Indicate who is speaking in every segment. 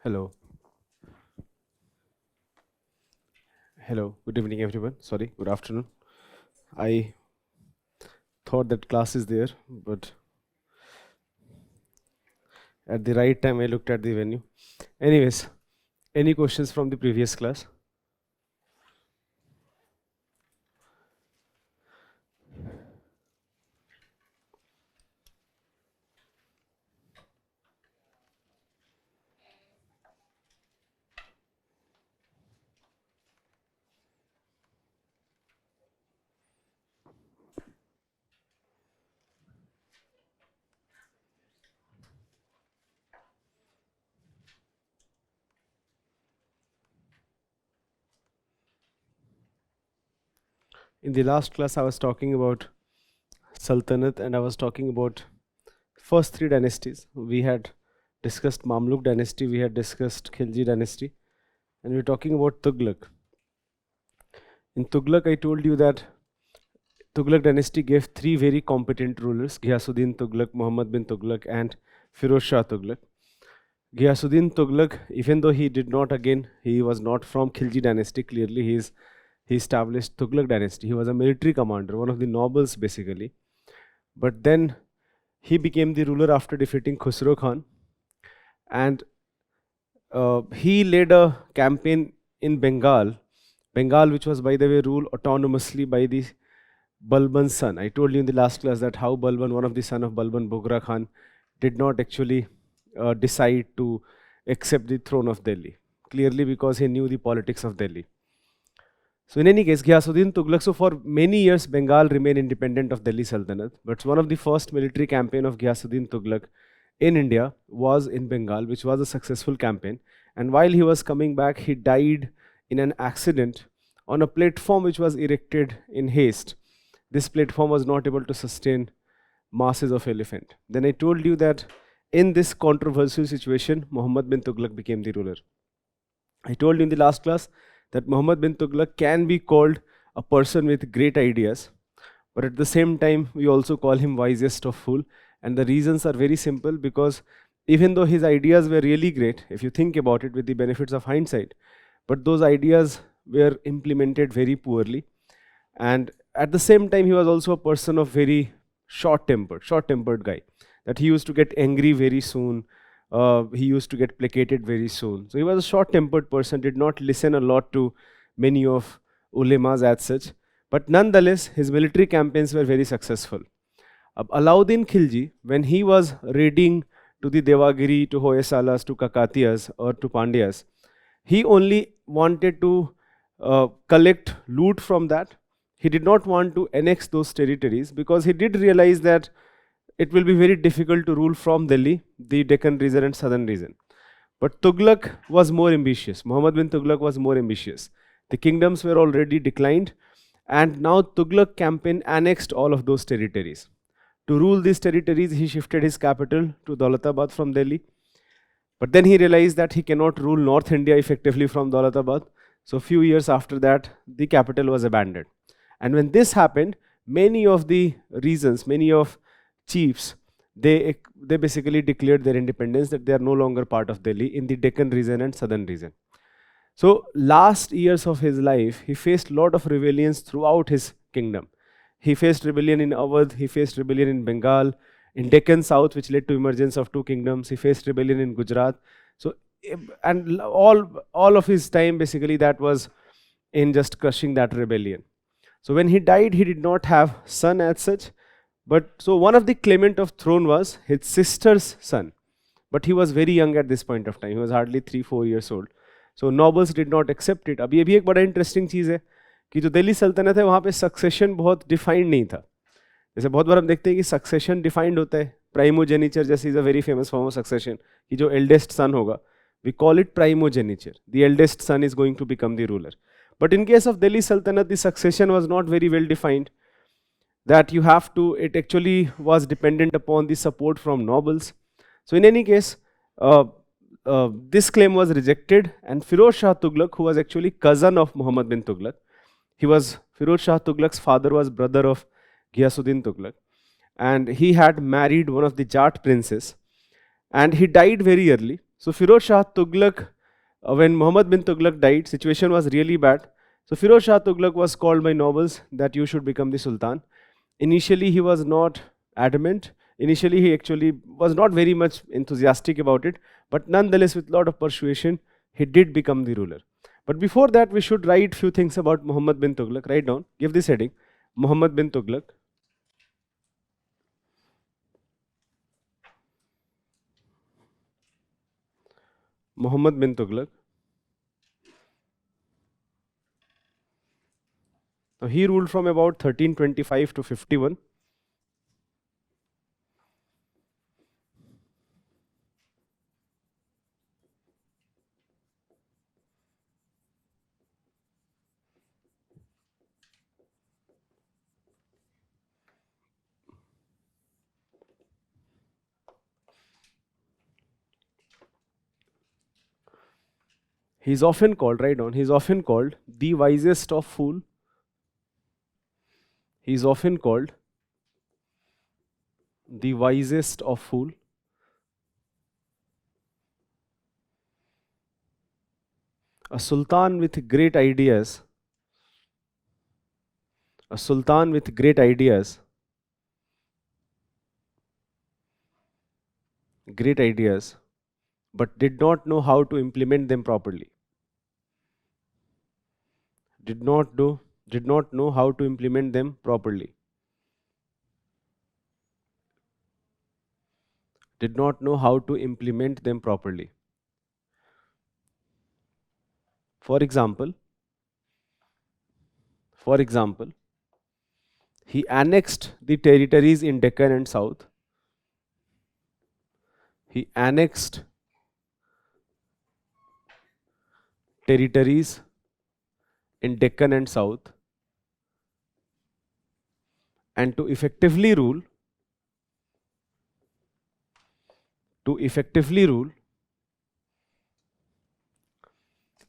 Speaker 1: Hello. Hello. Good evening, everyone. Sorry, good afternoon. I thought that class is there, but at the right time I looked at the venue. Anyways, any questions from the previous class? In the last class, I was talking about Sultanate and I was talking about first three dynasties. We had discussed Mamluk dynasty, we had discussed Khilji dynasty, and we were talking about Tughlaq. In Tughlaq, I told you that Tughlaq dynasty gave three very competent rulers, Ghiyasuddin Tughlaq, Muhammad bin Tughlaq, and Firoz Shah Tughlaq. Ghiyasuddin Tughlaq, even though he did not, again, he was not from Khilji dynasty, clearly he established Tughlaq dynasty. He was a military commander, one of the nobles basically. But then he became the ruler after defeating Khusro Khan. And he led a campaign in Bengal, which was, by the way, ruled autonomously by the Balban's son. I told you in the last class that how Balban, one of the son of Balban Bogra Khan, did not actually decide to accept the throne of Delhi, clearly because he knew the politics of Delhi. So in any case, Ghiyasuddin Tughlaq, so for many years Bengal remained independent of Delhi Sultanate, but one of the first military campaign of Ghiyasuddin Tughlaq in India was in Bengal, which was a successful campaign. And while he was coming back, he died in an accident on a platform which was erected in haste. This platform was not able to sustain masses of elephant. Then I told you that in this controversial situation, Muhammad bin Tughlaq became the ruler. I told you in the last class that Muhammad bin Tughlaq can be called a person with great ideas, but at the same time, we also call him wisest of fool. And the reasons are very simple, because even though his ideas were really great, if you think about it with the benefits of hindsight, but those ideas were implemented very poorly. And at the same time, he was also a person of very short-tempered guy, that he used to get angry very soon. He used to get placated very soon. So he was a short-tempered person, did not listen a lot to many of ulemas as such. But nonetheless, his military campaigns were very successful. Alauddin Khilji, when he was raiding to the Devagiri, to Hoysalas, to Kakatiyas or to Pandyas, he only wanted to collect loot from that. He did not want to annex those territories, because he did realize that it will be very difficult to rule from Delhi, the Deccan region and southern region. But Tughlaq was more ambitious. Muhammad bin Tughlaq was more ambitious. The kingdoms were already declined, and now Tughlaq campaign annexed all of those territories. To rule these territories, he shifted his capital to Daulatabad from Delhi. But then he realized that he cannot rule North India effectively from Daulatabad. So a few years after that, the capital was abandoned. And when this happened, many of the regions, many of chiefs, they basically declared their independence, that they are no longer part of Delhi in the Deccan region and southern region. So last years of his life, he faced a lot of rebellions throughout his kingdom. He faced rebellion in Awadh, he faced rebellion in Bengal, in Deccan South, which led to emergence of two kingdoms. He faced rebellion in Gujarat. So, and all of his time basically that was in just crushing that rebellion. So when he died, he did not have son as such. But so one of the claimant of throne was his sister's son. But he was very young at this point of time. He was hardly 3-4 years old. So nobles did not accept it. अब ये भी एक बड़ा interesting चीज़ है कि जो दिल्ली सल्तनत है वहाँ पे सक्सेशन बहुत डिफाइंड नहीं था. जैसे बहुत बार हम देखते हैं कि सक्सेशन डिफाइंड होता है. प्राइमोजेनिचर जैसे is a very famous form of succession, कि जो एल्डेस्ट सन होगा, we call it primogeniture. The eldest son is going to become the ruler. But in case of Delhi Sultanate, the succession was not very well defined. That you have to, it actually was dependent upon the support from nobles. So in any case, this claim was rejected, and Firoz Shah Tughlaq, who was actually cousin of Muhammad bin Tughlaq, Firoz Shah Tughlaq's father was brother of Ghiyasuddin Tughlaq, and he had married one of the Jat princes, and he died very early. So Firoz Shah Tughlaq, when Muhammad bin Tughlaq died, situation was really bad. So Firoz Shah Tughlaq was called by nobles that you should become the Sultan. Initially, he was not adamant. Initially, he actually was not very much enthusiastic about it, but nonetheless, with a lot of persuasion, he did become the ruler. But before that, we should write few things about Muhammad bin Tughlaq. Write down, give this heading, Muhammad bin Tughlaq. Muhammad bin Tughlaq. Now, he ruled from about 1325 to 51. He's often called, write down, he's often called the wisest of fool. He's often called the wisest of fool. A sultan with great ideas. A sultan with great ideas. Great ideas, but did not know how to implement them properly. Did not know how to implement them properly. Did not know how to implement them properly. For example, he annexed the territories in Deccan and South. He annexed territories in Deccan and South, and to effectively rule,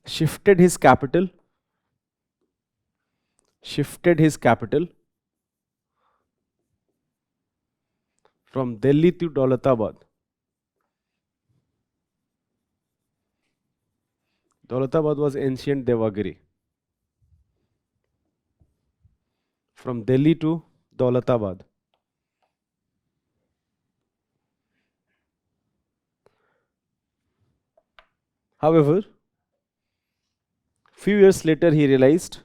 Speaker 1: shifted his capital from Delhi to Daulatabad. Daulatabad was ancient Devagiri. From Delhi to Daulatabad. However, few years later he realized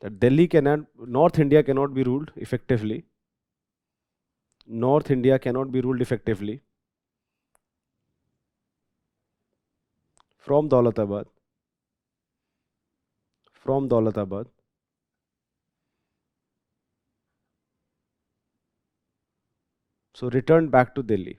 Speaker 1: that North India cannot be ruled effectively. North India cannot be ruled effectively from Daulatabad. So returned back to Delhi.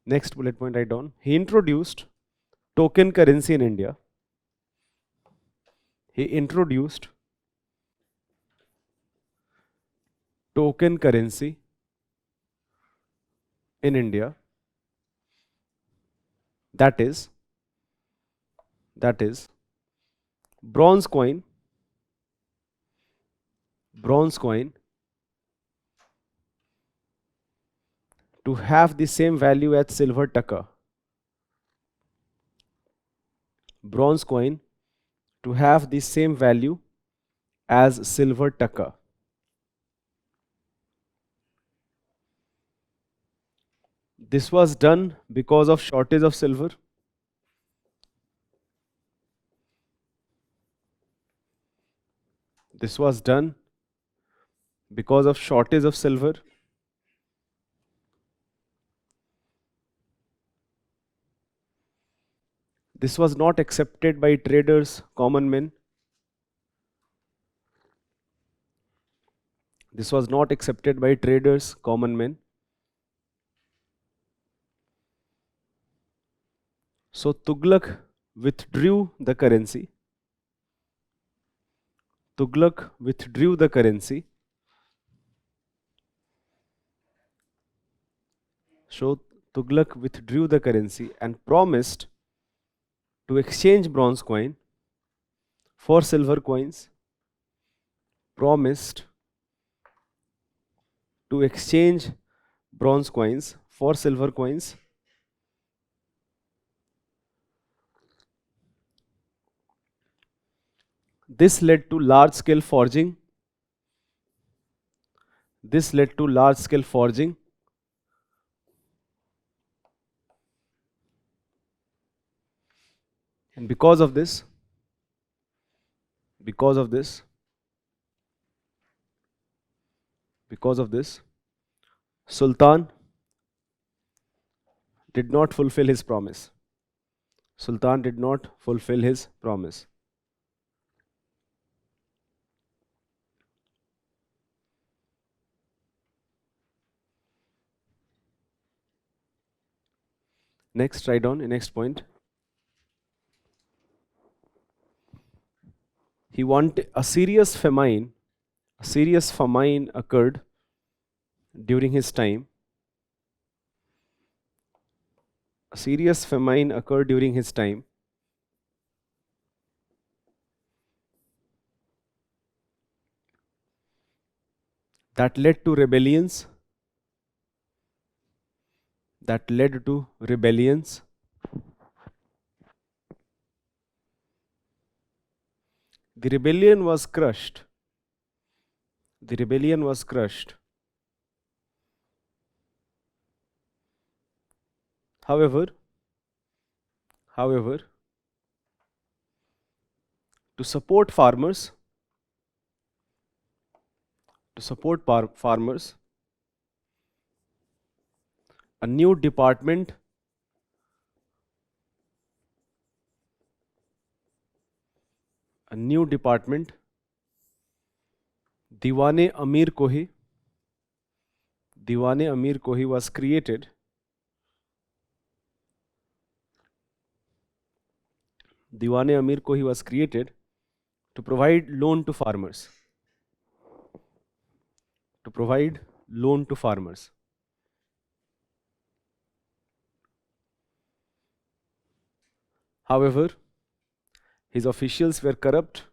Speaker 1: Next bullet point, write down. He introduced token currency in India. He introduced token currency in India. That is bronze coin to have the same value as silver taka. Bronze coin to have the same value as silver taka. This was done because of shortage of silver. This was done because of shortage of silver. This was not accepted by traders, common men. This was not accepted by traders, common men. So Tughlaq withdrew the currency. Tughlaq withdrew the currency. So Tughlaq withdrew the currency and promised to exchange bronze coin for silver coins. Promised to exchange bronze coins for silver coins. This led to large scale forging. This led to large scale forging. And because of this, Sultan did not fulfill his promise. Sultan did not fulfill his promise. Next, write down the next point. He wanted a serious famine occurred during his time. A serious famine occurred during his time. That led to rebellions. That led to rebellions. The rebellion was crushed. The rebellion was crushed. However, to support farmers, a new department Diwane Amir Kohi was created. Diwane Amir Kohi was created to provide loan to farmers. However, his officials were corrupt.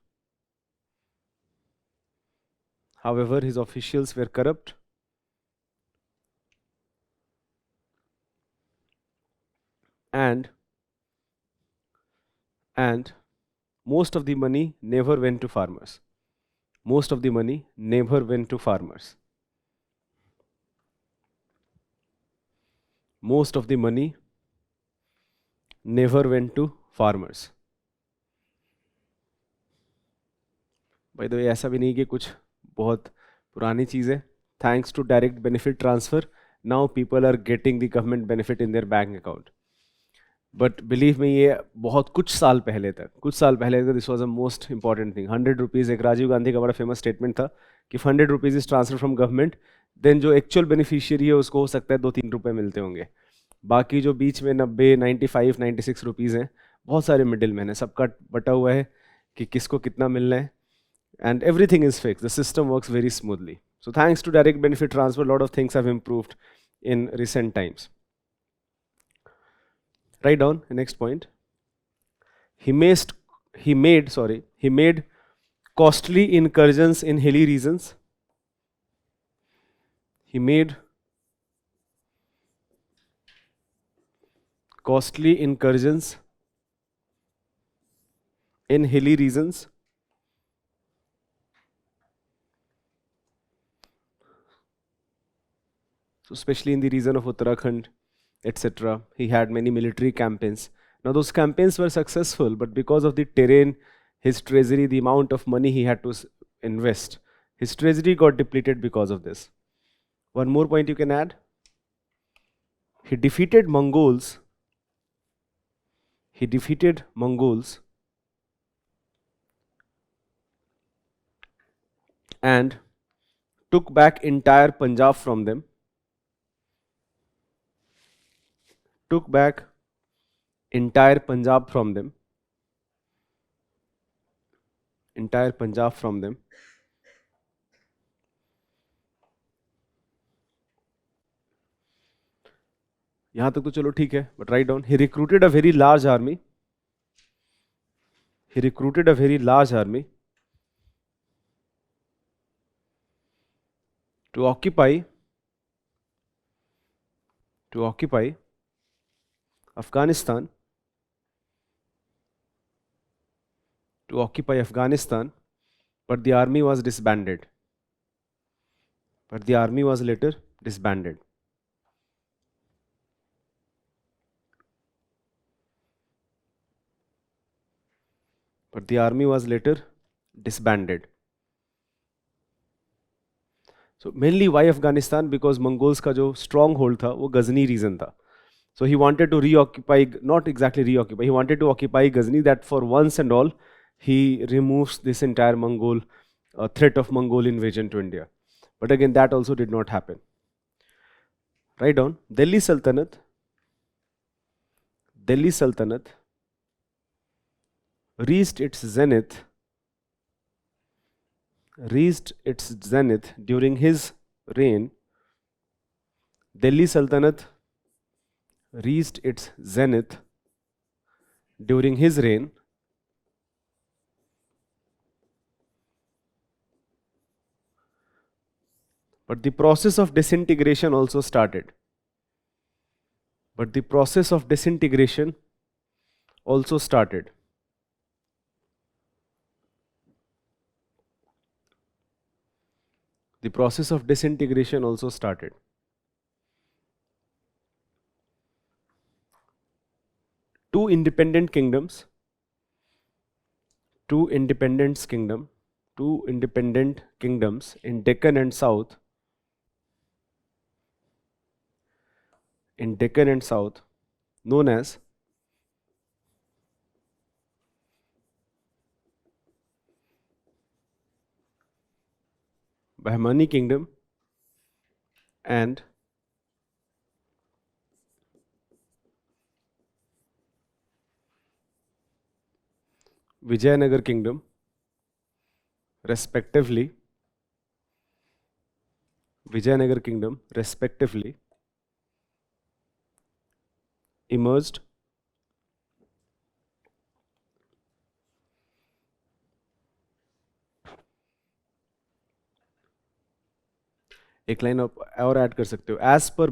Speaker 1: And most of the money never went to farmers. Most of the money never went to farmers. Most of the money never went to farmers. By the way, ऐसा भी नहीं कि कुछ बहुत पुरानी चीज़ है. Thanks to direct benefit transfer, now people are getting the government benefit in their bank account. But believe me, ये बहुत कुछ साल पहले तक this was the most important thing. 100 rupees, एक राजीव गांधी का बड़ा famous statement था कि 100 rupees is transferred from government, then जो actual beneficiary है उसको हो सकता है 2-3 रुपए मिलते होंगे. बाकी जो बीच में 90, 95, 96 रुपीज़ हैं, बहुत सारे मिडिल मैन है, सबका बटा हुआ है कि किसको कितना मिलना है. And everything is fixed. The system works very smoothly. So thanks to direct benefit transfer, a lot of things have improved in recent times. Write down the next point. He made costly incursions in hilly regions. He made costly incursions in hilly regions. So especially in the region of Uttarakhand, etc. He had many military campaigns. Now those campaigns were successful, but because of the terrain, his treasury, the amount of money he had to invest, his treasury got depleted because of this. One more point you can add. He defeated Mongols. And took back entire Punjab from them, took back entire Punjab from them, entire Punjab from them. यहां तक तो चलो ठीक है, but write down. He recruited a very large army. He recruited a very large army to occupy Afghanistan, to occupy Afghanistan, but the army was disbanded. But the army was later disbanded. But the army was later disbanded. So mainly why Afghanistan? Because Mongols का जो stronghold था वो Ghazni region था. So he wanted to reoccupy, not exactly reoccupy, he wanted to occupy Ghazni, that for once and all he removes this entire Mongol threat of Mongol invasion to India. But again, that also did not happen. Write down. Delhi Sultanate reached its zenith during his reign. Delhi Sultanate reached its zenith during his reign. But the process of disintegration also started. The process of disintegration also started. Two independent kingdoms in Deccan and South, known as Bahmani Kingdom and Vijayanagar Kingdom, respectively, emerged एक line और add कर सकते हो. As per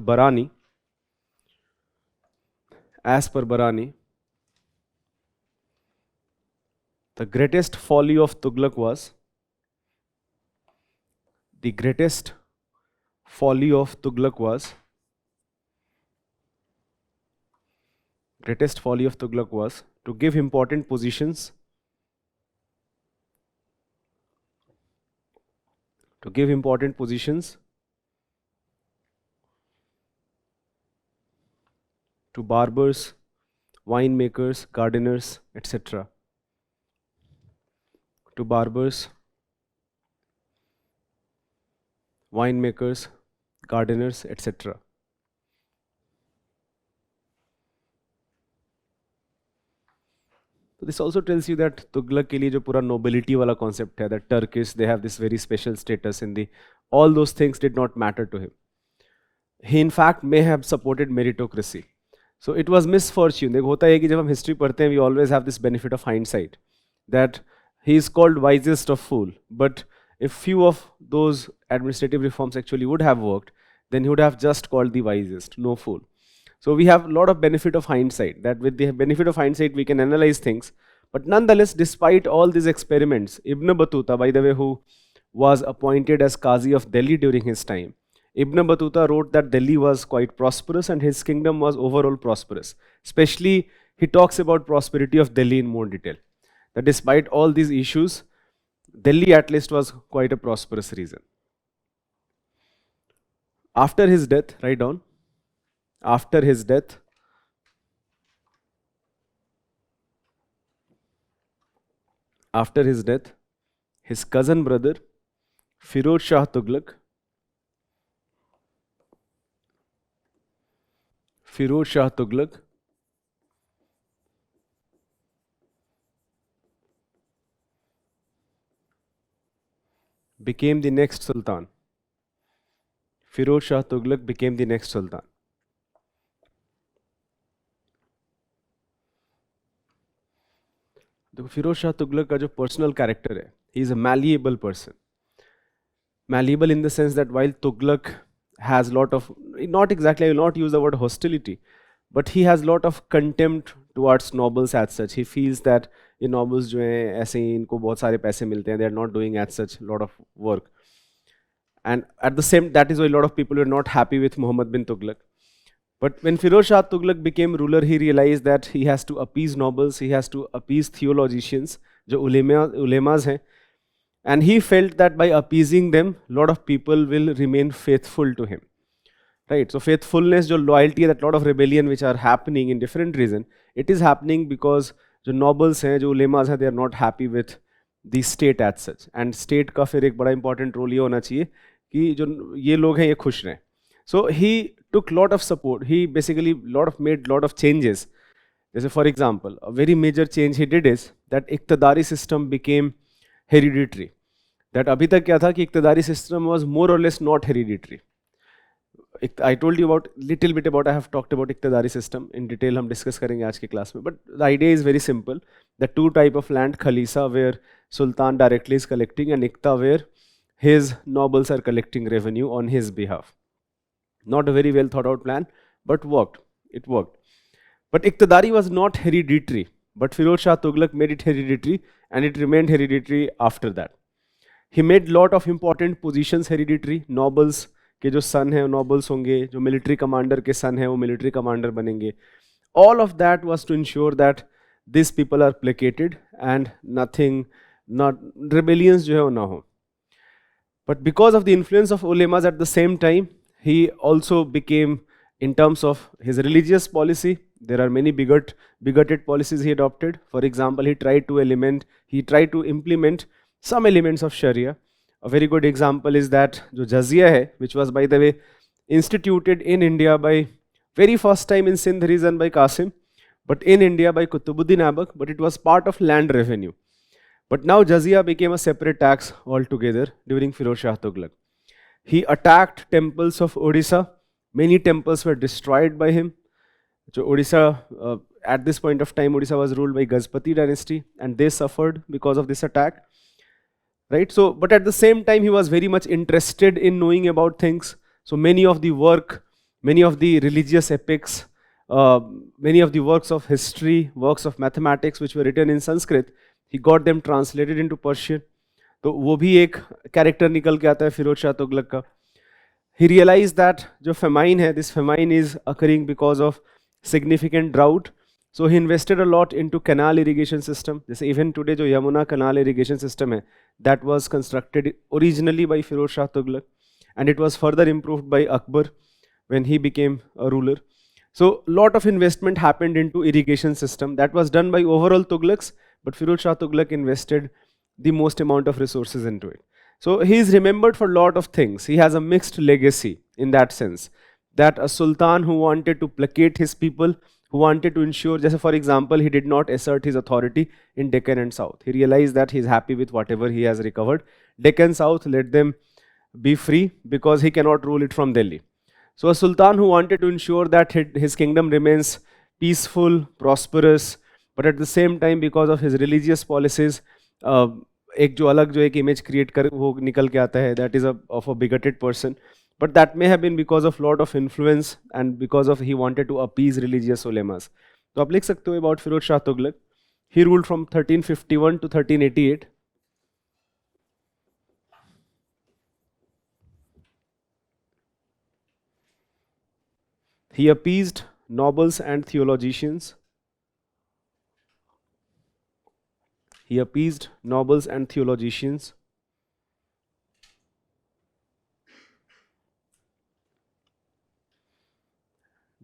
Speaker 1: Barani, the greatest folly of Tughlaq was to give important positions to barbers, winemakers, gardeners, etc. To barbers, winemakers, gardeners, etc. So this also tells you that Tughlaq के लिए जो पूरा nobility वाला concept है, that Turkish, they have this very special status in the, all those things did not matter to him. He in fact may have supported meritocracy. So it was misfortune. देखो होता है कि जब हम history पढ़ते हैं, we always have this benefit of hindsight, that he is called wisest of fool. But if few of those administrative reforms actually would have worked, then he would have just called the wisest, no fool. So we have a lot of benefit of hindsight, that with the benefit of hindsight we can analyze things. But nonetheless, despite all these experiments, Ibn Battuta, by the way, who was appointed as Qazi of Delhi during his time, Ibn Battuta wrote that Delhi was quite prosperous and his kingdom was overall prosperous. Especially, he talks about prosperity of Delhi in more detail. That despite all these issues, Delhi at least was quite a prosperous region. After his death, write down, after his death, his cousin brother, Firoz Shah Tughlaq, Firoz Shah Tughlaq became the next Sultan. Firoz Shah Tughlaq became the next Sultan. देखो फिरोज शाह तुगलक का जो personal character है, he is a malleable person. Malleable in the sense that while Tughlaq has lot of, not exactly, I will not use the word hostility, but he has lot of contempt towards nobles as such. He feels that ये nobles जो हैं ऐसे ही इनको बहुत सारे पैसे मिलते हैं, they are not doing as such lot of work. And at the same, that is why a lot of people were not happy with Muhammad bin Tughlaq. But when Firoz Shah Tughlaq became ruler, he realized that he has to appease nobles, he has to appease theologians, जो ulemas हैं, and he felt that by appeasing them, lot of people will remain faithful to him. Right? So faithfulness, जो loyalty, that lot of rebellion which are happening in different reasons, it is happening because जो nobles हैं, जो ulemas हैं, they are not happy with the state as such. And state का फिर एक बड़ा important role ये होना चाहिए कि जो ये लोग हैं ये खुश रहें. So he took lot of support. He basically made lot of changes. जैसे for example, a very major change he did is that इक्तदारी system became hereditary. That अभी तक क्या था कि इक्तदारी system was more or less not hereditary. I told you about little bit about, I have talked about इक्तदारी system in detail, हम discuss करेंगे आज के class में. But the idea is very simple. The two type of land, Khalisa where Sultan directly is collecting, and Ikta where his nobles are collecting revenue on his behalf. Not a very well thought out plan, but worked. It worked. But Iqtidari was not hereditary. But Firoz Shah Tughlaq made it hereditary, and it remained hereditary after that. He made lot of important positions hereditary. Nobles के जो son है वो nobles होंगे, जो military commander के son है वो military commander बनेंगे. All of that was to ensure that these people are placated and nothing, not rebellions जो है वो ना हो. But because of the influence of ulemas at the same time, he also became, in terms of his religious policy, there are many bigoted policies he adopted. For example, he tried to implement some elements of Sharia. A very good example is that जो jizya है, which was by the way instituted in India by very first time in Sindh region by Qasim, but in India by Qutbuddin Aibak, but it was part of land revenue. But now jizya became a separate tax altogether during Firoz Shah Tughlaq. He attacked temples of Odisha. Many temples were destroyed by him. So Odisha, at this point of time, Odisha was ruled by Gajpati dynasty, and they suffered because of this attack. Right? So, but at the same time, he was very much interested in knowing about things. So many of the religious epics, many of the works of history, works of mathematics which were written in Sanskrit, he got them translated into Persian. तो वो भी एक character निकल के आता है फिरोज शाह तुगलक का. He realized that जो famine है, this famine is occurring because of significant drought. So he invested a lot into canal irrigation system. जैसे even today जो यमुना canal irrigation system है, that was constructed originally by Firoz Shah Tughlaq, and it was further improved by Akbar when he became a ruler. So lot of investment happened into irrigation system. That was done by overall Tughlaqs, but Firoz Shah Tughlaq invested the most amount of resources into it. So he is remembered for a lot of things. He has a mixed legacy in that sense, that a sultan who wanted to placate his people, who wanted to ensure, just for example, he did not assert his authority in Deccan and South. He realized that he is happy with whatever he has recovered. Deccan South, let them be free because he cannot rule it from Delhi. So a sultan who wanted to ensure that his kingdom remains peaceful, prosperous, but at the same time because of his religious policies, एक जो अलग जो एक image create कर वो निकल के आता है, that is of a bigoted person, but that may have been because of lot of influence and because of he wanted to appease religious ulemas. तो आप लिख सकते हो about Firoz Shah Tughlaq. He ruled from 1351 to 1388. He appeased nobles and theologians. He appeased nobles and theologians.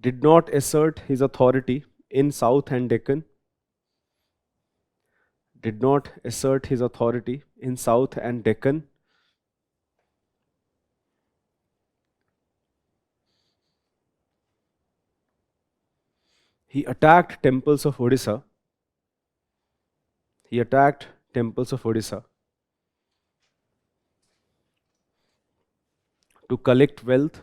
Speaker 1: Did not assert his authority in South and Deccan. Did not assert his authority in South and Deccan. He attacked temples of Odisha. He attacked temples of Odisha to collect wealth,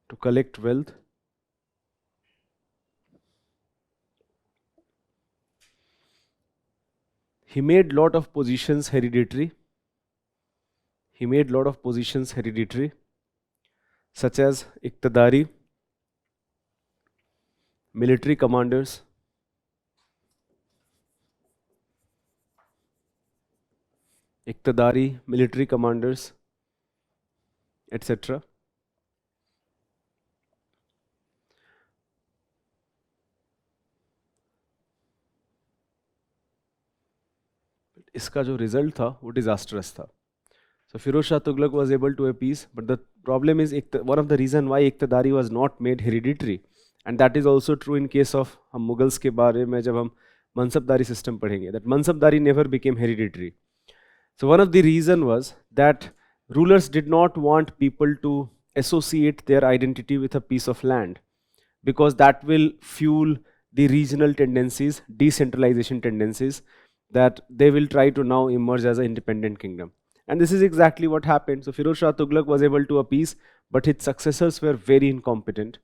Speaker 1: to collect wealth. He made lot of positions hereditary. He made lot of positions hereditary, such as Iqtidari, military commanders, Iqtidari, military commanders, etc. इसका जो result था वो disastrous था. So Firoz Shah Tughlaq was able to appease, but the problem is one of the reason why Iqtidari was not made hereditary, and that is also true in case of हम Mughals के बारे में जब हम mansabdari system पढ़ेंगे, that mansabdari never became hereditary. So one of the reason was that rulers did not want people to associate their identity with a piece of land, because that will fuel the regional tendencies, decentralization tendencies, that they will try to now emerge as an independent kingdom. And this is exactly what happened. So Firoz Shah Tughlaq was able to appease, but his successors were very incompetent.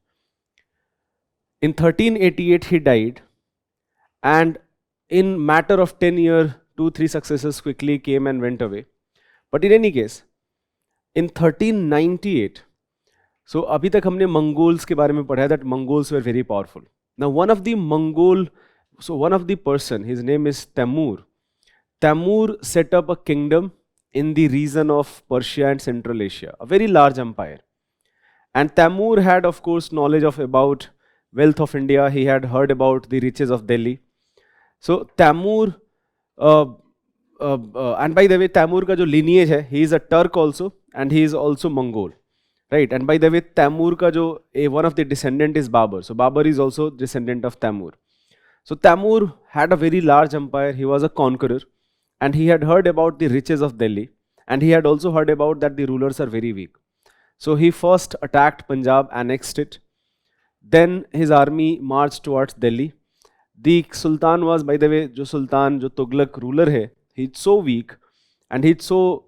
Speaker 1: In 1388 he died, and in matter of 10 years, 2-3 successors quickly came and went away. But in any case, in 1398, so अभी तक हमने Mongols के बारे में पढ़ा है, that Mongols were very powerful. Now one of the person, his name is Tamur. Tamur set up a kingdom in the region of Persia and Central Asia, a very large empire. And Tamur had, of course, knowledge of about wealth of India. He had heard about the riches of Delhi. So Tamur, and by the way, Tamur का जो lineage है, he is a Turk also, and he is also Mongol, right? And by the way, Tamur का जो one of the descendant is Babur. So Babur is also descendant of Tamur. So Tamur had a very large empire. He was a conqueror, and he had heard about the riches of Delhi, and he had also heard about that the rulers are very weak. So he first attacked Punjab, annexed it. Then his army marched towards Delhi. The Sultan was, by the way, जो Sultan, जो Tughlaq ruler है, he's so weak and he's so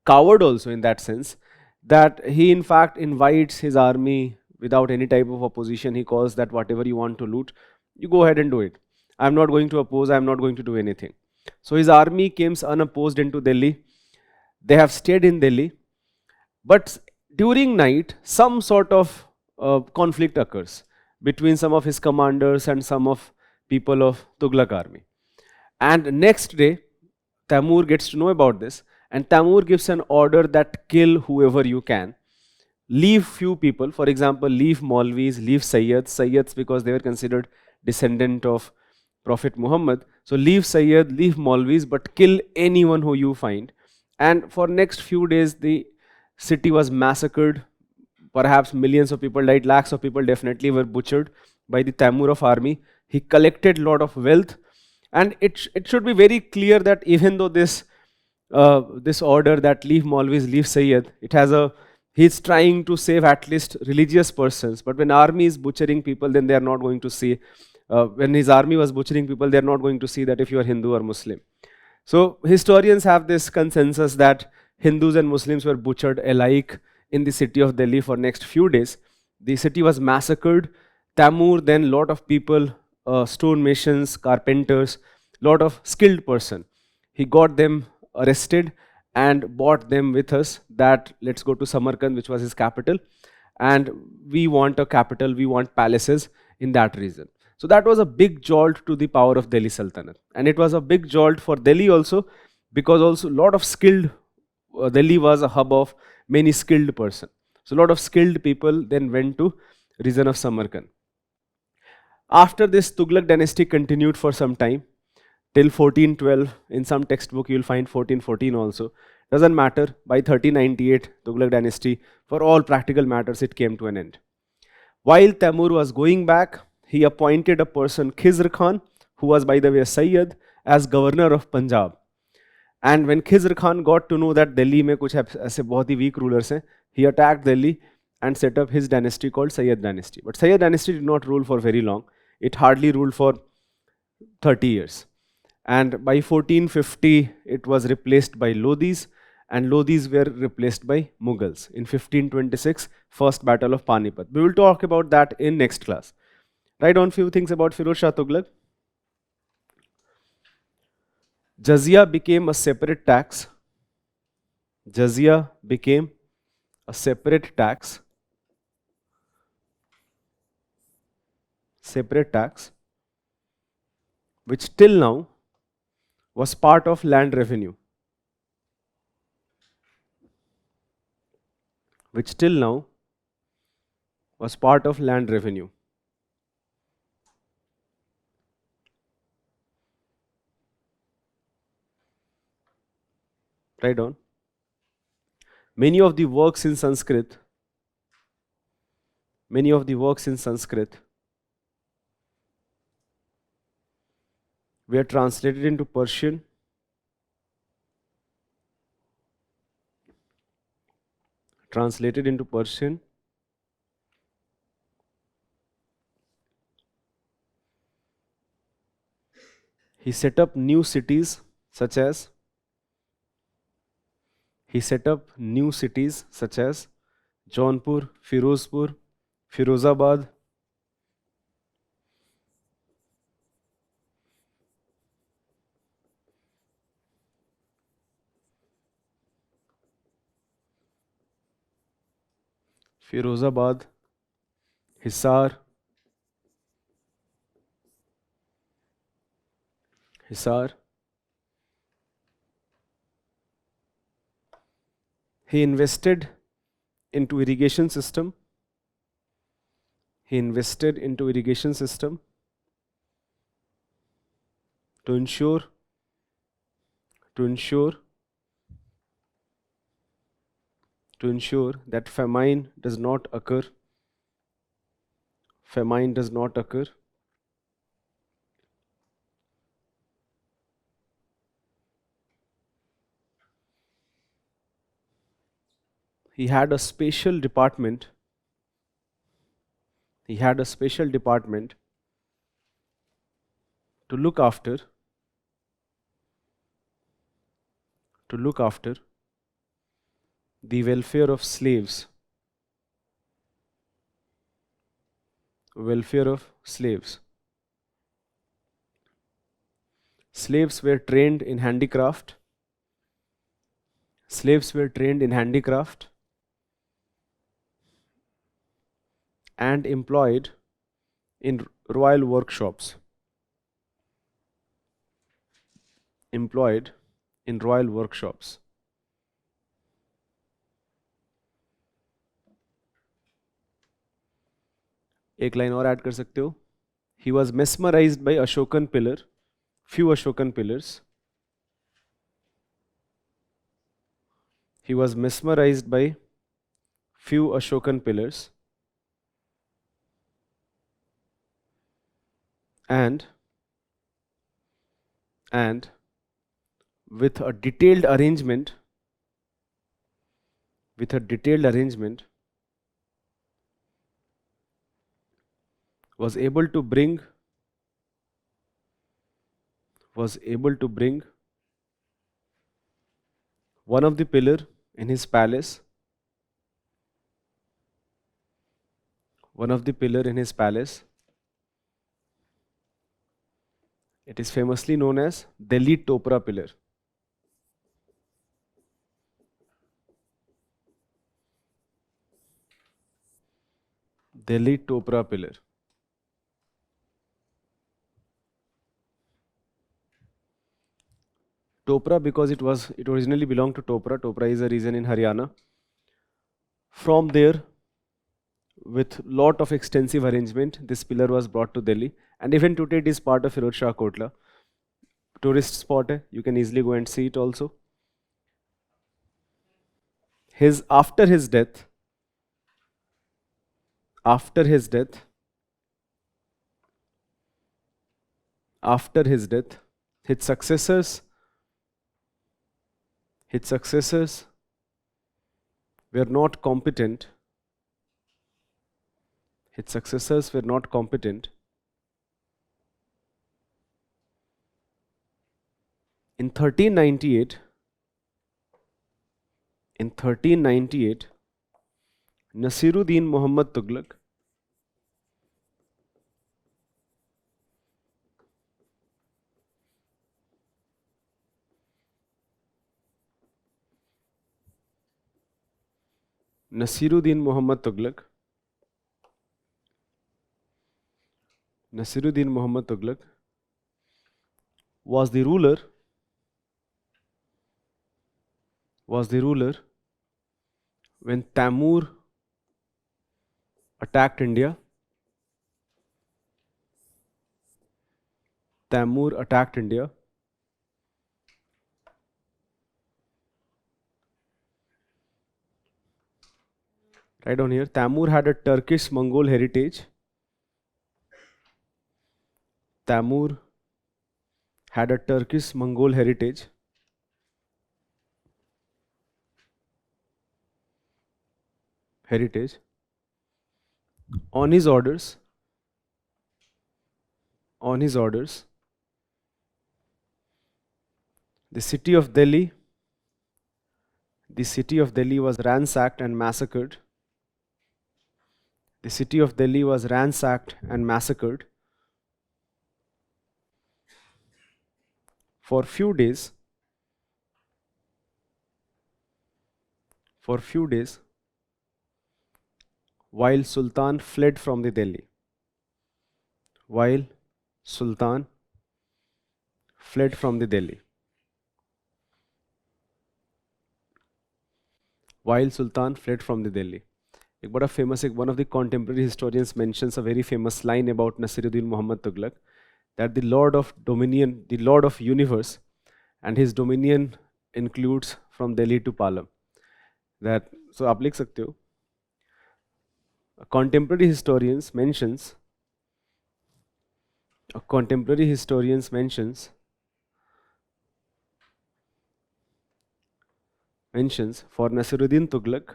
Speaker 1: coward also in that sense, that he in fact invites his army without any type of opposition. He calls that whatever you want to loot, you go ahead and do it. I'm not going to oppose, I'm not going to do anything. So his army came unopposed into Delhi. They have stayed in Delhi. But during night, some sort of conflict occurs between some of his commanders and some of people of Tughlaq army. And next day, Tamur gets to know about this, and Tamur gives an order that kill whoever you can. Leave few people, for example, leave Maulvis, leave Sayyids because they were considered descendant of Prophet Muhammad. So leave Sayyid, leave Maulvis, but kill anyone who you find. And for next few days, the city was massacred. Perhaps millions of people died, lakhs of people definitely were butchered by the Tamur of army. He collected a lot of wealth, and it should be very clear that even though this order that leave Maulvis, leave Sayyid, he's trying to save at least religious persons. But when army is butchering people, then they are not going to see. When his army was butchering people, they are not going to see that if you are Hindu or Muslim. So historians have this consensus that Hindus and Muslims were butchered alike in the city of Delhi for next few days. The city was massacred. Tamur, then lot of people, stonemasons, carpenters, lot of skilled person. He got them arrested and brought them with us that let's go to Samarkand, which was his capital, and we want a capital, we want palaces in that region. So that was a big jolt to the power of Delhi Sultanate, and it was a big jolt for Delhi also, because also a lot of skilled, Delhi was a hub of many skilled person. So a lot of skilled people then went to region of Samarkand. After this, Tughlaq dynasty continued for some time till 1412. In some textbook you will find 1414 also. Doesn't matter. By 1398, Tughlaq dynasty, for all practical matters, it came to an end. While Tamur was going back, he appointed a person, Khizr Khan, who was by the way a Sayyid, as governor of Punjab. And when Khizr Khan got to know that Delhi में कुछ ऐसे बहुत ही weak rulers हैं, he attacked Delhi and set up his dynasty called Sayyid dynasty. But Sayyid dynasty did not rule for very long. It hardly ruled for 30 years. And by 1450, it was replaced by Lodhis, and Lodhis were replaced by Mughals. In 1526, first battle of Panipat. We will talk about that in next class. Write down few things about Firoz Shah Tughlaq. Jizya became a separate tax. Jizya became a separate tax. Separate tax, which till now was part of land revenue. Which till now was part of land revenue. Write down. Many of the works in Sanskrit were translated into Persian, He set up new cities such as Jaunpur, Firozpur, Firozabad, Hisar. He invested into irrigation system. To ensure that famine does not occur. He had a special department. To look after the welfare of slaves. Slaves were trained in handicraft. And employed in royal workshops. एक line और add कर सकते हो. He was mesmerized by Ashokan pillar, few Ashokan pillars. And with a detailed arrangement, was able to bring one of the pillar in his palace. It is famously known as Delhi Topra pillar. Topra because it originally belonged to Topra. Topra is a region in Haryana. From there, with lot of extensive arrangement, this pillar was brought to Delhi, and even today it is part of Firoz Shah Kotla. Tourist spot hai, you can easily go and see it also. After his death, his successors were not competent His successors were not competent. In 1398, Nasiruddin Muhammad Tughlaq Nasiruddin Muhammad Tughlaq was the ruler when Tamur attacked India. Right on here, Tamur had a Turkish Mongol heritage. On his orders, the city of Delhi was ransacked and massacred. For few days, while Sultan fled from the Delhi. While Sultan fled from the Delhi. एक बड़ा famous, one of the contemporary historians mentions a very famous line about Nasiruddin Muhammad Tughlaq, that the Lord of Dominion, the Lord of Universe, and his dominion includes from Delhi to Palam. That, so आप लिख सकते हो, a contemporary historian mentions for Nasiruddin Tughlaq,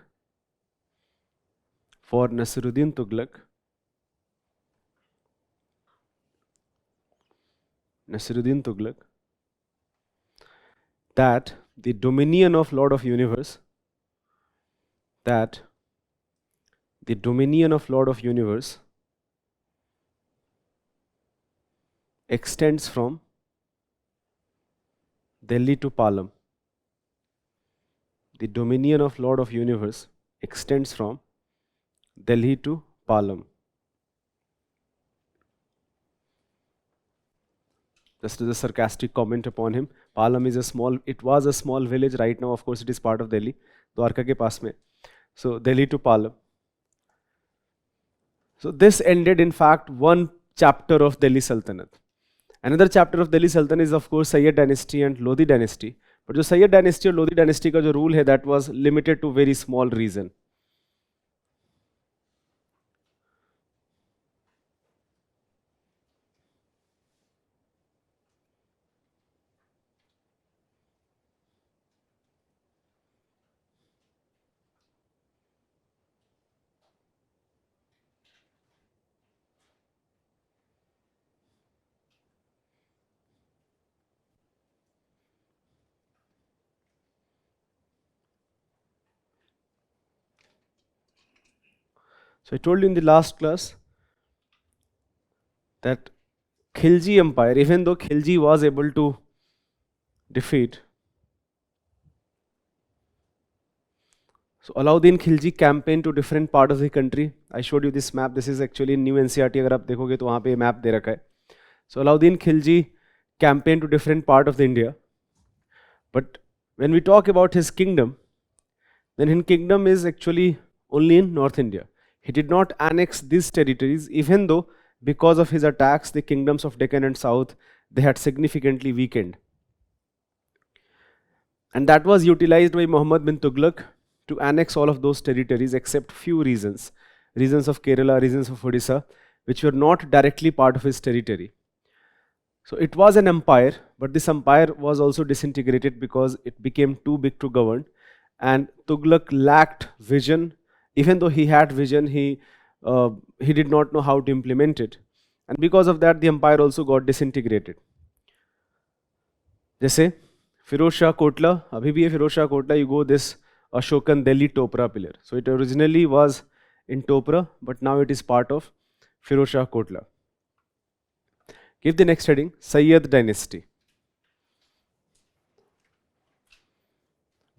Speaker 1: that the dominion of Lord of Universe, extends from Delhi to Palam. The dominion of Lord of Universe extends from Delhi to Palam. Just as a sarcastic comment upon him, Palam was a small village. Right now, of course, it is part of Delhi, Dwarka ke paas mein. So Delhi to Palam. So this ended, in fact, one chapter of Delhi Sultanate. Another chapter of Delhi Sultanate is, of course, Sayyid dynasty and Lodi dynasty. But जो Sayyid dynasty और Lodi dynasty का जो rule है, that was limited to very small region. So I told you in the last class that Khilji Empire, even though Khilji was able to defeat, so Alauddin Khilji campaigned to different part of the country. I showed you this map. This is actually in new NCERT. अगर आप देखोगे तो वहाँ पे map दे रखा है. So Alauddin Khilji campaigned to different part of the India. But when we talk about his kingdom, then his kingdom is actually only in North India. He did not annex these territories, even though because of his attacks, the kingdoms of Deccan and South, they had significantly weakened. And that was utilized by Muhammad bin Tughlaq to annex all of those territories except few regions of Kerala, regions of Odisha, which were not directly part of his territory. So it was an empire, but this empire was also disintegrated because it became too big to govern, and Tughlaq lacked vision. Even though he had vision, he he did not know how to implement it, and because of that the empire also got disintegrated. जैसे फिरोज शाह कोटला, अभी भी है Firoz Shah Kotla, you go this Ashokan Delhi Topra pillar. So it originally was in Topra, but now it is part of Firoz Shah Kotla. Give the next heading, Sayyid dynasty.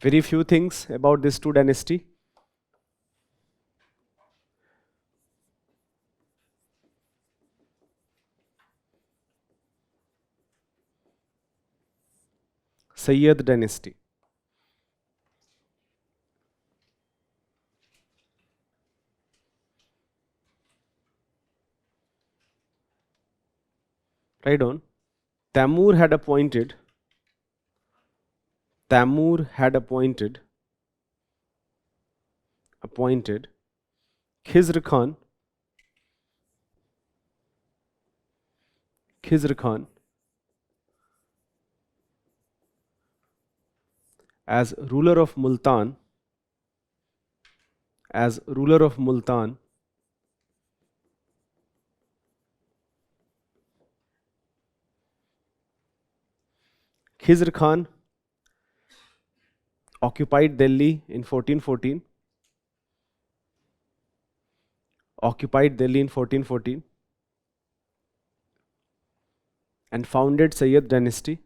Speaker 1: Very few things about these two dynasty. Sayyid dynasty. Right on. Tamur had appointed Khizr Khan as ruler of Multan Khizr Khan occupied Delhi in 1414 and founded Sayyid dynasty.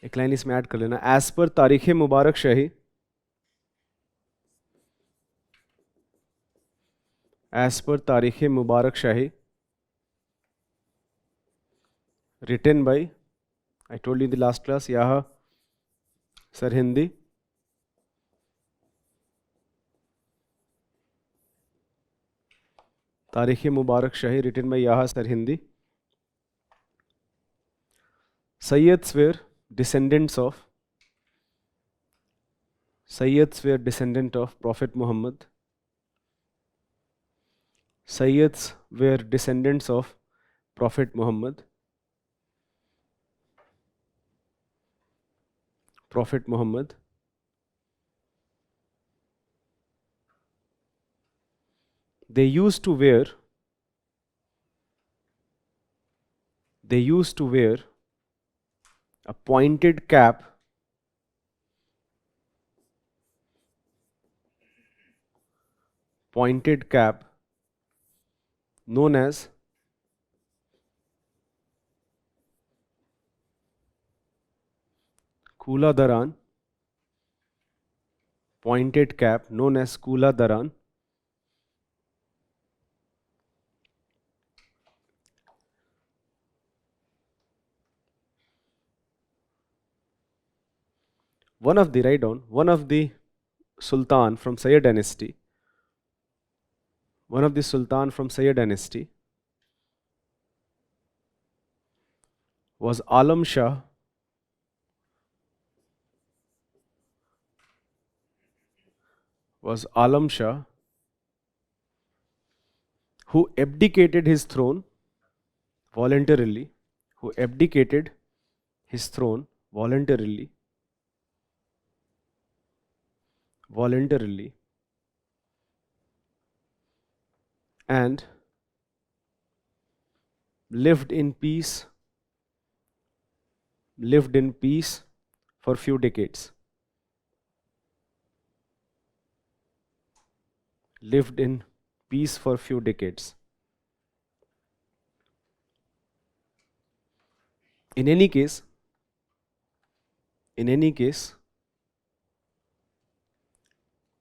Speaker 1: एक line इसमें add कर लेना, as per तारीख मुबारक शाही written by, I told you in the last class, Yaha Sarhindi. Tarikh Mubarak Shahi written by Yaha Sarhindi. Sayyids were descendant of Prophet Muhammad. Sayyids were descendants of Prophet Muhammad. They used to wear a pointed cap known as Kula Daran. One of the Sultan from Sayyid dynasty was Alam Shah who abdicated his throne voluntarily and lived in peace for few decades. In any case,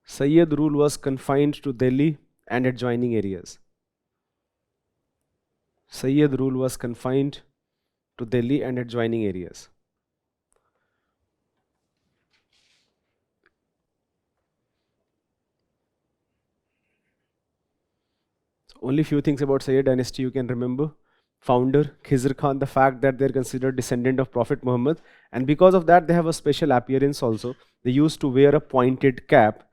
Speaker 1: Sayyid rule was confined to Delhi and adjoining areas. Only few things about Sayyid dynasty you can remember. Founder Khizr Khan, the fact that they're considered descendant of Prophet Muhammad, and because of that they have a special appearance also. They used to wear a pointed cap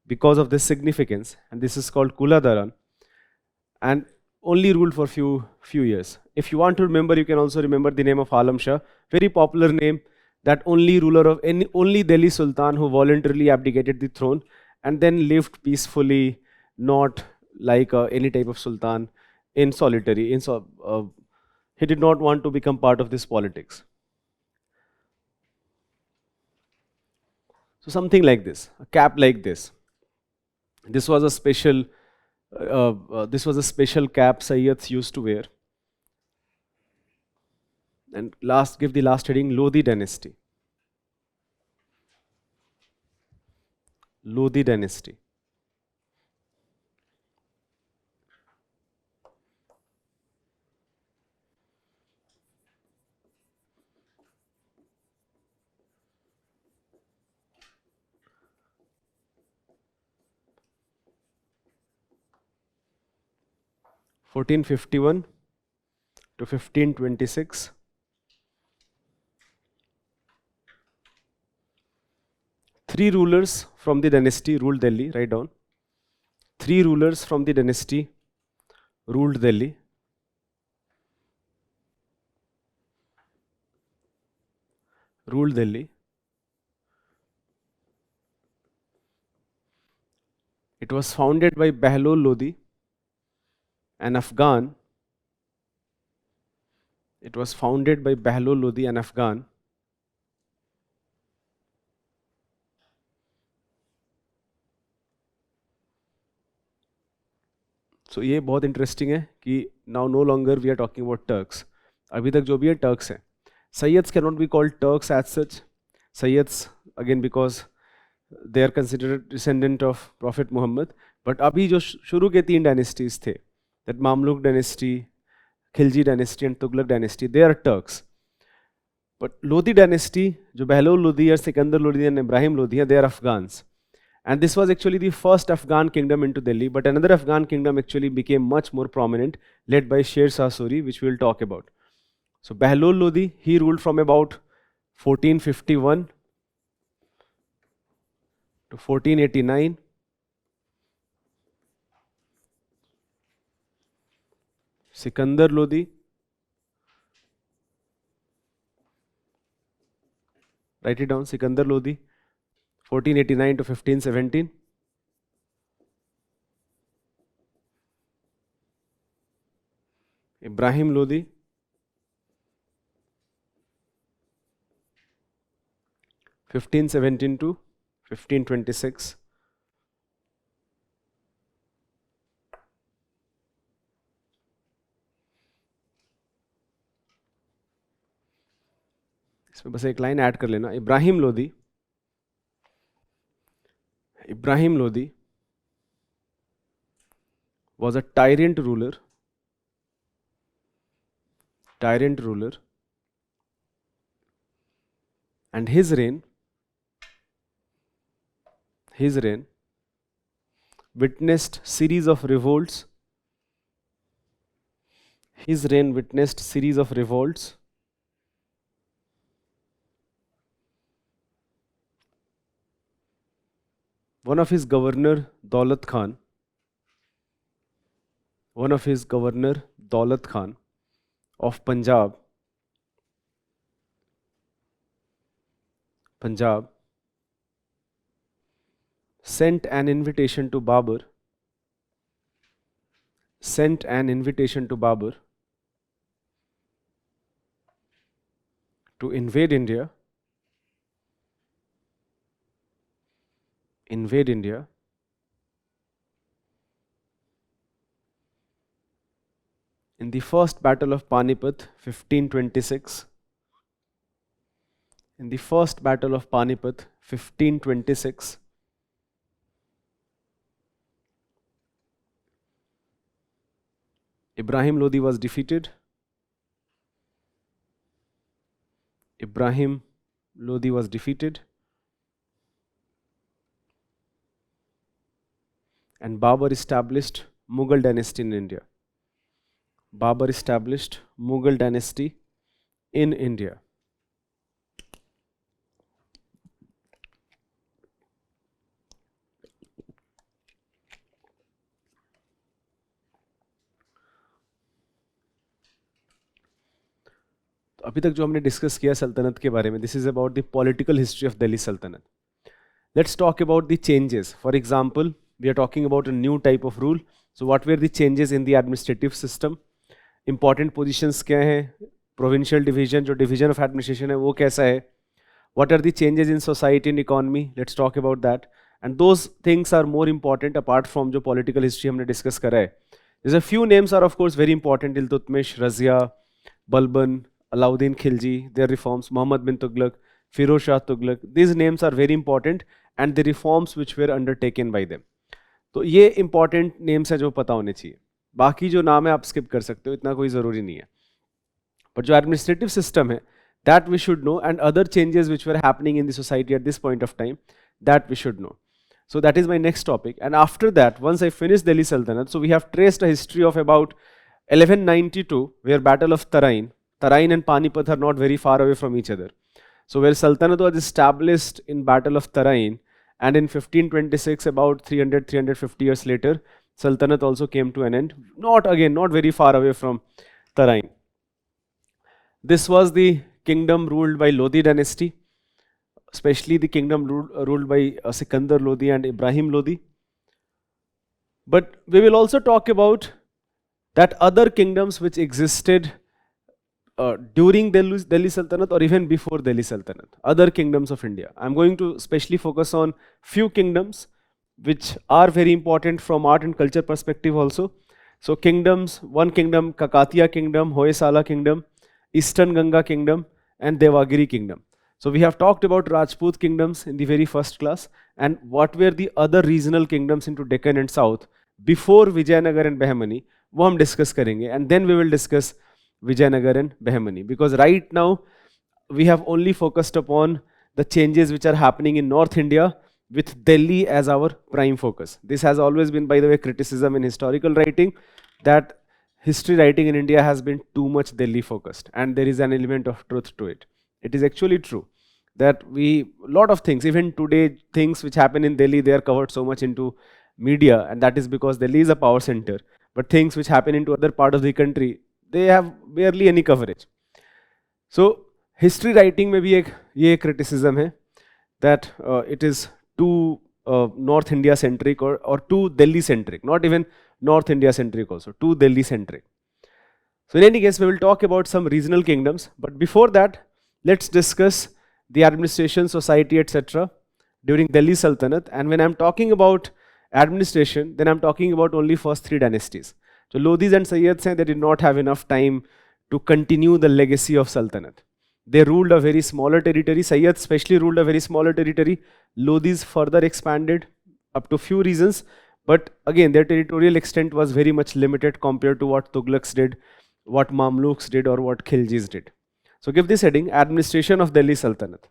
Speaker 1: because of this significance, and this is called Kula Daran. And only ruled for few years. If you want to remember, you can also remember the name of Alam Shah, very popular name, that only ruler of only Delhi Sultan who voluntarily abdicated the throne and then lived peacefully, not like any type of sultan in solitary. He did not want to become part of this politics. So something like this, a cap like this. This was a special. This was a special cap Sayyids used to wear. And give the last heading, Lodi dynasty. Lodi dynasty. (1451 to 1526). Three rulers from the dynasty ruled Delhi. Write down. Three rulers from the dynasty ruled Delhi. Ruled Delhi. It was founded by Behlol Lodi, an Afghan. It was founded by Behlol Lodi, an Afghan. So ये बहुत interesting है कि now no longer we are talking about Turks. अभी तक जो भी है Turks हैं. Sayyids cannot be called Turks as such. Sayyids again because they are considered descendant of Prophet Muhammad. But अभी जो शुरू के तीन dynasties थे, that Mamluk dynasty, Khilji dynasty and Tughlaq dynasty, they are Turks. But Lodi dynasty, जो Behlol Lodi और Sikandar Lodi and Ibrahim Lodi हैं, they are Afghans. And this was actually the first Afghan kingdom into Delhi, but another Afghan kingdom actually became much more prominent, led by Sher Shah Suri, which we will talk about. So Behlol Lodi, he ruled from about 1451 to 1489. Sikandar Lodi, write it down, Sikandar Lodi, 1489 to 1517. Ibrahim Lodi, 1517 to 1526. इसमें बस एक line add कर लेना. Ibrahim Lodi was a tyrant ruler, and his reign witnessed series of revolts. One of his governor, Daulat Khan, of Punjab, sent an invitation to Babur to invade India in the first battle of Panipat, 1526. In the first battle of Panipat, 1526, Ibrahim Lodi was defeated. And Babur established Mughal dynasty in India. अभी तक जो हमने discuss किया सल्तनत के बारे में, this is about the political history of Delhi सल्तनत. Let's talk about the changes. For example, we are talking about a new type of rule. So what were the changes in the administrative system? Important positions क्या हैं? Provincial division, जो division of administration है वो कैसा है? What are the changes in society and economy? Let's talk about that. And those things are more important apart from जो political history हमने discuss करा है. There's a few names are of course very important. Iltutmish, Razia, Balban, Alauddin Khilji, their reforms, Muhammad bin Tughlaq, Firoz Shah Tughlaq. These names are very important. And the reforms which were undertaken by them. तो ये important names है जो पता होने चाहिए. बाकी जो नाम है आप skip कर सकते हो, इतना कोई ज़रूरी नहीं है. But जो administrative system है, that we should know, and other changes which were happening in the society at this point of time, that we should know. So that is my next topic. And after that, once I finish Delhi Sultanate, so we have traced a history of about 1192, where Battle of Tarain and Panipat are not very far away from each other. So where Sultanate was established in Battle of Tarain, and in 1526, about 350 years later, Sultanate also came to an end. Not very far away from Tarain. This was the kingdom ruled by Lodi dynasty, especially the kingdom ruled by Sikandar Lodi and Ibrahim Lodi. But we will also talk about that other kingdoms which existed during Delhi Sultanate or even before Delhi Sultanate, other kingdoms of India. I'm going to specially focus on few kingdoms which are very important from art and culture perspective also. So kingdoms, one kingdom, Kakatiya kingdom, Hoysala kingdom, Eastern Ganga kingdom and Devagiri kingdom. So we have talked about Rajput kingdoms in the very first class, and what were the other regional kingdoms into Deccan and South before Vijayanagar and Bahmani, वो हम discuss करेंगे, and then we will discuss Vijayanagar and Bahmani, because right now we have only focused upon the changes which are happening in North India with Delhi as our prime focus. This has always been, by the way, criticism in historical writing, that history writing in India has been too much Delhi focused, and there is an element of truth to it. It is actually true that lot of things, even today, things which happen in Delhi, they are covered so much into media, and that is because Delhi is a power center. But things which happen into other part of the country, they have barely any coverage. So history writing में भी ये criticism है that it is too North India centric or too Delhi centric, not even North India centric also, too Delhi centric. So in any case, we will talk about some regional kingdoms, but before that, let's discuss the administration, society, etc. during Delhi Sultanate. And when I'm talking about administration, then I'm talking about only first three dynasties. So Lodhis and Sayyids, they did not have enough time to continue the legacy of Sultanate. They ruled a very smaller territory. Sayyids especially ruled a very smaller territory. Lodhis further expanded up to few reasons, but again their territorial extent was very much limited compared to what Tughlaqs did, what Mamluks did, or what Khiljis did. So give this heading, Administration of Delhi Sultanate.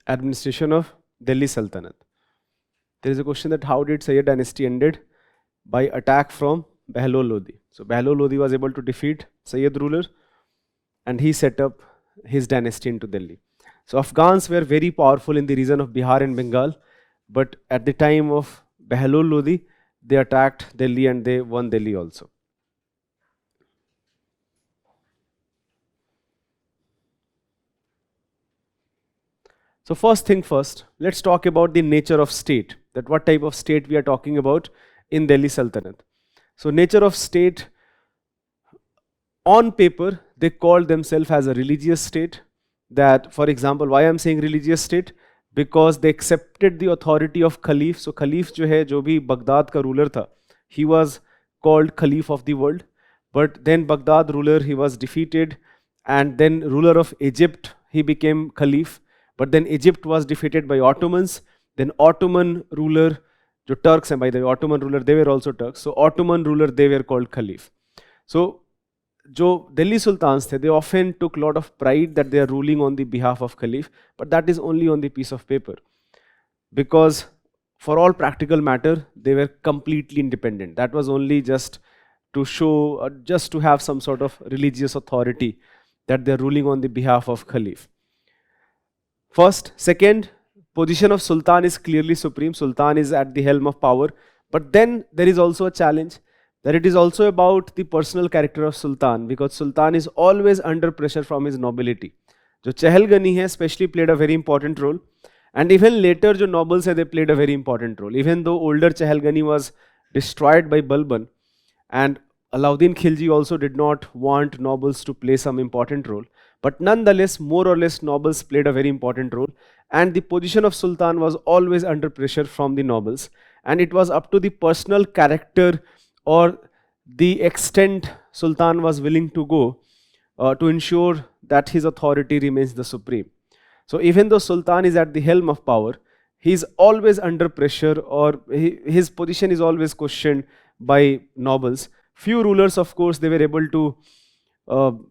Speaker 1: Administration of Delhi Sultanate. There is a question that how did Sayyid dynasty ended? By attack from Behlol Lodi. So Behlol Lodi was able to defeat Sayyid ruler and he set up his dynasty into Delhi. So Afghans were very powerful in the region of Bihar and Bengal, but at the time of Behlol Lodi, they attacked Delhi and they won Delhi also. So first thing first, let's talk about the nature of state, that what type of state we are talking about in Delhi Sultanate. So nature of state, on paper, they called themselves as a religious state. That, for example, why I'm saying religious state? Because they accepted the authority of Khalif. So Khalif जो है, जो भी Baghdad का ruler था, he was called Khalif of the world. But then Baghdad ruler, he was defeated, and then ruler of Egypt, he became Khalif. But then Egypt was defeated by Ottomans. Then Ottoman ruler, जो Turks हैं, by the way, Ottoman ruler, they were also Turks. So Ottoman ruler, they were called Khalif. So जो Delhi Sultans थे, they often took a lot of pride that they are ruling on the behalf of Khalif, but that is only on the piece of paper. Because for all practical matter, they were completely independent. That was only just to show, just to have some sort of religious authority that they're ruling on the behalf of Khalif. First. Second, position of Sultan is clearly supreme. Sultan is at the helm of power. But then there is also a challenge that it is also about the personal character of Sultan, because Sultan is always under pressure from his nobility. जो चहलगनी है especially played a very important role, and even later जो nobles है they played a very important role. Even though older Chahalgani was destroyed by Balban, and Alauddin Khilji also did not want nobles to play some important role, but nonetheless more or less nobles played a very important role, and the position of Sultan was always under pressure from the nobles, and it was up to the personal character or the extent Sultan was willing to go to ensure that his authority remains the supreme. So even though Sultan is at the helm of power, he is always under pressure, or his position is always questioned by nobles. Few rulers, of course, they were able to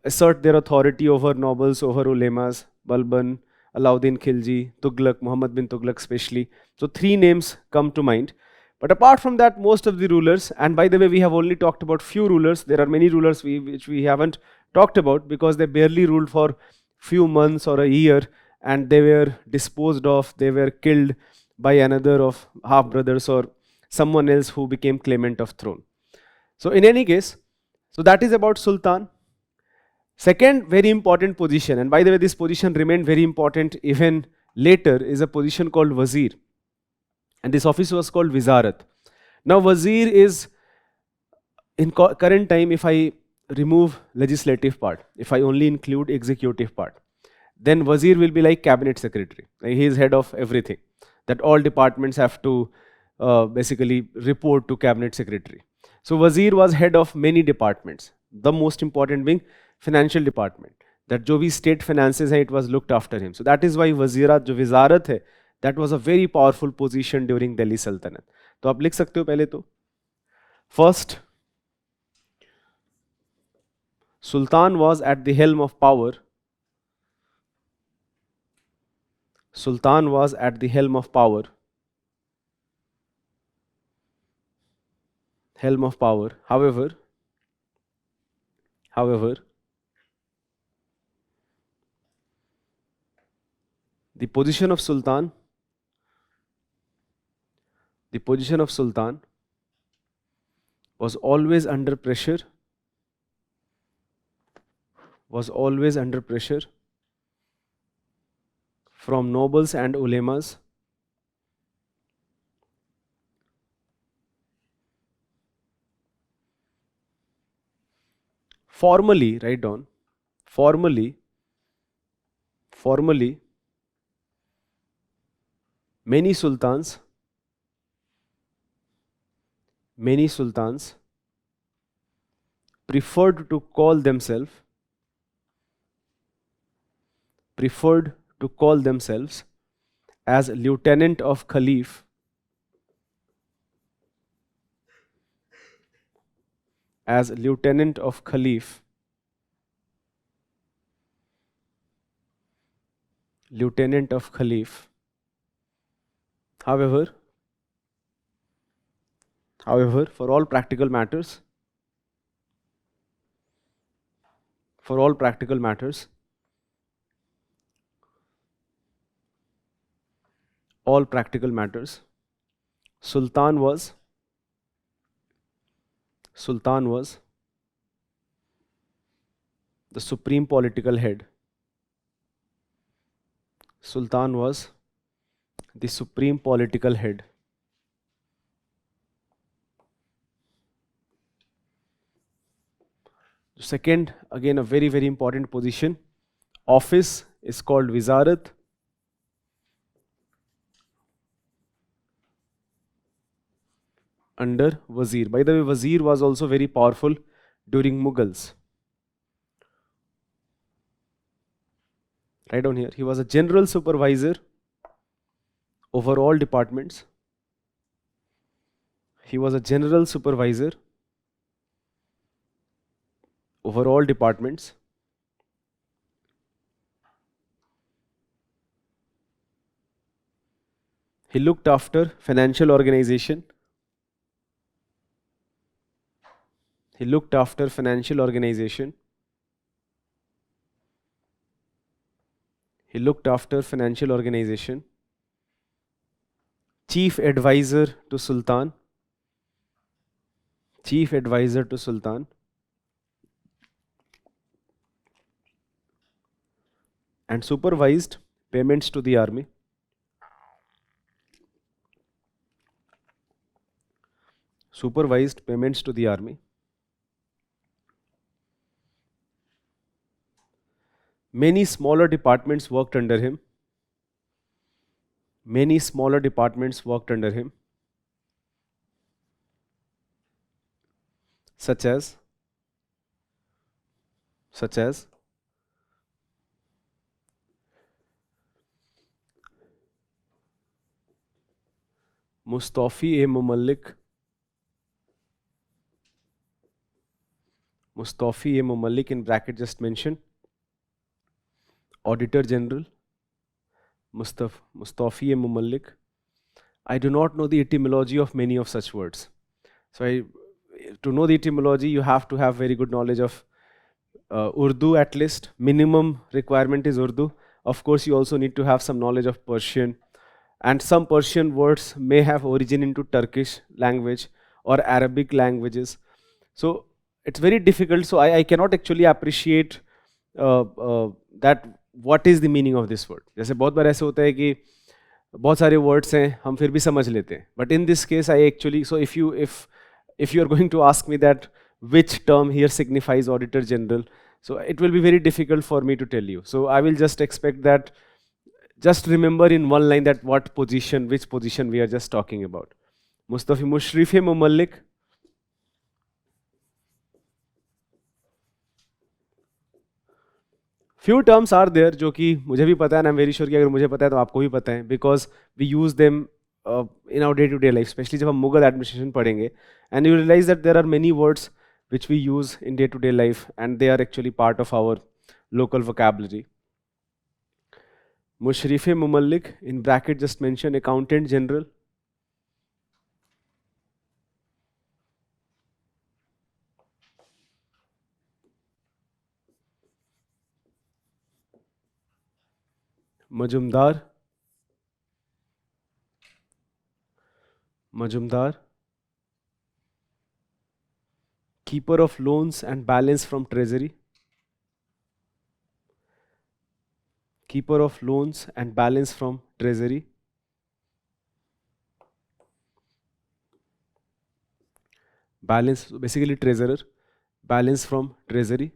Speaker 1: assert their authority over nobles, over ulemas: Balban, Alauddin Khilji, Tughlaq, Muhammad bin Tughlaq especially. So 3 names come to mind. But apart from that, most of the rulers, and by the way, we have only talked about few rulers. There are many rulers which we haven't talked about because they barely ruled for few months or a year, and they were disposed of, they were killed by another of half brothers or someone else who became claimant of throne. So in any case, so that is about Sultan. Second very important position, and by the way, this position remained very important even later, is a position called Wazir. And this office was called Wizarat. Now Wazir is, in current time, if I remove legislative part, if I only include executive part, then Wazir will be like cabinet secretary. Like he is head of everything, that all departments have to basically report to cabinet secretary. So Wazir was head of many departments, the most important being financial department, that जो भी state finances है, it was looked after him. So that is why Wazirat, जो विजारत है, that was a very powerful position during Delhi Sultanate. तो आप लिख सकते हो पहले तो. First, Sultan was at the helm of power. Sultan was at the helm of power. Helm of power. However, the position of Sultan was always under pressure, from nobles and ulemas, formally, write down, formally, many sultans preferred to call themselves as lieutenant of Khalif, However, for all practical matters, Sultan was the supreme political head. Sultan was the supreme political head. Second, again a very, very important position. Office is called Wizarat. Under Wazir. By the way, Wazir was also very powerful during Mughals. Write down here. He was a general supervisor over all departments. He was a general supervisor over all departments. He looked after financial organization. He looked after financial organization. He looked after financial organization. Chief advisor to Sultan. Chief advisor to Sultan. And supervised payments to the army. Supervised payments to the army. Many smaller departments worked under him. Many smaller departments worked under him, such as Mustafi A. Mumallik in bracket just mentioned, Auditor General, Mustafi A. Mumallik. I do not know the etymology of many of such words. So to know the etymology, you have to have very good knowledge of Urdu at least. Minimum requirement is Urdu. Of course, you also need to have some knowledge of Persian. And some Persian words may have origin into Turkish language or Arabic languages. So it's very difficult. So I cannot actually appreciate that what is the meaning of this word. जैसे बहुत बार ऐसे होता है कि बहुत सारे words हैं हम फिर भी समझ लेते हैं. But in this case, I actually, so if you are going to ask me that which term here signifies Auditor General, so it will be very difficult for me to tell you. So I will just expect that, just remember in one line that which position we are just talking about. Mustafi Mushrif Mumallik. Few terms are there जो कि मुझे भी पता है, and I'm very sure कि अगर मुझे पता है तो आपको भी पता है, because we use them in our day-to-day life, especially जब हम मुगल administration पढ़ेंगे, and you realize that there are many words which we use in day-to-day life, and they are actually part of our local vocabulary. Mushrif Mumallik, in bracket just mention Accountant General. Majumdar, Keeper of Loans and Balance from Treasury. Keeper of Loans and Balance from Treasury. Balance, basically treasurer. Balance from Treasury.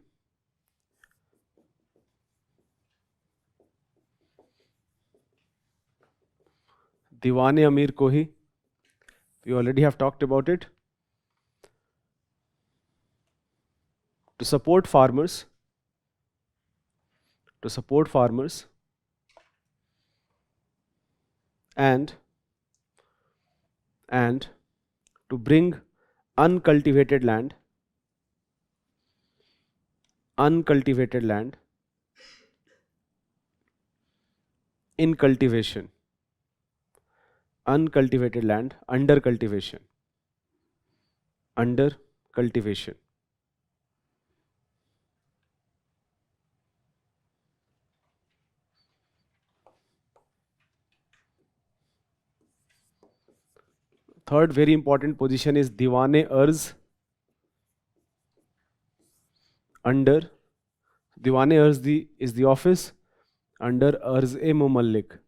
Speaker 1: Diwan Amir Kohi. We already have talked about it. To support farmers. To support farmers. And to bring uncultivated land in cultivation. Uncultivated land under cultivation. Under cultivation. Third very important position is Diwan-e-Arz. Under Diwan-e-Arz is the office under Arz-e-Mumallik.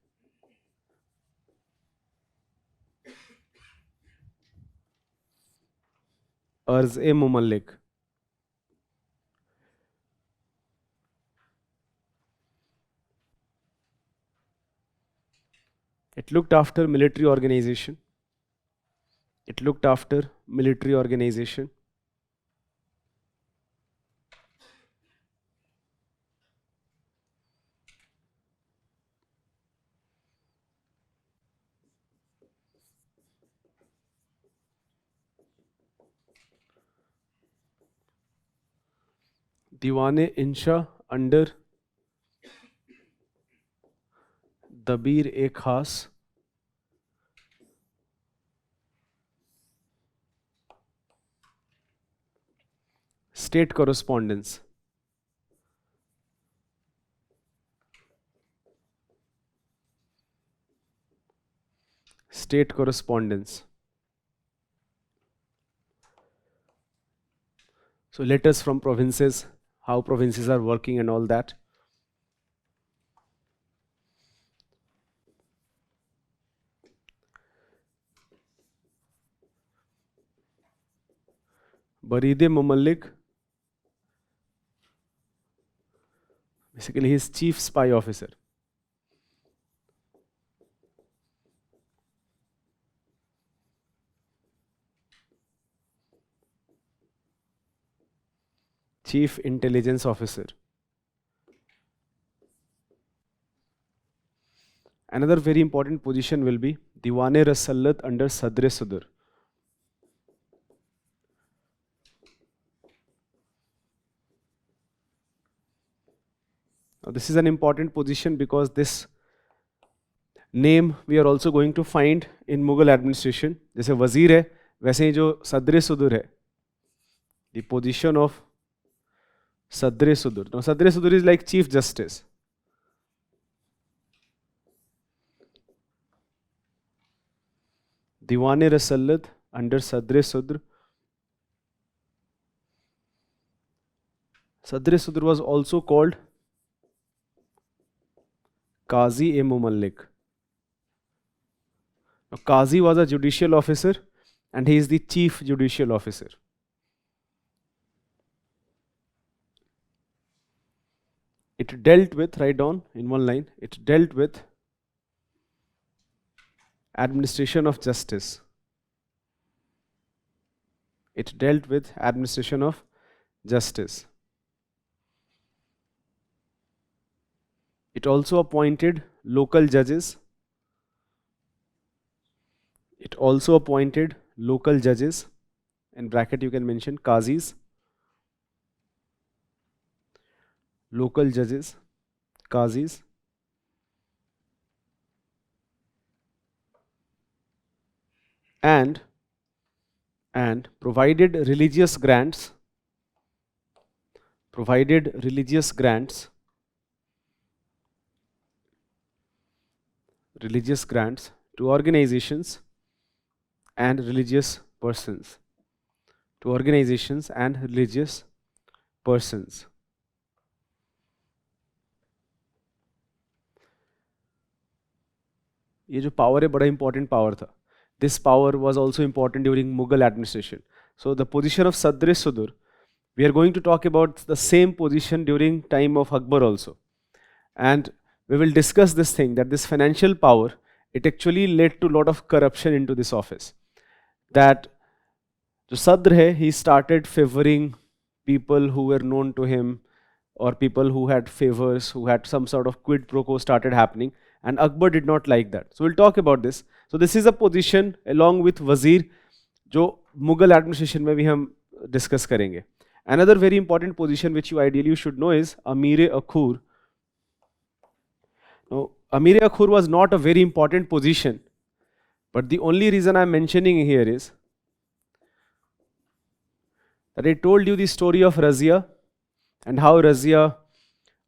Speaker 1: Arz-e-Mumallik. It looked after military organization. It looked after military organization. Diwan-e-Insha under Dabir-e-Khas. State correspondence. State correspondence. So letters from provinces, how provinces are working and all that. Baride Mamalik, basically he is chief spy officer. Chief intelligence officer. Another very important position will be Diwane Rasallat under Sadre Sudur. Now, this is an important position because this name we are also going to find in Mughal administration. जैसे वजीर है वैसे ही जो सदरे सुदुर है, the position of Sadre Sudur. Now Sadre Sudur is like Chief Justice. Diwane Rasallat under Sadre Sudur. Sadre Sudur was also called Qazi-e-Mumalik. Now, Qazi was a judicial officer and he is the chief judicial officer. It dealt with, write down in one line, it dealt with administration of justice. It dealt with administration of justice. It also appointed local judges. It also appointed local judges. In bracket you can mention Qazis. Local judges, Qazis. And provided religious grants. Provided religious grants. Religious grants to organizations and religious persons. To organizations and religious persons. ये जो power है बड़ा important power था. This power was also important during Mughal administration. So the position of Sadre Sudur, we are going to talk about the same position during time of Akbar also. And we will discuss this thing, that this financial power, it actually led to a lot of corruption into this office. That the Sadr hai, he started favoring people who were known to him or people who had favors, who had some sort of quid pro quo started happening. And Akbar did not like that. So we'll talk about this. So this is a position along with Wazir, जो Mughal administration में भी हम discuss करेंगे. Another very important position which you ideally should know is Amir-e Akhur. Now, Amir-e Akhur was not a very important position, but the only reason I'm mentioning here is that I told you the story of Razia and how Razia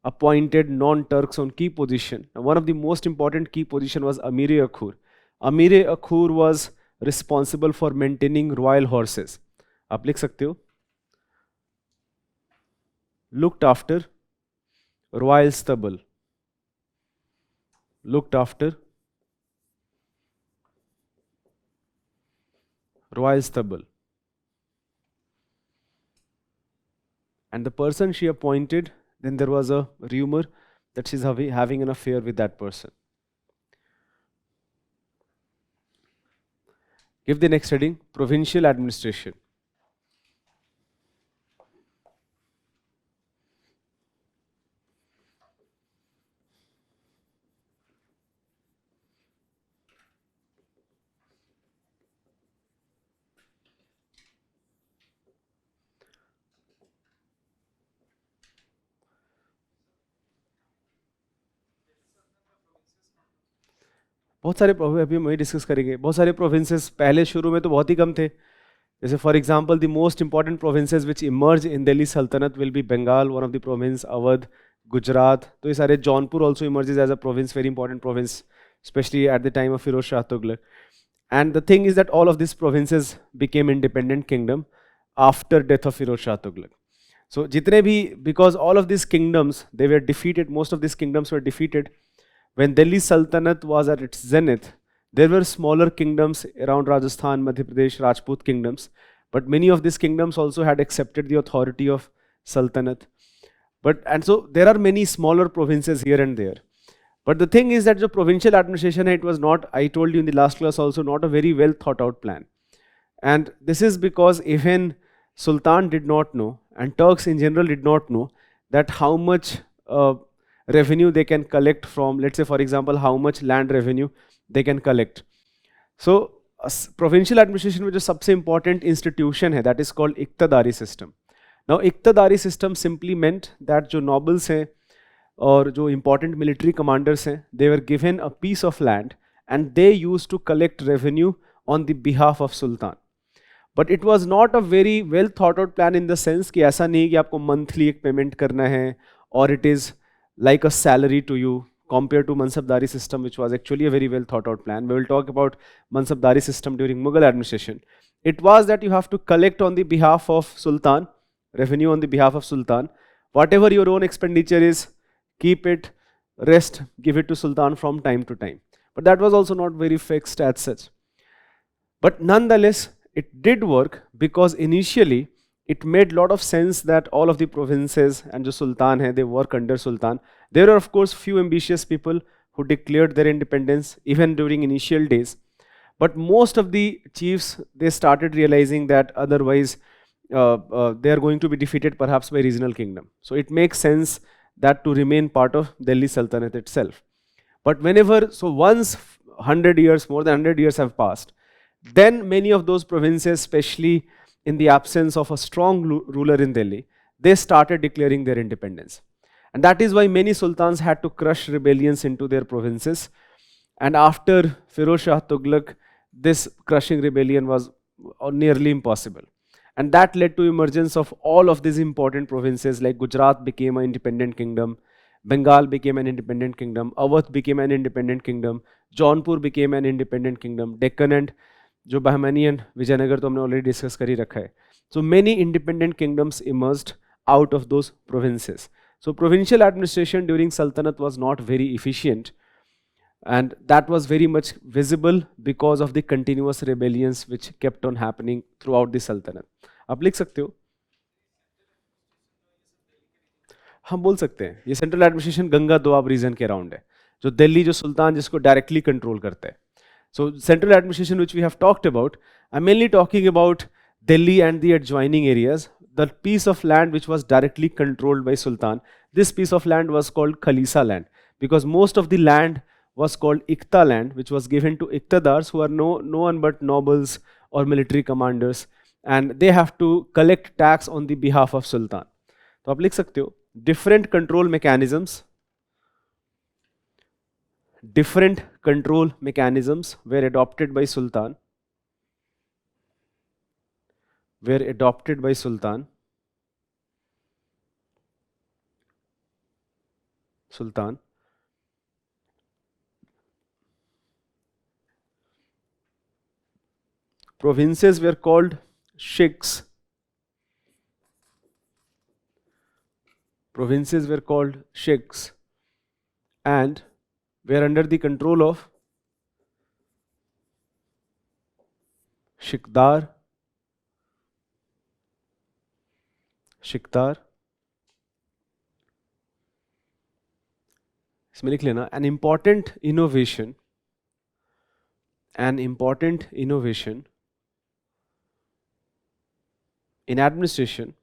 Speaker 1: appointed non-Turks on key position. Now, one of the most important key position was Amir-e Akhur. Amir-e Akhur was responsible for maintaining royal horses. आप लिख सकते हो, looked after royal stable. Looked after royal stable. And the person she appointed, then there was a rumor that she's having an affair with that person. Give the next heading, provincial administration. बहुत सारे अभी हम वही discuss करेंगे. बहुत सारे provinces पहले शुरू में तो बहुत ही कम थे, जैसे for example, the most important provinces which emerge in Delhi Sultanate will be Bengal, one of the province, Awadh, Gujarat. तो ये सारे Jaunpur also emerges as a province, very important province, especially at the time of Firoz Shah Tughlaq. And the thing is that all of these provinces became independent kingdom after death of Firoz Shah Tughlaq. So जितने भी, because all of these kingdoms, they were defeated, most of these kingdoms were defeated. When Delhi Sultanate was at its zenith, there were smaller kingdoms around Rajasthan, Madhya Pradesh, Rajput kingdoms, but many of these kingdoms also had accepted the authority of Sultanate. And so there are many smaller provinces here and there. But the thing is that the provincial administration, it was not, I told you in the last class also, not a very well thought out plan. And this is because even Sultan did not know, and Turks in general did not know, that how much revenue they can collect from, let's say for example, how much land revenue they can collect. So provincial administration में जो सबसे important institution है, that is called इक्तदारी system. Now इक्तदारी system simply meant that जो nobles हैं और जो important military commanders हैं, they were given a piece of land and they used to collect revenue on the behalf of Sultan. But it was not a very well thought out plan in the sense कि ऐसा नहीं कि आपको monthly एक payment करना है, or it is like a salary to you, compared to Mansabdari system, which was actually a very well thought out plan. We will talk about Mansabdari system during Mughal administration. It was that you have to collect on the behalf of Sultan, revenue on the behalf of Sultan. Whatever your own expenditure is, keep it, rest, give it to Sultan from time to time. But that was also not very fixed as such. But nonetheless, it did work because initially it made a lot of sense that all of the provinces and the Sultan hai, they work under Sultan. There are of course few ambitious people who declared their independence even during initial days. But most of the chiefs, they started realizing that otherwise they are going to be defeated perhaps by regional kingdom. So it makes sense that to remain part of Delhi Sultanate itself. But whenever, so once 100 years, more than 100 years have passed, then many of those provinces, especially in the absence of a strong ruler in Delhi, they started declaring their independence. And that is why many sultans had to crush rebellions into their provinces. And after Firoz Shah Tughlaq, this crushing rebellion was nearly impossible. And that led to emergence of all of these important provinces, like Gujarat became an independent kingdom, Bengal became an independent kingdom, Awadh became an independent kingdom, Jaunpur became an independent kingdom, Deccan and जो Bahmani and Vijayanagar तो हमने already discuss कर ही रखा है. So many independent kingdoms emerged out of those provinces. So provincial administration during सल्तनत was not very efficient, and that was very much visible because of the continuous rebellions which kept on happening throughout the sultanate. आप लिख सकते हो, हम बोल सकते हैं ये central administration Ganga Doab region के अराउंड है, जो दिल्ली जो सुल्तान जिसको डायरेक्टली कंट्रोल करता है. So central administration which we have talked about, I'm mainly talking about Delhi and the adjoining areas. The piece of land which was directly controlled by Sultan, this piece of land was called Khalisa land, because most of the land was called Ikta land, which was given to Iktadars, who are no one but nobles or military commanders, and they have to collect tax on the behalf of Sultan. तो आप लिख सकते हो different control mechanisms were adopted by Sultan. Provinces were called sheikhs. And were under the control of Shikdar, इसमें लिख लेना. An important innovation in administration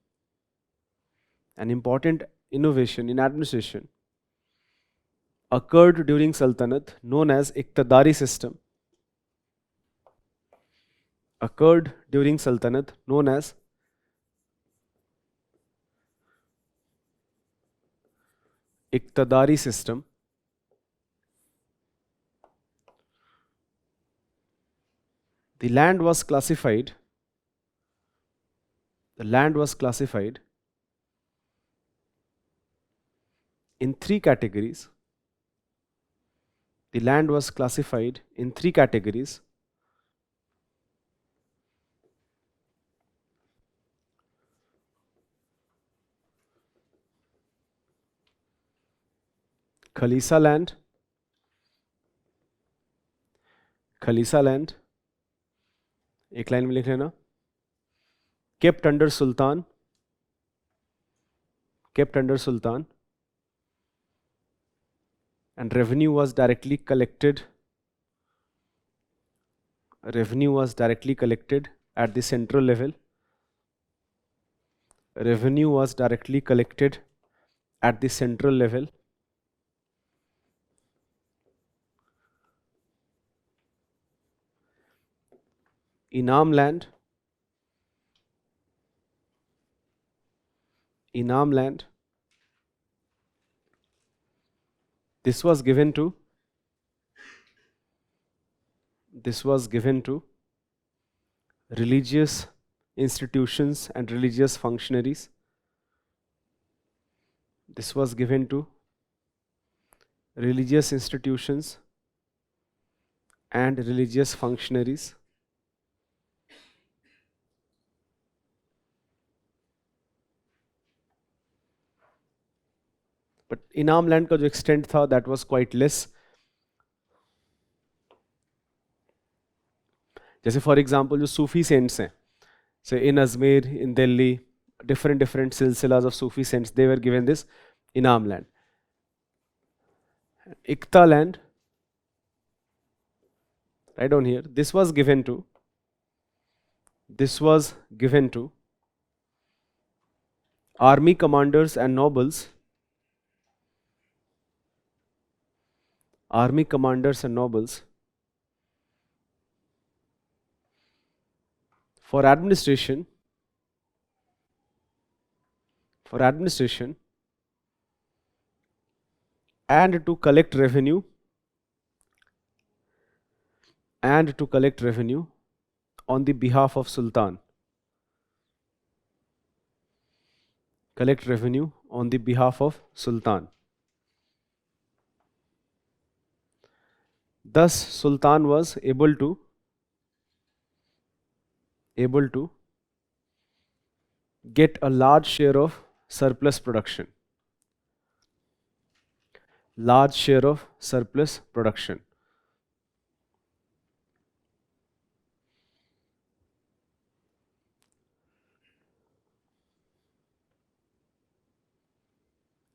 Speaker 1: occurred during Sultanate, known as Iqtidari system. The land was classified The land was classified in three categories. The land was classified in three categories. Khalisa land, एक line में लिख लेना. Kept under Sultan, and revenue was directly collected at the central level. Inam land, this was given to religious institutions and religious functionaries. But इनाम land का जो extent था that was quite less. जैसे for example जो सूफी cents हैं, so in Ajmer, in Delhi, different silsilas of Sufi saints, they were given this Inam land. Ikta land, right down here, this was given to army commanders and nobles. For administration and to collect revenue on the behalf of Sultan. Thus, Sultan was able to get a large share of surplus production.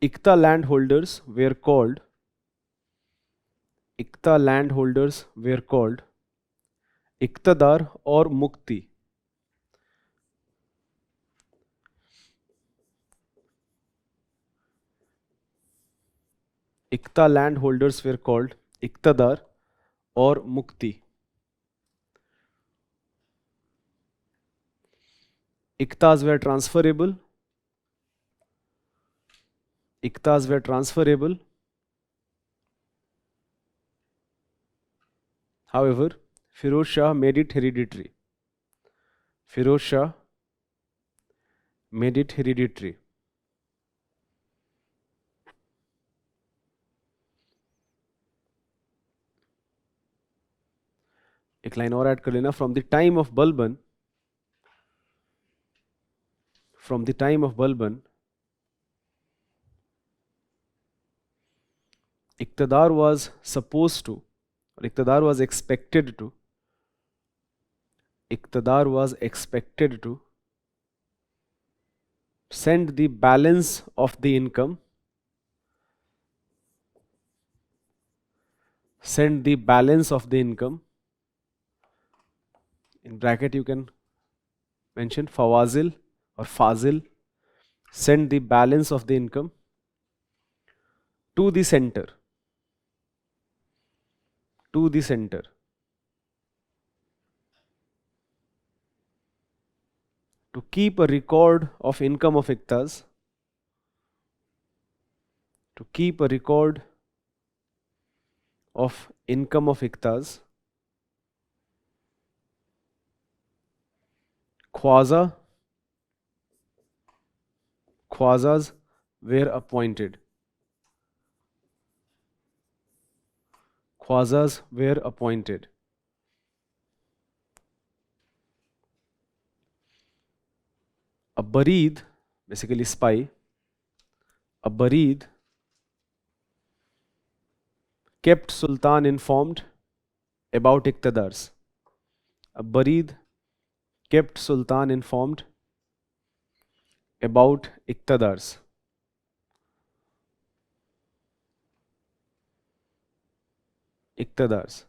Speaker 1: Ikta landholders were called Iktadar or Mukti. Ikta landholders were called Iktadar or Mukti. Iktas were transferable. However, Firoz Shah made it hereditary. एक line और add कर लेना. From the time of Balban, Iqtidar was supposed to, or Iqtidar was expected to send the balance of the income in bracket you can mention Fawazil or Fazil, send the balance of the income to the center to keep a record of income of Iktas, Khwaza Khwazas were appointed. Khwazas were appointed. A barid, basically spy, a barid kept Sultan informed about iqtidars. A barid kept Sultan informed about iqtidars. Iqtidars.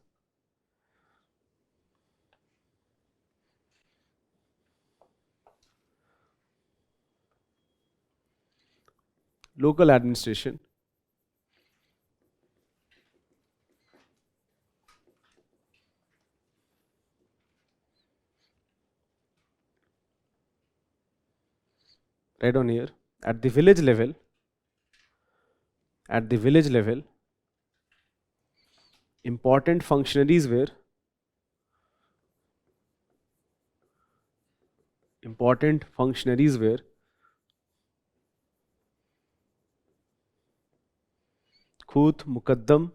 Speaker 1: Local administration. Right on here. At the village level, important functionaries were Khut Muqaddam.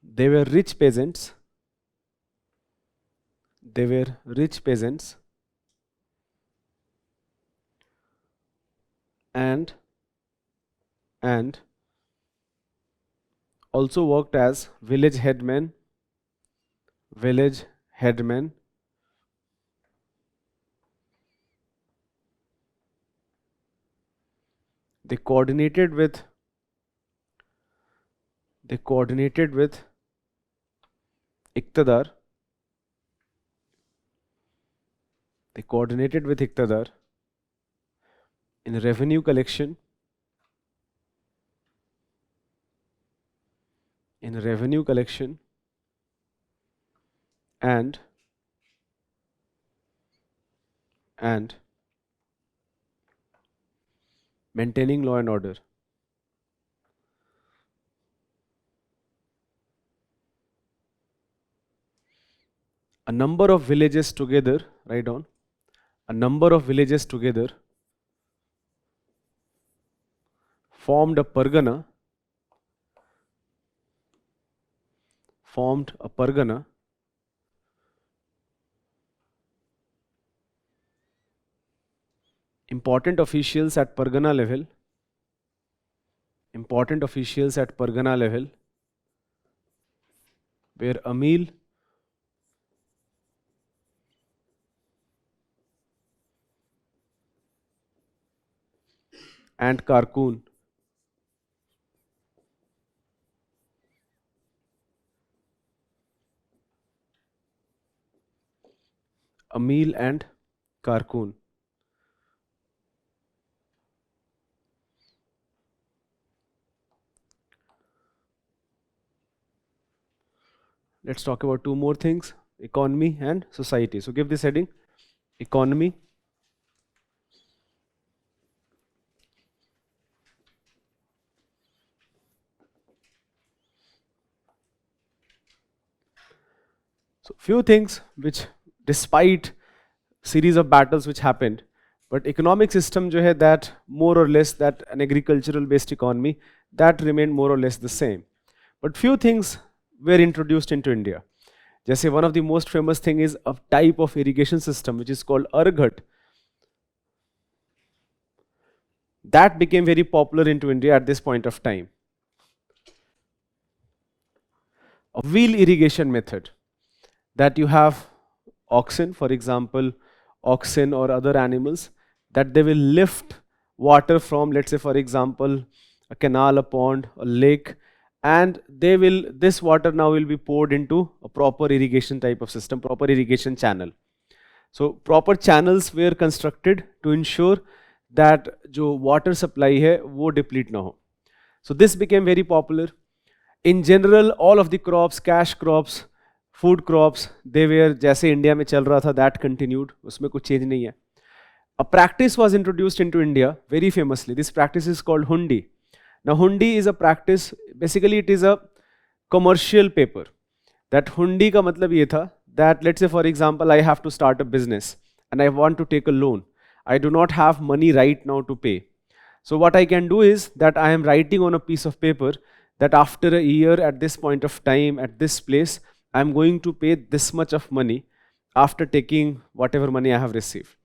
Speaker 1: They were rich peasants. And also worked as village headmen. They coordinated with Iqtidar. In revenue collection. And maintaining law and order. A number of villages together, write down, a number of villages together formed a pargana. Important officials at pargana level were Amil and Karkun. Amil and Karkun. Let's talk about two more things, economy and society. So give this heading, economy. So few things which, despite series of battles which happened, but economic system जो है, that more or less, that an agricultural based economy, that remained more or less the same. But few things were introduced into India. जैसे one of the most famous thing is a type of irrigation system which is called Arghat. That became very popular into India at this point of time. A wheel irrigation method, that you have oxen, for example, oxen or other animals, that they will lift water from, let's say for example, a canal, a pond, a lake, and this water now will be poured into a proper irrigation type of system, proper irrigation channel. So proper channels were constructed to ensure that जो water supply है वो deplete ना हो. So this became very popular. In general, all of the crops, cash crops, food crops, they were जैसे India में चल रहा था, that continued. उसमें कुछ change नहीं है. A practice was introduced into India very famously. This practice is called hundi. Now hundi is a practice, basically it is a commercial paper. That hundi का मतलब ये था that, let's say, for example, I have to start a business and I want to take a loan. I do not have money right now to pay. So what I can do is that I am writing on a piece of paper that after a year at this point of time at this place, I'm going to pay this much of money after taking whatever money I have received.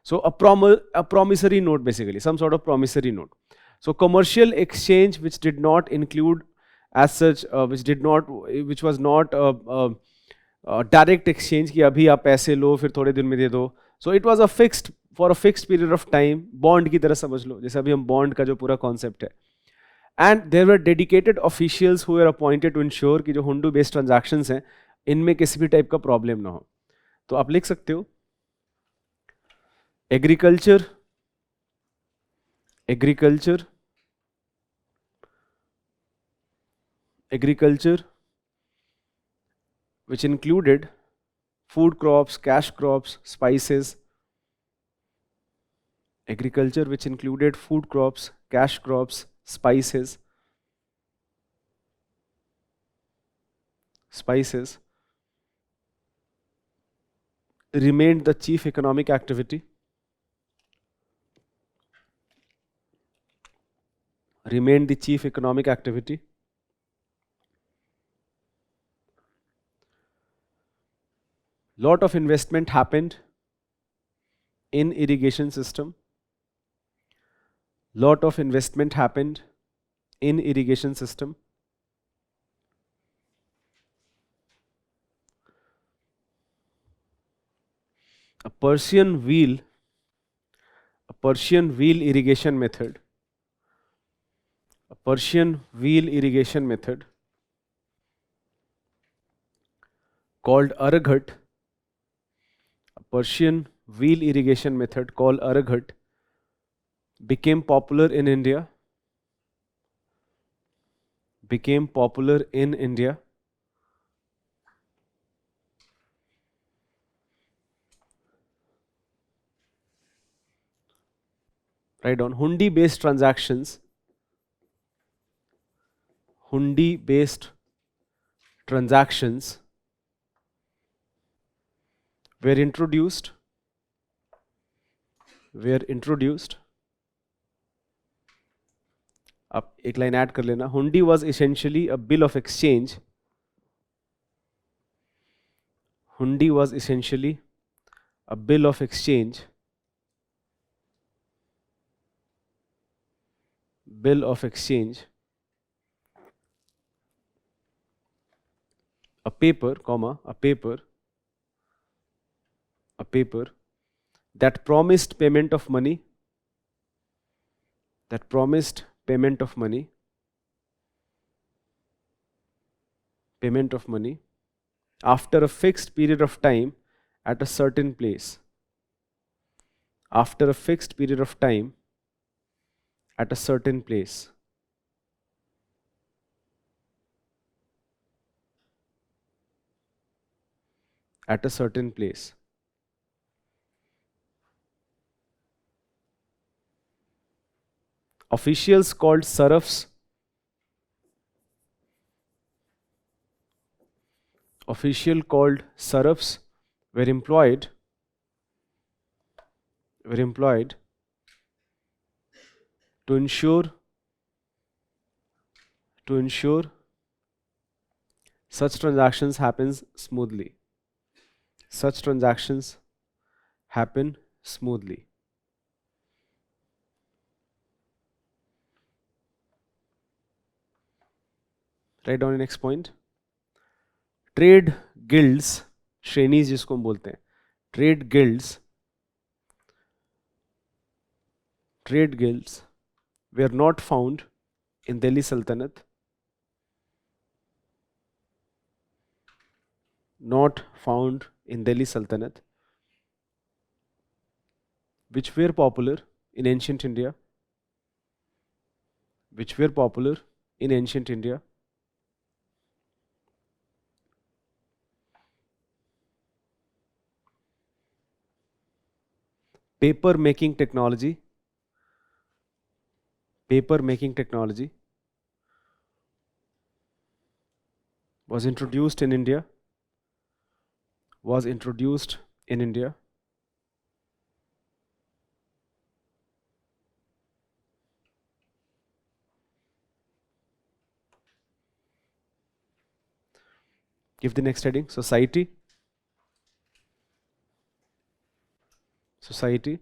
Speaker 1: So a promissory note, basically, some sort of promissory note. So commercial exchange which did not include as such, which was not direct exchange कि अभी आप पैसे लो फिर थोड़े दिन में दे दो. So it was a fixed for a fixed period of time, bond की तरह समझ लो, जैसे अभी हम bond का जो पूरा concept है. And there were dedicated officials who were appointed to ensure कि जो हुंडू based transactions हैं इनमें किसी भी टाइप का प्रॉब्लम ना हो. तो आप लिख सकते हो agriculture which included food crops, cash crops, spices. Agriculture which included food crops, cash crops, spices, remained the chief economic activity. Remained the chief economic activity. Lot of investment happened in irrigation system. Lot of investment happened in irrigation system. A Persian wheel irrigation method. A Persian wheel irrigation method called Araghat. A Persian wheel irrigation method called Araghat became popular in India. Became popular in India. Write down Hundi based transactions. Hundi based transactions were introduced. अब एक line add कर लेना. Hundi was essentially a bill of exchange. Hundi was essentially a bill of exchange. Bill of exchange. A paper, comma, a paper that promised payment of money. That promised payment of money. Payment of money after a fixed period of time at a certain place. After a fixed period of time at a certain place. At a certain place. Officials called sarafs. Official called sarafs were employed to ensure such transactions happens smoothly. Such transactions happen smoothly. Write down the next point. Trade guilds, श्रेणीज जिसको हम बोलते हैं, trade guilds were not found in Delhi Sultanate. Not found in Delhi Sultanate, which were popular in ancient India. Which were popular in ancient India. Paper making technology was introduced in India. was introduced in India? Give the next heading. Society. Society.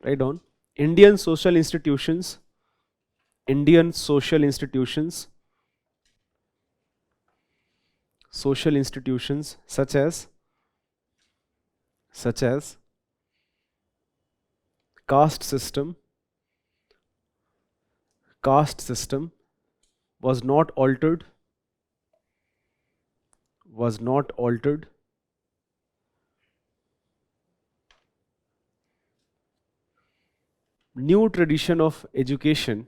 Speaker 1: Write down. Indian social institutions. Indian social institutions. Social institutions such as caste system. Caste system was not altered. Was not altered. New tradition of education.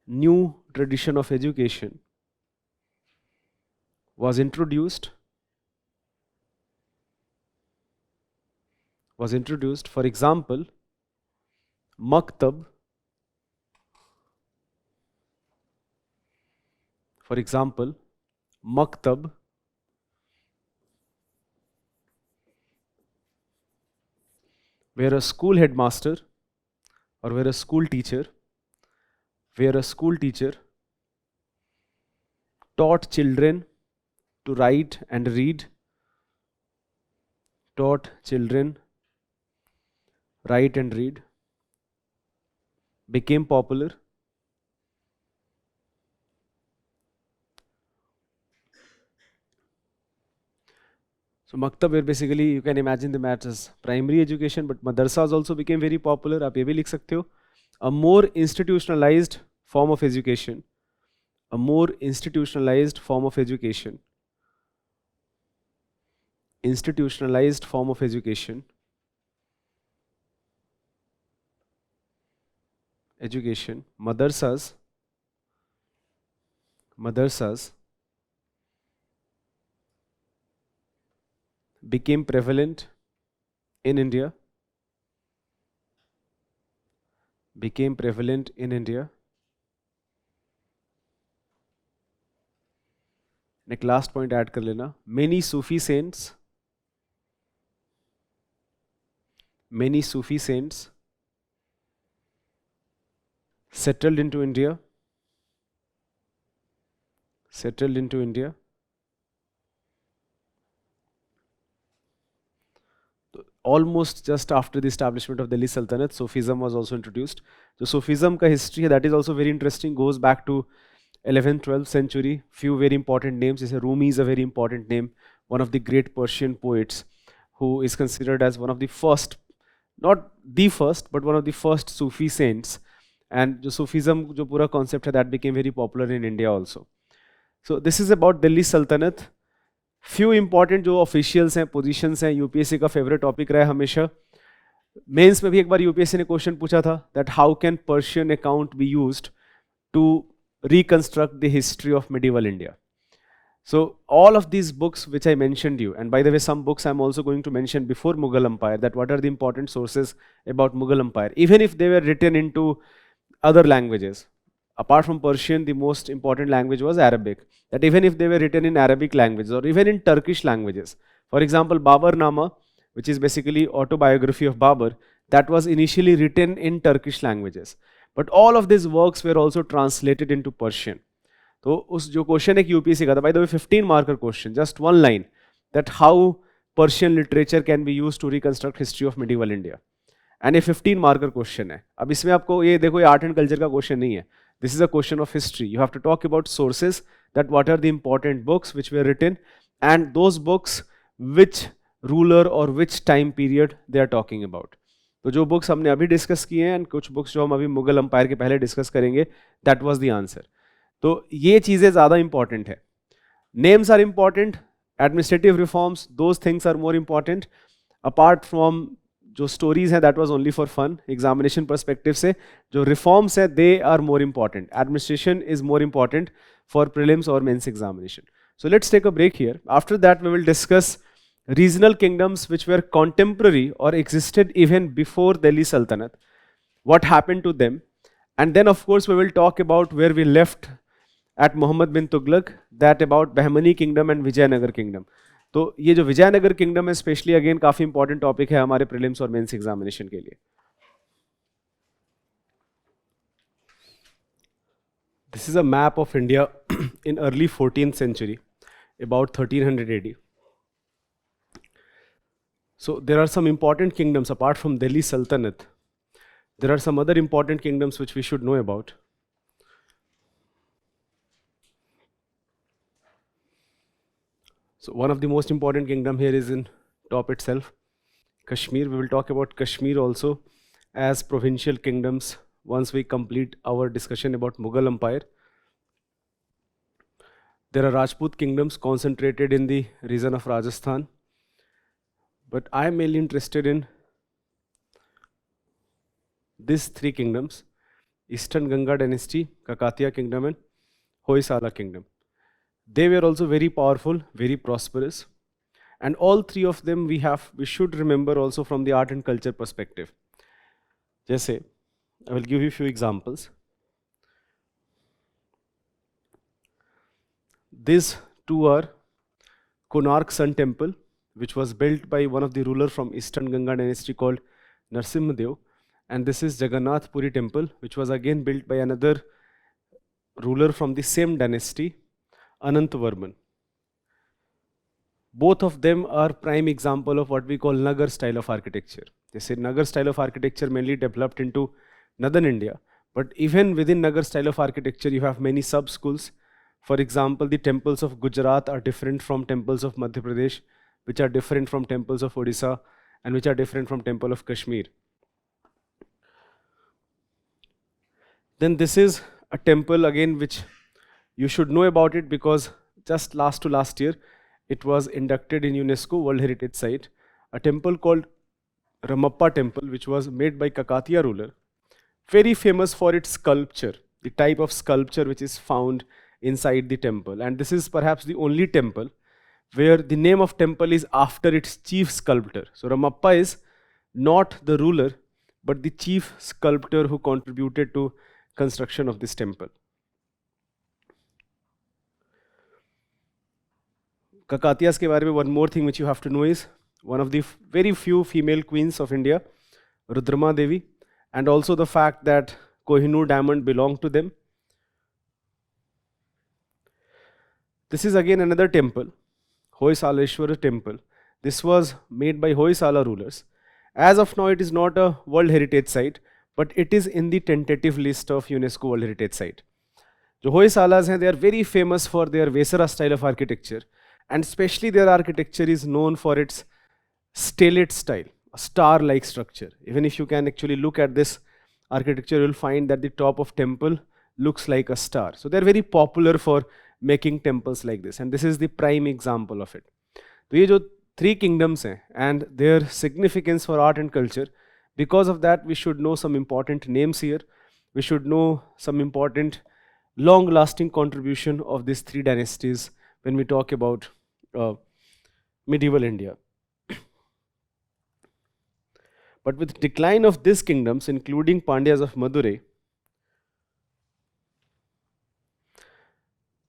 Speaker 1: New tradition of education was introduced. Was introduced. For example, maktab. For example, maktab, where a school headmaster or where a school teacher taught children to write and read, taught children write and read, became popular. So maktab, where basically you can imagine the maths as primary education, but madrasas also became very popular. आप ये भी लिख सकते हो. A more institutionalized form of education. A more institutionalized form of education. Institutionalized form of education. Education. Madrasas. Madrasas became prevalent in India. Became prevalent in India. एक last point add कर लेना. Many Sufi saints. Many Sufi saints settled into India. Settled into India. Almost just after the establishment of Delhi Sultanate, Sufism was also introduced. So Sufism ka history that is also very interesting, goes back to 11th, 12th century. Few very important names. Rumi is a very important name, one of the great Persian poets, who is considered as one of the first, not the first, but one of the first Sufi saints. And the Sufism, jo pura concept hai, that became very popular in India also. So this is about Delhi Sultanate. Few important जो officials हैं, positions हैं, UPSC का favourite topic रहा है हमेशा. Mains में भी एक बार यूपीएससी ने क्वेश्चन पूछा था that how can Persian account be used to reconstruct the history of medieval India. So all of these books which I mentioned you, and by the way some books I'm also going to mention before Mughal Empire, that what are the important sources about Mughal Empire, even if they were written into other languages. Apart from Persian, the most important language was Arabic. That even if they were written in Arabic languages or even in Turkish languages. For example, Babarnama, which is basically autobiography of Babur, that was initially written in Turkish languages. But all of these works were also translated into Persian. तो उस जो question एक UPSC का था, by the way 15 marker question, just one line, that how Persian literature can be used to reconstruct history of medieval India. And ये 15 marker question है. अब इसमें आपको ये देखो, ये आर्ट एंड कल्चर का क्वेश्चन नहीं है. This is a question of history. You have to talk about sources, that what are the important books which were written, and those books which ruler or which time period they are talking about. तो जो books हमने अभी discuss किए हैं, कुछ books जो हम अभी मुगल अंपायर के पहले डिस्कस करेंगे, दैट वाज द आंसर. तो ये चीज़ें ज़्यादा इंपॉर्टेंट है. Names are important, administrative reforms, those things are more important. Apart from जो स्टोरीज हैं, that was only for fun. Examination perspective से जो रिफॉर्म्स है, they are more important. Administration is more important for prelims और mains examination. So let's take a break here. After that, we will discuss regional kingdoms which were contemporary or existed even before Delhi Sultanate. What happened to them? And then, of course, we will talk about where we left at Muhammad bin Tughlaq that about Bahmani kingdom and Vijayanagar kingdom. तो ये जो Vijayanagar kingdom है specially again काफी important topic है हमारे prelims और mains examination के लिए. This is a map of India in early 14th century, about 1300 AD. So there are some important kingdoms apart from Delhi Sultanate. There are some other important kingdoms which we should know about. So one of the most important kingdom here is in top itself, Kashmir. We will talk about Kashmir also as provincial kingdoms once we complete our discussion about Mughal Empire. There are Rajput kingdoms concentrated in the region of Rajasthan. But I am mainly interested in these three kingdoms, Eastern Ganga dynasty, Kakatiya kingdom and Hoysala kingdom. They were also very powerful, very prosperous. And all three of them we should remember also from the art and culture perspective. Just say, I will give you a few examples. These two are Konark Sun Temple, which was built by one of the ruler from Eastern Ganga dynasty called Narsimhadev. And this is Jagannath Puri Temple, which was again built by another ruler from the same dynasty, Anantavarman. Both of them are prime example of what we call Nagar style of architecture. They say Nagar style of architecture mainly developed into northern India. But even within Nagar style of architecture, you have many sub-schools. For example, the temples of Gujarat are different from temples of Madhya Pradesh, which are different from temples of Odisha, and which are different from temple of Kashmir. Then this is a temple again which you should know about it because just last year, it was inducted in UNESCO World Heritage Site. A temple called Ramappa Temple, which was made by Kakatiya ruler, very famous for its sculpture, the type of sculpture which is found inside the temple. And this is perhaps the only temple where the name of temple is after its chief sculptor. So Ramappa is not the ruler, but the chief sculptor who contributed to construction of this temple. Kakatiyas ke baare mein one more thing which you have to know is one of the very few female queens of India, Rudrama Devi, and also the fact that Kohinoor diamond belonged to them. This is again another temple, Hoysaleshwara temple. This was made by Hoysala rulers. As of now, it is not a World Heritage Site, but it is in the tentative list of UNESCO World Heritage Site. The Hoysalas hain, they are very famous for their Vesara style of architecture, and especially their architecture is known for its stellate style, a star-like structure. Even if you can actually look at this architecture, you will find that the top of temple looks like a star. So they are very popular for making temples like this, and this is the prime example of it. So ये जो three kingdoms हैं and their significance for art and culture, because of that we should know some important names here. We should know some important long-lasting contribution of these three dynasties when we talk about medieval India. But with decline of these kingdoms, including Pandyas of Madurai,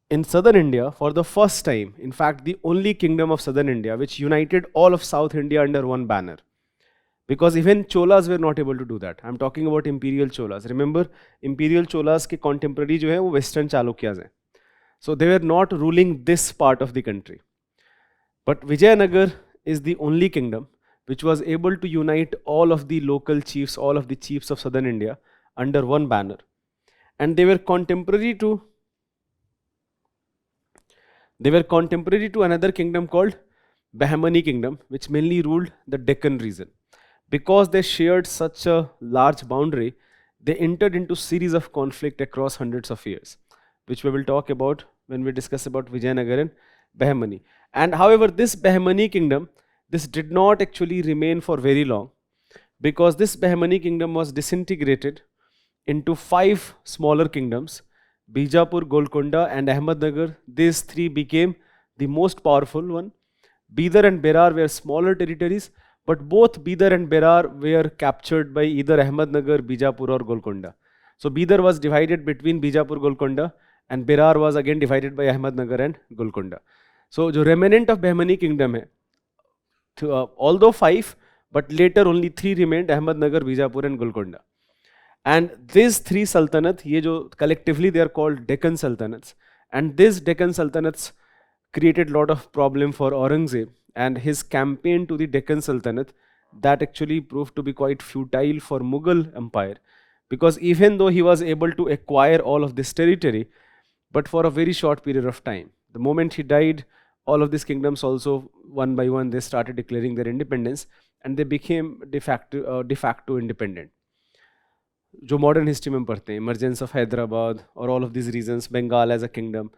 Speaker 1: in southern India, for the first time, in fact the only kingdom of southern India which united all of South India under one banner. Because even Cholas were not able to do that. I am talking about imperial Cholas. Remember, imperial Cholas के contemporary जो है वो western Chalukyas हैं. So they were not ruling this part of the country. But Vijayanagar is the only kingdom which was able to unite all of the local chiefs, all of the chiefs of southern India under one banner. And they were contemporary to another kingdom called Bahmani kingdom, which mainly ruled the Deccan region. Because they shared such a large boundary, they entered into series of conflict across hundreds of years, which we will talk about when we discuss about Vijayanagar and Bahmani. And however, this Bahmani kingdom, this did not actually remain for very long, because this Bahmani kingdom was disintegrated into 5 smaller kingdoms. Bijapur, Golconda and Ahmednagar, these three became the most powerful one. Bidar and Berar were smaller territories, but both Bidar and Berar were captured by either Ahmednagar, Bijapur or Golconda. So Bidar was divided between Bijapur, Golconda, and Berar was again divided by Ahmednagar and Golconda. So जो remnant of Bahmani kingdom है, although 5, but later only 3 remained, Ahmednagar, Bijapur and Golconda. And these 3 sultanate, ये जो collectively they are called Deccan sultanates, and these Deccan sultanates created lot of problem for Aurangzeb, and his campaign to the Deccan Sultanate, that actually proved to be quite futile for Mughal Empire, because even though he was able to acquire all of this territory, but for a very short period of time. The moment he died, all of these kingdoms also, one by one, they started declaring their independence, and they became de facto independent. जो modern history में हम पढ़ते हैं, emergence of Hyderabad or all of these regions, Bengal as a kingdom.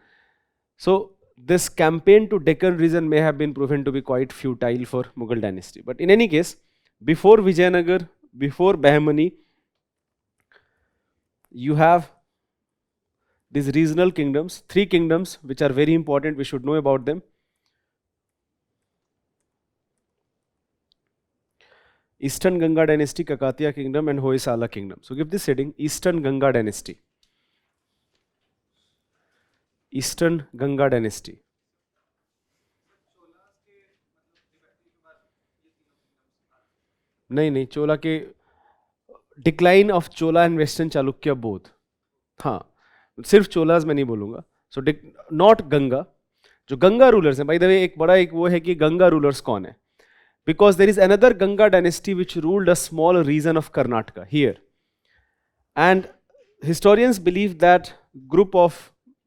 Speaker 1: So this campaign to Deccan region may have been proven to be quite futile for Mughal dynasty. But in any case, before Vijayanagar, before Bahmani, you have these regional kingdoms, 3 kingdoms which are very important, we should know about them. Eastern Ganga dynasty, Kakatiya kingdom and Hoysala kingdom. So give this heading, Eastern Ganga dynasty. Eastern Ganga dynasty. नहीं चोला के decline of Chola and western Chalukya both. हाँ, सिर्फ चोलाज मैं नहीं बोलूंगा. So not Ganga. जो Ganga rulers हैं, bye the वे एक बड़ा एक वो है कि गंगा रूलर्स कौन है, because there is another Ganga dynasty which ruled a small region of Karnataka here, and historians believe that group of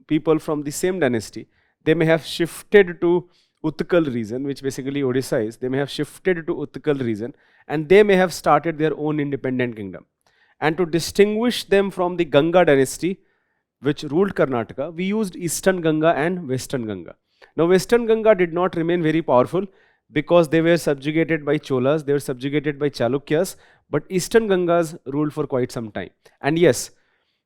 Speaker 1: people from the same dynasty, they may have shifted to Utkal region, which basically Odisha is. They may have shifted to Utkal region, and they may have started their own independent kingdom. And to distinguish them from the Ganga dynasty which ruled Karnataka, we used Eastern Ganga and Western Ganga. Now Western Ganga did not remain very powerful because they were subjugated by Cholas, they were subjugated by Chalukyas, but Eastern Gangas ruled for quite some time. And yes,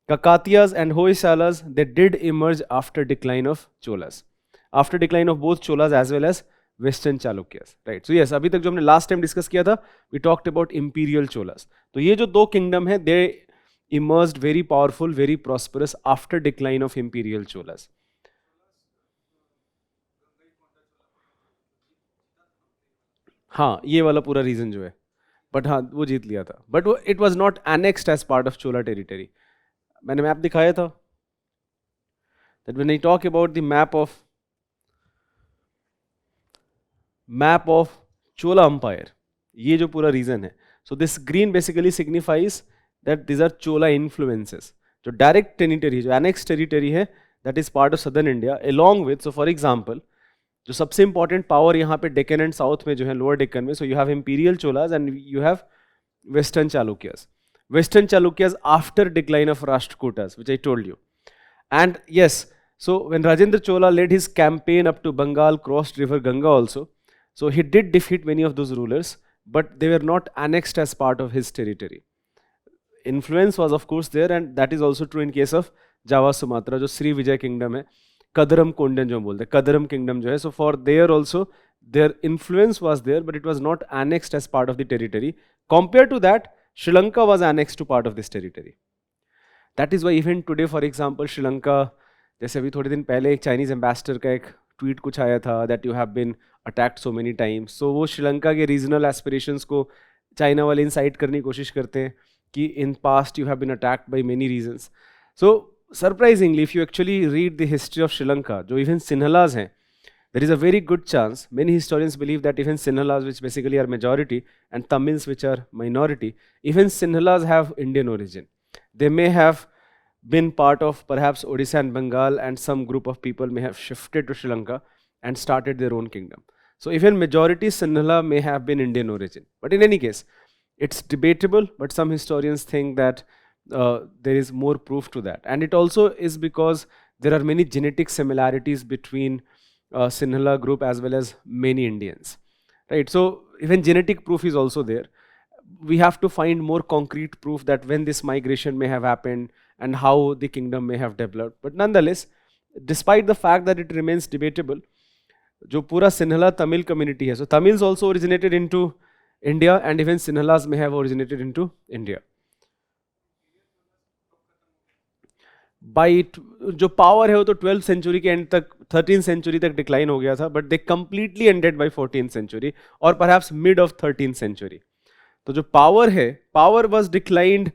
Speaker 1: Kakatiyas and Hoysalas, they did emerge after decline of Cholas, after decline of both Cholas as well as Western Chalukyas, right? So yes, अभी तक जो हमने last time discuss किया था, we talked about imperial Cholas. तो ये जो 2 kingdom है, they emerged very powerful, very prosperous after decline of imperial Cholas. हाँ, ये वाला पूरा रीजन जो है, बट हाँ वो जीत लिया था, बट वो it was not annexed as part of Chola territory. मैंने मैप दिखाया था, that when I talk about the map of Chola Empire, ये जो पूरा रीजन है, so this green basically signifies that these are Chola influences. जो direct territory, जो annexed territory है, that is part of southern India, along with, so for example, जो सबसे important power यहाँ पे डेक्कन एंड साउथ में जो है, लोअर डेक्कन में, so you have imperial Cholas and you have western Chalukyas. Western Chalukyas after decline of Rashtrakutas, which I told you. And yes, so when Rajendra Chola led his campaign up to Bengal, crossed river Ganga also, so he did defeat many of those rulers, but they were not annexed as part of his territory. Influence was of course there, and that is also true in case of Java Sumatra, जो Shri Vijay kingdom है, Kadaram Condon जो बोलते हैं, Kadaram kingdom जो है, so for there also their influence was there, but it was not annexed as part of the territory. Compare to that, Sri Lanka was annexed to part of this territory. That is why even today, for example, Sri Lanka, जैसे अभी थोड़े दिन पहले एक Chinese ambassador का एक tweet कुछ आया था, that you have been attacked so many times. So वो श्रीलंका के रीजनल एस्पिरेशंस को चाइना वाले इंसाइट करने की कोशिश करते हैं कि in past you have been attacked by many reasons. So surprisingly, if you actually read the history of Sri Lanka, जो even Sinhalas हैं, there is a very good chance, many historians believe that even Sinhalas, which basically are majority, and Tamils, which are minority, even Sinhalas have Indian origin. They may have been part of perhaps Odisha and Bengal, and some group of people may have shifted to Sri Lanka and started their own kingdom. So even majority Sinhala may have been Indian origin. But in any case, it's debatable, but some historians think that there is more proof to that, and it also is because there are many genetic similarities between Sinhala group as well as many Indians, right? So even genetic proof is also there. We have to find more concrete proof that when this migration may have happened and how the kingdom may have developed. But nonetheless, despite the fact that it remains debatable, जो पूरा Sinhala Tamil community है, so Tamils also originated into India, and even Sinhalas may have originated into India. जो power है वो तो 12th century के and तक, 13th century तक डिक्लाइन हो गया था, but they completely ended by 14th century और perhaps mid of 13th century. तो जो पावर है, power was declined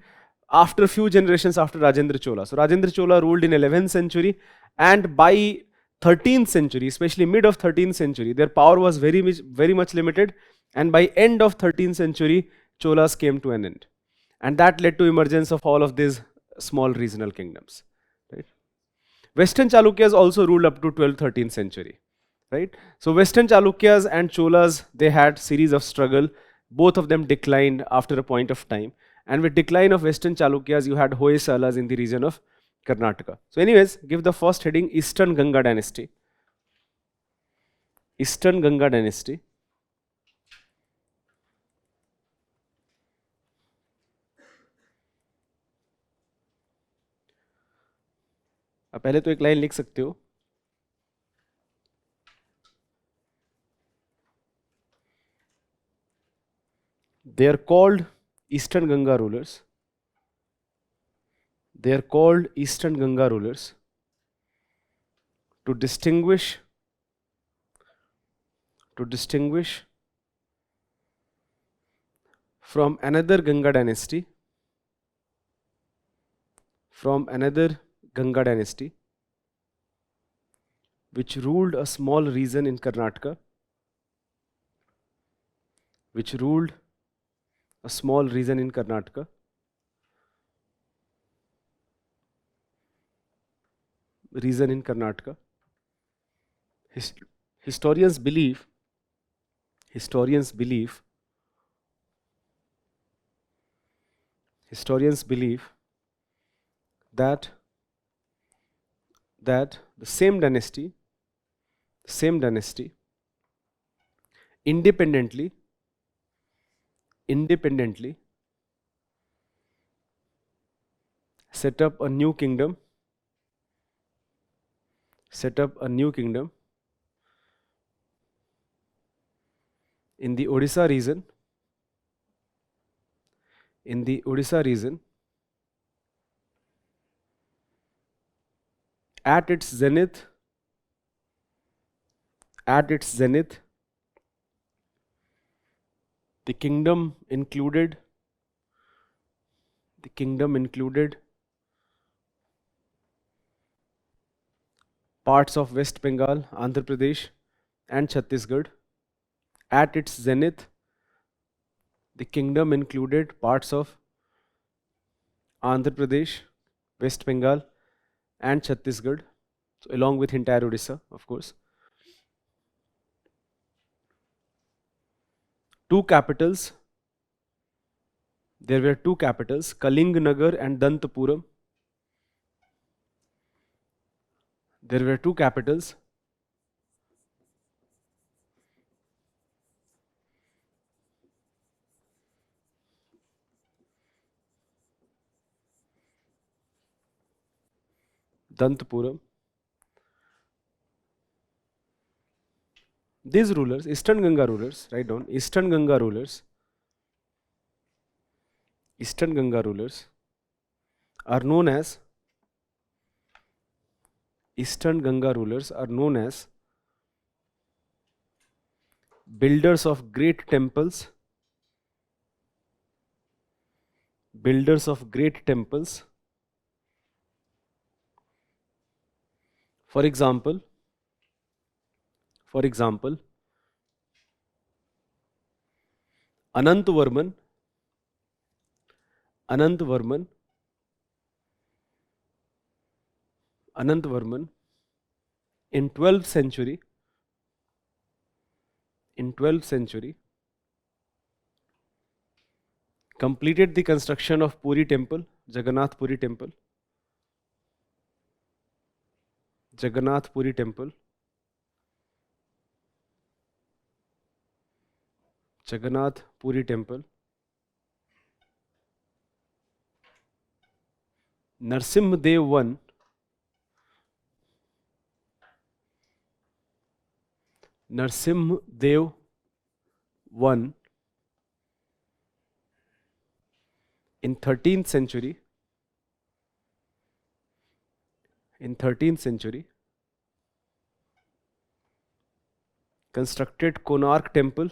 Speaker 1: after few generations after Rajendra Chola. So Rajendra Chola ruled in 11th century, and by 13th century, especially mid of 13th century, their power was very much limited, and by end of 13th century, Cholas came to an end, and that led to emergence of all of these small regional kingdoms. Right? Western Chalukyas also ruled up to 12th, 13th century. Right? So Western Chalukyas and Cholas, they had series of struggle. Both of them declined after a point of time. And with decline of Western Chalukyas, you had Hoysalas in the region of Karnataka. So anyways, give the first heading Eastern Ganga dynasty. Eastern Ganga dynasty. अब पहले तो एक line लिख सकते हो. They are called Eastern Ganga rulers. They are called Eastern Ganga rulers to distinguish from another Ganga dynasty, which ruled a small region in Karnataka, Historians believe that the same dynasty independently set up a new kingdom in the Odisha region, at its zenith, the kingdom included parts of West Bengal, Andhra Pradesh and Chhattisgarh. At its zenith, the kingdom included parts of Andhra Pradesh, West Bengal and Chhattisgarh, so along with entire Odisha, of course. There were two capitals, Kalingnagar and Dantapuram. There were two capitals. Dantapuram. These rulers, Eastern Ganga rulers, write down, Eastern Ganga rulers are known as builders of great temples, For example, Anantvarman in 12th century completed the construction of Puri temple, Jagannath Puri temple. Narsimhadev I in 13th century in 13th century, constructed Konark Temple,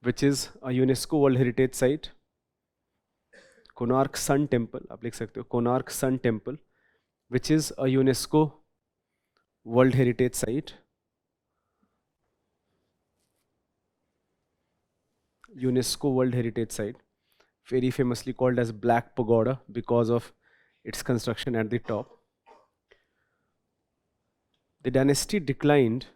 Speaker 1: which is a UNESCO World Heritage Site. Konark Sun Temple, आप लिख सकते हो Konark Sun Temple, which is a UNESCO World Heritage Site. UNESCO World Heritage Site, very famously called as Black Pagoda because of its construction at the top. The dynasty declined.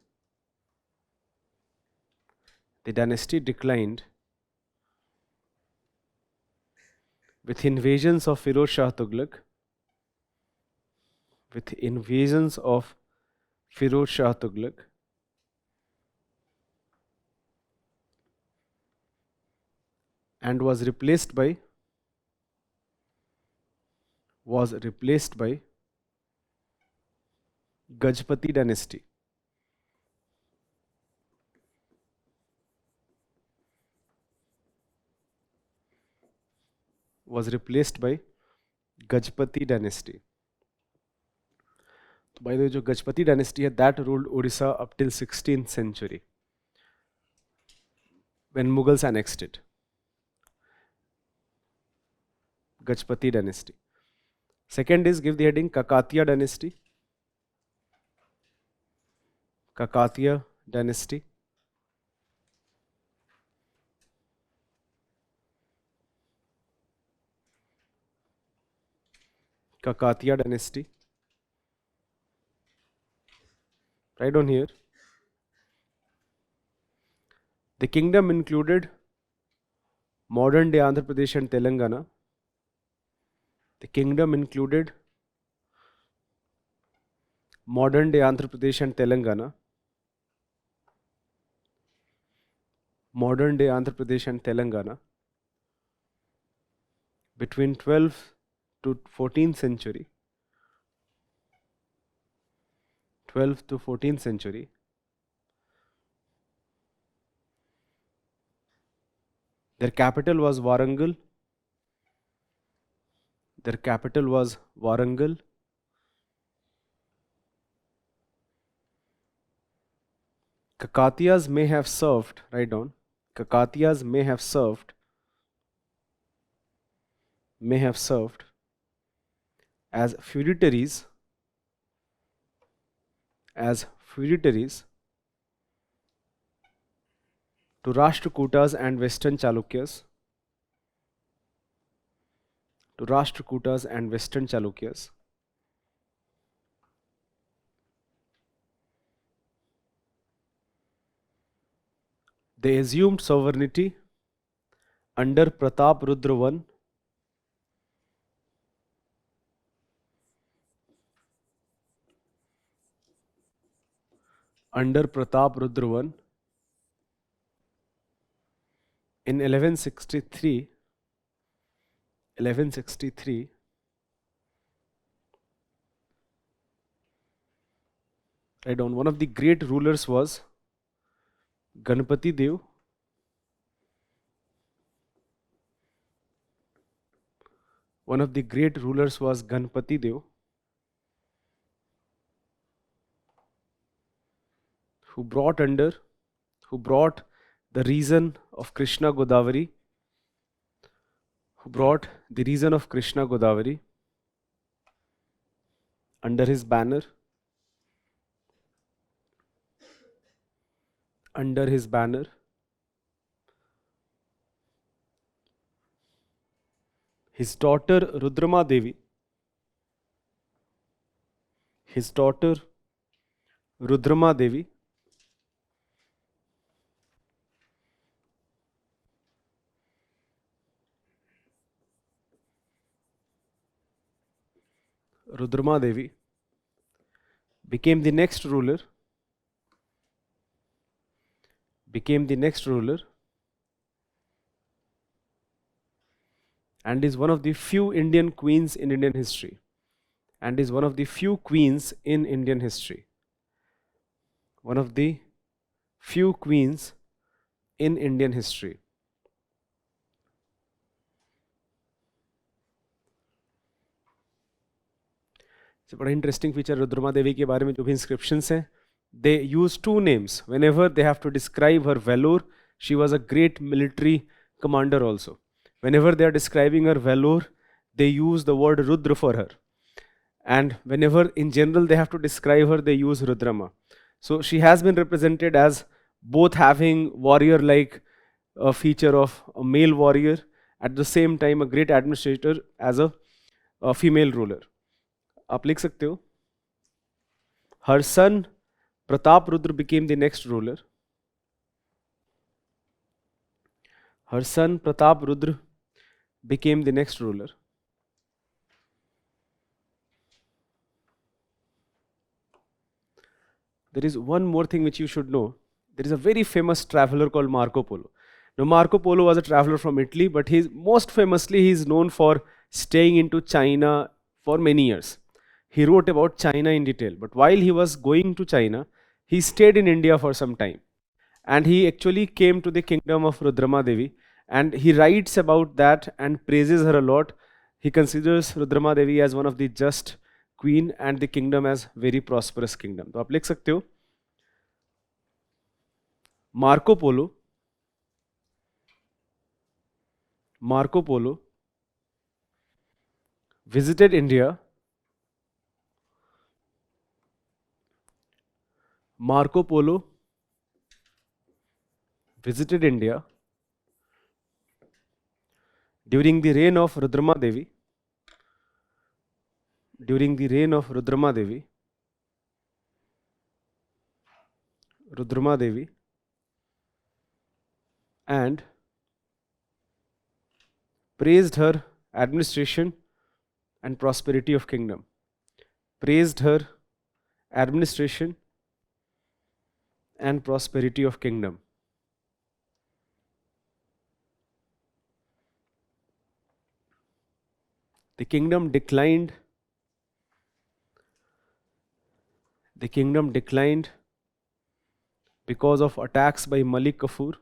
Speaker 1: With invasions of Firoz Shah Tughlaq. And was replaced by Gajpati dynasty. By the way, जो Gajpati dynasty है, that ruled Odisha up till 16th century when Mughals annexed it. Gajpati dynasty. Second is, give the heading, Kakatiya dynasty. Kakatiya dynasty. Kakatiya dynasty. Right down here. The kingdom included modern day Andhra Pradesh and Telangana. Modern day Andhra Pradesh and Telangana between 12th to 14th century. Their capital was Warangal. Kakatiyas may have served, write down, Kakatiyas may have served as feudatories to Rashtrakutas and Western Chalukyas. They assumed sovereignty under Pratap Rudra I. In 1163. Write down, one of the great rulers was Ganpati Dev. Who brought the reason of Krishna Godavari. Under his banner. His daughter Rudrama Devi. Rudrama Devi became the next ruler and is one of the few Indian queens in Indian history. One of the few queens in Indian history. So बड़ा interesting feature Rudrama देवी के बारे में जो भी inscriptions हैं, they use two names whenever they have to describe her valor. She was a great military commander also. Whenever they are describing her valor, they use the word Rudra for her. And whenever in general they have to describe her, they use Rudrama. So she has been represented as both having warrior like a feature of a male warrior, at the same time a great administrator as a female ruler. आप लिख सकते हो, her son Pratap Rudra became the next ruler. Her son Pratap Rudra became the next ruler. There is one more thing which you should know. There is a very famous traveler called Marco Polo. Now Marco Polo was a traveler from Italy, but most famously he is known for staying into China for many years. He wrote about China in detail, but while he was going to China, he stayed in India for some time. And he actually came to the kingdom of Rudrama Devi, and he writes about that and praises her a lot. He considers Rudrama Devi as one of the just queen and the kingdom as very prosperous kingdom. तो आप लिख सकते हो, Marco Polo visited India. Marco Polo visited India during the reign of Rudrama Devi. During the reign of Rudrama Devi, and praised her administration and prosperity of kingdom. Praised her administration and prosperity of kingdom. The kingdom declined. The kingdom declined because of attacks by Malik Kafur.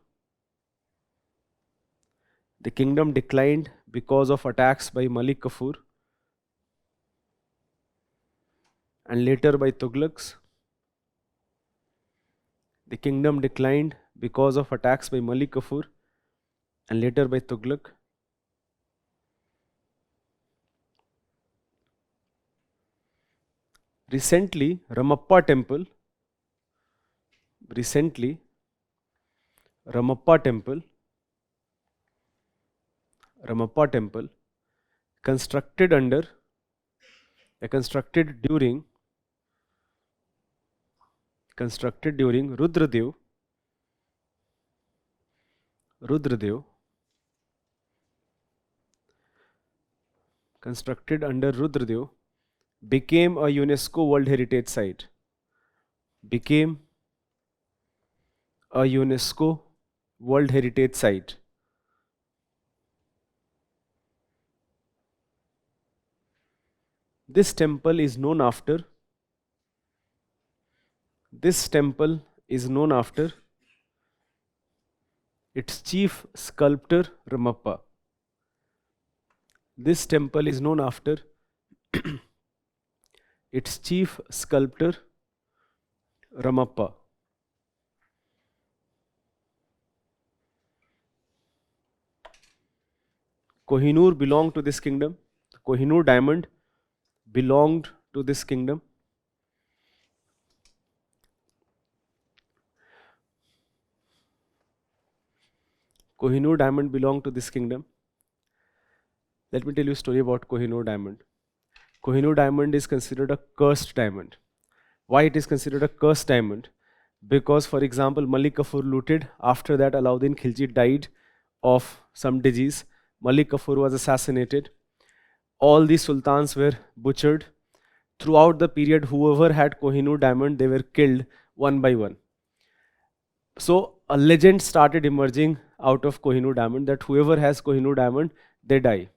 Speaker 1: The kingdom declined because of attacks by Malik Kafur and later by Tughlaqs. The kingdom declined because of attacks by Malik Kafur and later by Tughlaq. Recently, Ramappa Temple constructed during Rudradev constructed under Rudradev became a UNESCO World Heritage Site. Became a UNESCO World Heritage Site. This temple is known after its chief sculptor Ramappa. This temple is known after its chief sculptor Ramappa. Kohinoor belonged to this kingdom. Kohinoor diamond belonged to this kingdom. Kohinoor diamond belonged to this kingdom. Let me tell you a story about Kohinoor diamond. Kohinoor diamond is considered a cursed diamond. Why it is considered a cursed diamond? Because, for example, Malik Kafur looted. After that, Alauddin Khilji died of some disease. Malik Kafur was assassinated. All the sultans were butchered. Throughout the period, whoever had Kohinoor diamond, they were killed one by one. So a legend started emerging out of Kohinoor diamond that whoever has Kohinoor diamond, they die.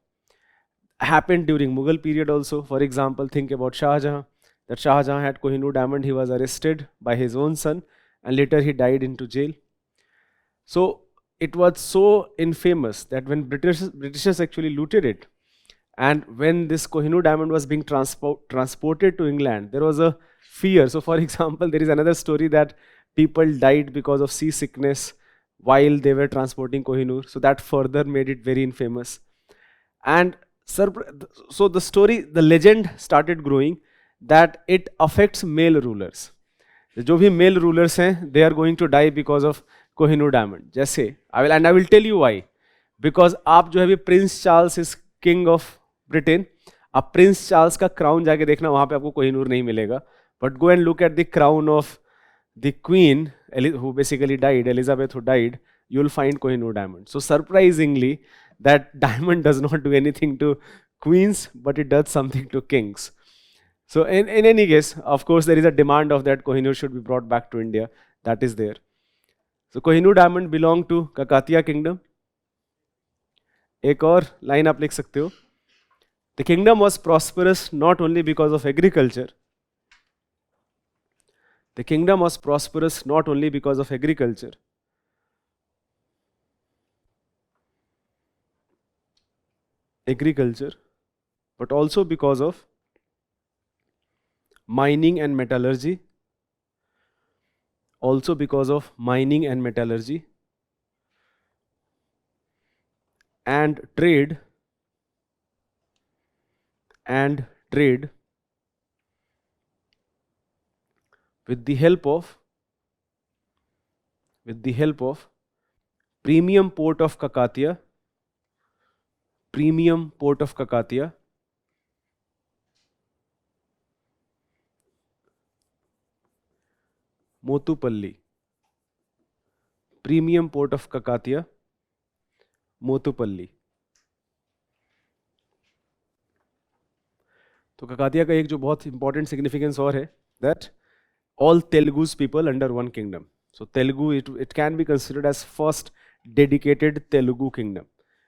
Speaker 1: Happened during Mughal period also. For example, think about Shah Jahan. That Shah Jahan had Kohinoor diamond, he was arrested by his own son and later he died into jail. So it was so infamous that when Britishers actually looted it, And when this Kohinoor diamond was being transported to England, there was a fear. So, for example, there is another story that people died because of seasickness while they were transporting Kohinoor. So, that further made it very infamous. And so, the legend started growing that it affects male rulers. जो भी male rulers हैं they are going to die because of Kohinoor diamond. जैसे I will tell you why. Because आप जो है अभी Prince Charles is king of Britain, आप Prince Charles का क्राउन जाके देखना, वहां पे आपको कोहिनूर नहीं मिलेगा. But go and look at the crown of the queen who basically died, Elizabeth, who died, you will find Kohinoor diamond. So surprisingly, that diamond does not do anything to queens, but it does something to kings. So in any case, of course, there is a demand of that Kohinoor should be brought back to India. That is there. So Kohinoor diamond belonged to Kakatiya kingdom. एक और line आप लिख सकते हो. The kingdom was prosperous not only because of agriculture. The kingdom was prosperous not only because of agriculture. Agriculture, but also because of mining and metallurgy. Also because of mining and metallurgy. And trade with the help of premium port of Kakatiya, Motupalli, premium port of Kakatiya, Motupalli. तो ककातिया का एक जो बहुत important significance और है that all Telugu's people under one kingdom. So Telugu, it can be considered as first dedicated Telugu kingdom.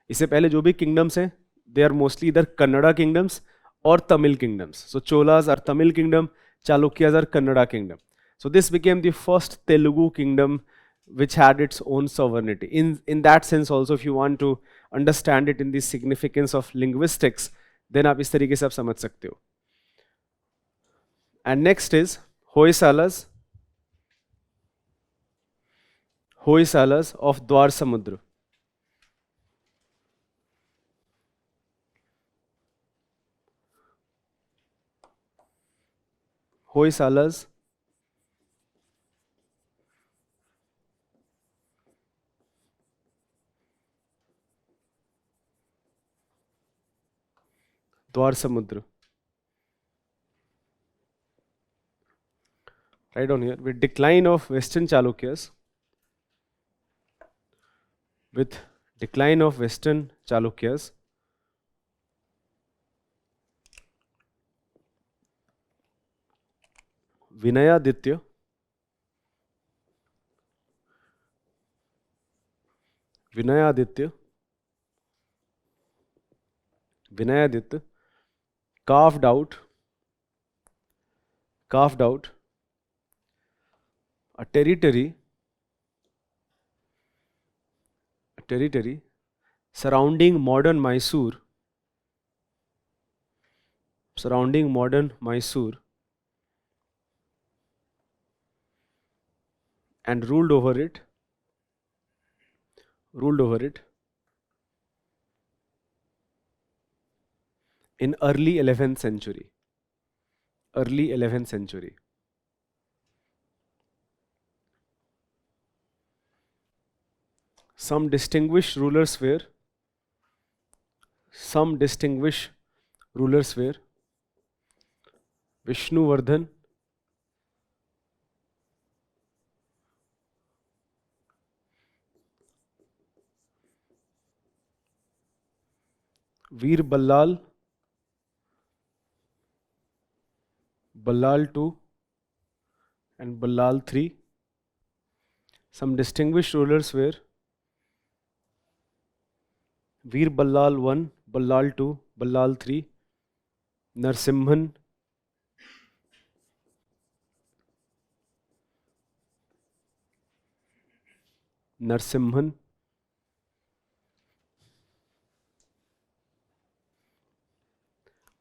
Speaker 1: इससे पहले जो भी kingdoms हैं, they are mostly either Kannada kingdoms or Tamil kingdoms. So Cholas are Tamil kingdom, Chalukyas are Kannada kingdom. So this became the first Telugu kingdom which had its own sovereignty. In that sense also, if you want to understand it in the significance of linguistics, then आप इस तरीके से आप समझ सकते हो. And next is Hoysalas of Dwar Samudra. Hoysalas Dwar Samudra. Right on here. With decline of Western Chalukyas, Vinayaditya carved out a territory surrounding modern Mysore, and ruled over it in early 11th century. Some distinguished rulers were Vishnuvardhan, Veer Ballal, Ballal II and Ballal III. Some distinguished rulers were Veer Ballal I, Ballal II, Ballal III, Narsimhan,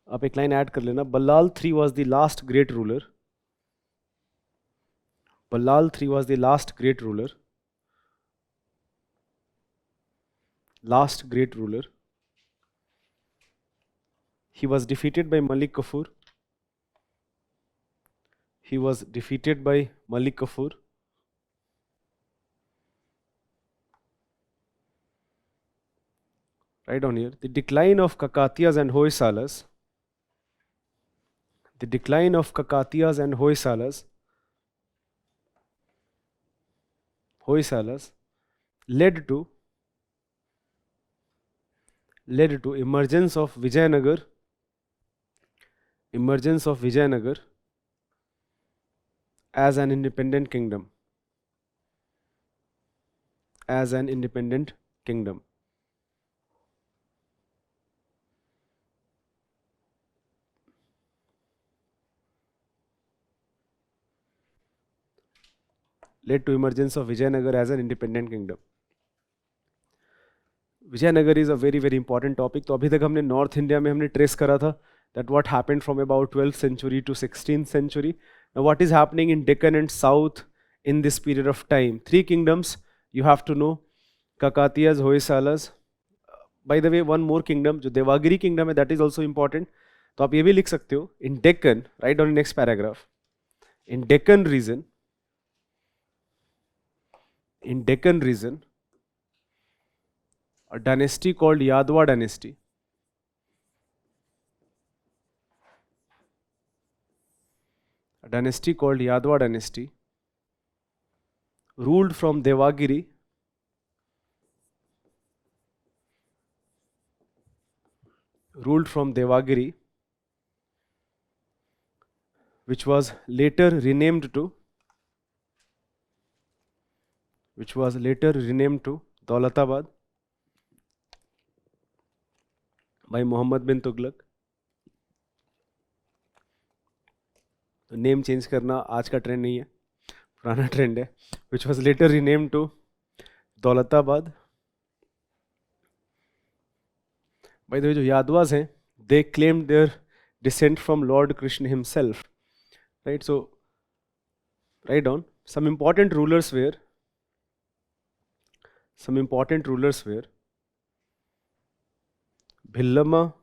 Speaker 1: आप एक line add कर लेना, Ballal 3 was the last great ruler. Ballal 3 was the last great ruler. Last great ruler. He was defeated by Malik Kafur. He was defeated by Malik Kafur. Right down here. The decline of Kakatiyas and Hoysalas. The decline of Kakatiyas and Hoysalas led to emergence of Vijayanagar as an independent kingdom. Led to emergence of Vijayanagar as an independent kingdom. Vijayanagar is a very very important topic. तो अभी तक हमने north India में हमने trace करा था that what happened from about 12th century to 16th century. Now what is happening in Deccan and South in this period of time? 3 kingdoms you have to know: Kakatiyas, Hoysalas. By the way, one more kingdom जो Devagiri kingdom है, that is also important. तो आप ये भी लिख सकते हो, in Deccan, write down in next paragraph, in Deccan region, a dynasty called Yadwa dynasty. A dynasty called Yadwa dynasty ruled from Devagiri which was later renamed to Daulatabad by Muhammad bin Tughlaq. तो name change करना आज का trend नहीं है, पुराना trend है. which was later renamed to Daulatabad. By the way, जो यादवास हैं, they claimed their descent from Lord Krishna himself. Right, so write down some important rulers were Bhillama,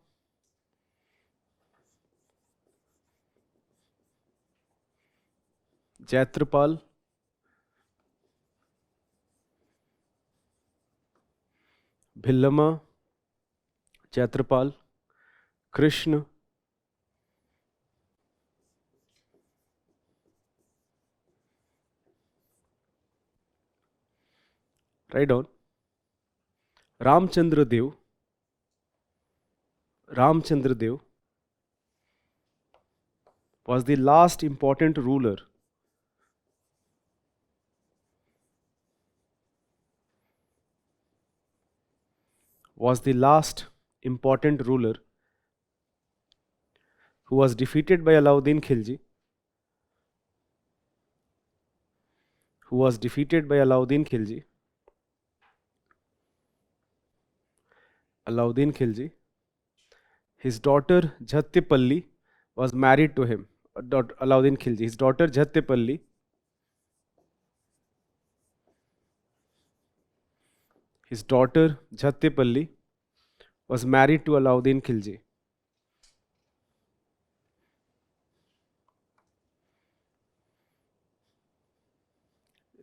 Speaker 1: Jaitrapal, Krishna, write down Ramchandra Dev was the last important ruler who was defeated by Alauddin Khilji. His daughter Jhatyapalli was married to him. Alauddin Khilji. His daughter Jhatyapalli was married to Alauddin Khilji.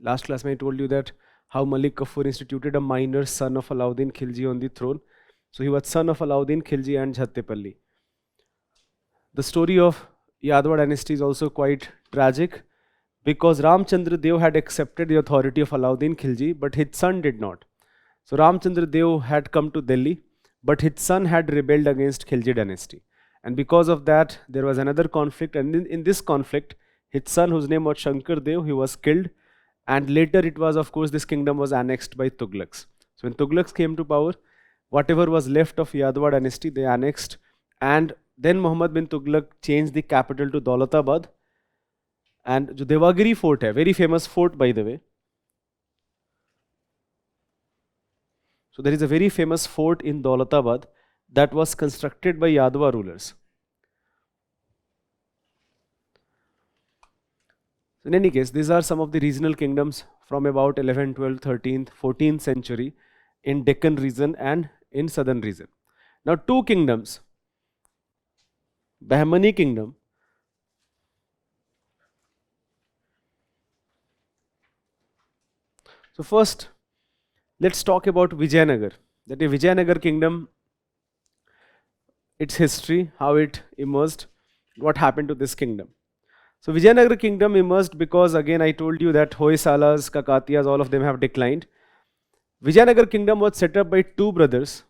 Speaker 1: Last class I told you that how Malik Kafur instituted a minor son of Alauddin Khilji on the throne. So he was son of Alauddin Khilji and Jhatyapalli. The story of Yadwa dynasty is also quite tragic because Ramchandra Dev had accepted the authority of Alauddin Khilji, but his son did not. So Ramchandra Dev had come to Delhi, but his son had rebelled against Khilji dynasty. And because of that, there was another conflict. And in this conflict, his son, whose name was Shankar Dev, he was killed. And later it was, of course, this kingdom was annexed by Tughlaqs. So when Tughlaqs came to power, whatever was left of Yadwa dynasty, they annexed. And then Muhammad bin Tughlaq changed the capital to Daulatabad. And जो Devagiri fort है, very famous fort by the way. So there is a very famous fort in Daulatabad that was constructed by Yadwa rulers. In any case, these are some of the regional kingdoms from about 11th, 12th, 13th, 14th century in Deccan region and in southern region. Now two kingdoms, Bahmani kingdom. So first, let's talk about Vijayanagar. That is Vijayanagar kingdom, its history, how it emerged, what happened to this kingdom. So Vijayanagar kingdom emerged because again I told you that Hoysalas, Kakatiyas, all of them have declined. Vijayanagar kingdom was set up by two brothers.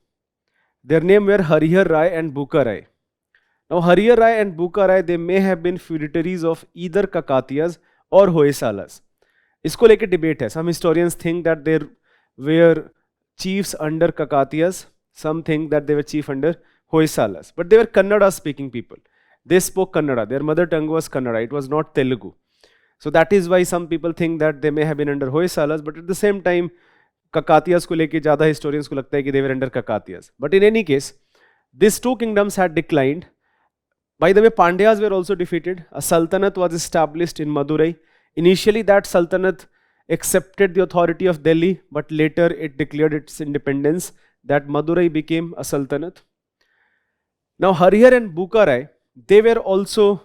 Speaker 1: Their name were Harihar Rai and Buka Rai. Now Harihar Rai and Buka Rai, they may have been feudatories of either Kakatiyas or Hoysalas. इसको लेके debate है. Some historians think that they were chiefs under Kakatiyas. Some think that they were chief under Hoysalas. But they were Kannada speaking people. They spoke Kannada. Their mother tongue was Kannada. It was not Telugu. So that is why some people think that they may have been under Hoysalas. But at the same time, Kakatiyas को लेके ज़्यादा historians को लगता है कि they were under Kakatiyas. But in any case, these two kingdoms had declined. By the way, Pandyas were also defeated. A sultanate was established in Madurai. Initially, that sultanate accepted the authority of Delhi, but later it declared its independence. That Madurai became a sultanate. Now, Harihar and Buka Rai, they were also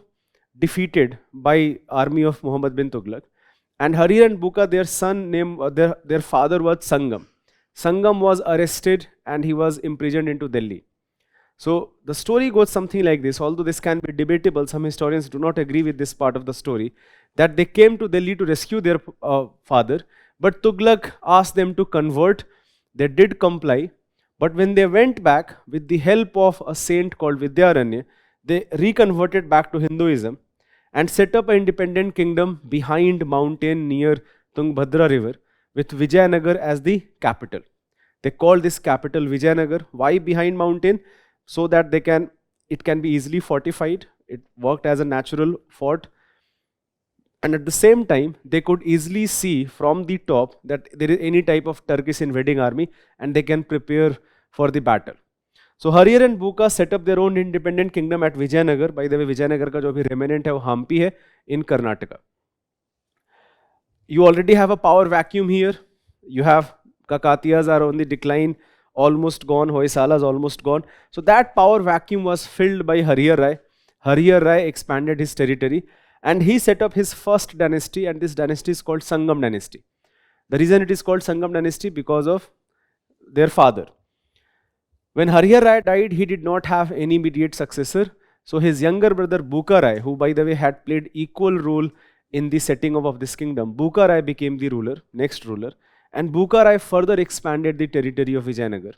Speaker 1: defeated by army of Muhammad bin Tughlaq. And Harihar and Buka, their son name, their father was Sangam. Sangam was arrested and he was imprisoned into Delhi. So the story goes something like this, although this can be debatable, some historians do not agree with this part of the story, that they came to Delhi to rescue their father, but Tughlaq asked them to convert. They did comply, but when they went back with the help of a saint called Vidyaranya, they reconverted back to Hinduism and set up an independent kingdom behind mountain near Tungabhadra river with Vijayanagar as the capital. They called this capital Vijayanagar. Why behind mountain? So that it can be easily fortified. It worked as a natural fort. And at the same time, they could easily see from the top that there is any type of Turkish invading army and they can prepare for the battle. So Harihar and Buka set up their own independent kingdom at Vijayanagar. By the way, Vijayanagar का जो भी remnant है वो Hampi है in Karnataka. You already have a power vacuum here. You have Kakatiyas are on the decline, almost gone, Hoysalas almost gone. So that power vacuum was filled by Harihar Rai. Harihar Rai expanded his territory and he set up his first dynasty, and this dynasty is called Sangam dynasty. The reason it is called Sangam dynasty because of their father. When Harihar Rai died, he did not have any immediate successor. So his younger brother Buka Rai, who by the way had played equal role in the setting up of this kingdom, Buka Rai became the ruler, next ruler. And Buka Rai further expanded the territory of Vijayanagar.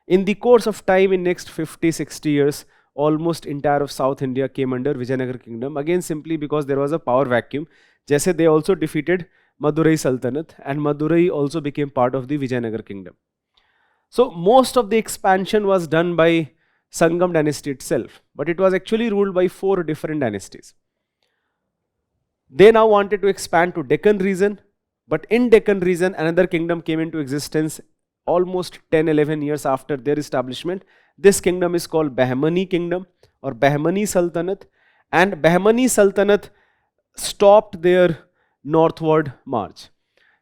Speaker 1: In the course of time, in next 50-60 years, almost entire of South India came under Vijayanagar kingdom. Again, simply because there was a power vacuum. Jaise they also defeated Madurai Sultanate and Madurai also became part of the Vijayanagar kingdom. So most of the expansion was done by Sangam dynasty itself, but it was actually ruled by 4 different dynasties. They now wanted to expand to Deccan region. But in Deccan region, another kingdom came into existence almost 10-11 years after their establishment. This kingdom is called Bahmani kingdom or Bahmani Sultanate. And Bahmani Sultanate stopped their northward march.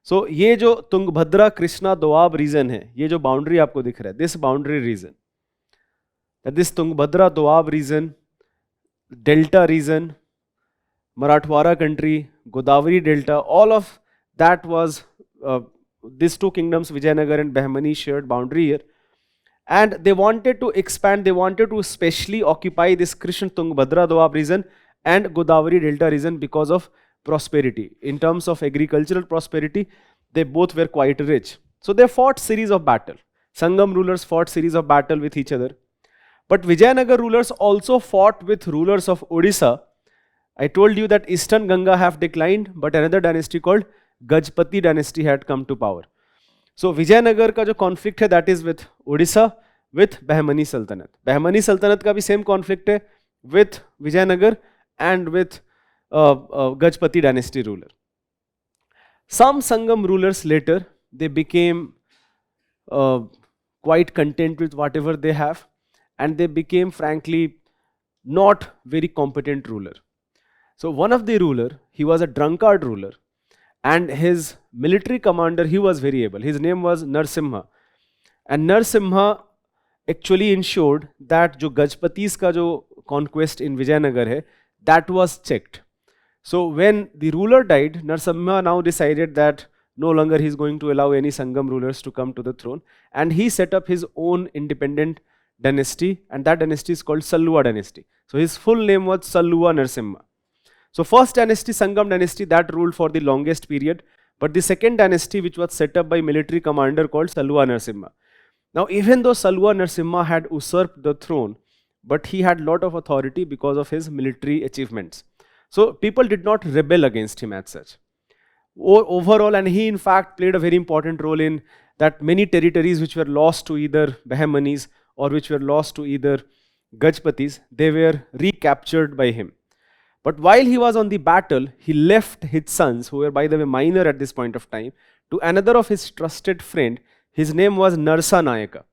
Speaker 1: So ये जो Tungabhadra Krishna Doab region है, ये जो boundary आपको दिख रहा है, this boundary region, that this Tungabhadra Doab region, Delta region, Marathwada country, Godavari Delta, all of that was these two kingdoms, Vijayanagar and Bahmani, shared boundary here. And they wanted to expand, they wanted to specially occupy this Krishna Tungabhadra Doab region and Godavari Delta region because of prosperity. In terms of agricultural prosperity, they both were quite rich. So they fought series of battle. Sangam rulers fought series of battle with each other. But Vijayanagar rulers also fought with rulers of Odisha. I told you that Eastern Ganga have declined, but another dynasty called Gajpati dynasty had come to power. So Vijayanagar का जो conflict है, that is with Odisha, with Bahmani Sultanate. Bahmani Sultanate का भी same conflict है with Vijayanagar and with Gajpati dynasty ruler. Some Sangam rulers later, they became quite content with whatever they have, and they became frankly not very competent ruler. So one of the ruler, he was a drunkard ruler, and his military commander, he was very able. His name was Narsimha. And Narsimha actually ensured that जो गजपतिस का जो conquest in Vijayanagar है, that was checked. So when the ruler died, Narsimha now decided that no longer he is going to allow any Sangam rulers to come to the throne, and he set up his own independent dynasty, and that dynasty is called Salluva dynasty. So his full name was Salluva Narsimha. So first dynasty, Sangam dynasty, that ruled for the longest period, but the second dynasty, which was set up by military commander called Salluva Narsimha. Now even though Salluva Narsimha had usurped the throne, but he had lot of authority because of his military achievements. So people did not rebel against him as such. Overall, and he in fact played a very important role in that many territories which were lost to either Bahmanis or which were lost to either Gajpatis, they were recaptured by him. But while he was on the battle, he left his sons, who were by the way minor at this point of time, to another of his trusted friend. His name was Narsa Nayaka.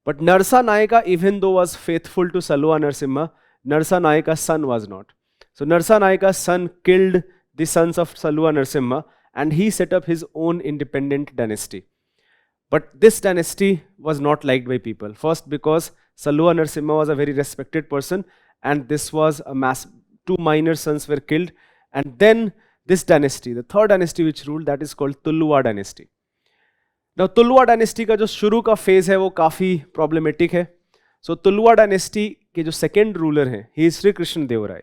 Speaker 1: But Narsa Nayaka, even though was faithful to Salluva Narsimha, Narsa Nayaka's son was not. So Narsa Nayaka's son killed the sons of Salluva Narsimha, and he set up his own independent dynasty. But this dynasty was not liked by people. First, because Salluva Narsimha was a very respected person, and this was a mass. Two minor sons were killed, and then this dynasty, the third dynasty which ruled, that is called Tulluva dynasty. Now Tulluva dynasty का जो शुरू का phase है वो काफी problematic है. So Tulluva dynasty के जो second ruler हैं, he is Sri Krishna Deva Rai.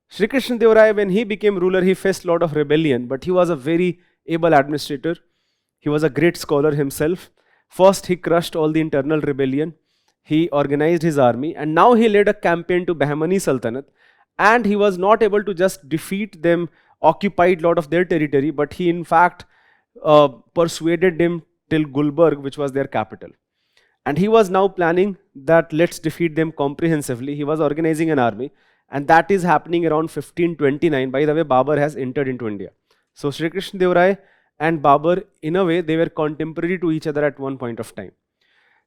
Speaker 1: Sri Krishna Deva Rai, when he became ruler, he faced lot of rebellion, but he was a very able administrator. He was a great scholar himself. First, he crushed all the internal rebellion. He organized his army, and now he led a campaign to Bahmani Sultanate. And he was not able to just defeat them, occupied lot of their territory, but he in fact persuaded them till Gulbarg, which was their capital. And he was now planning that let's defeat them comprehensively. He was organizing an army, and that is happening around 1529. By the way, Babur has entered into India. So Sri Krishna Deva Rai and Babur, in a way, they were contemporary to each other at one point of time.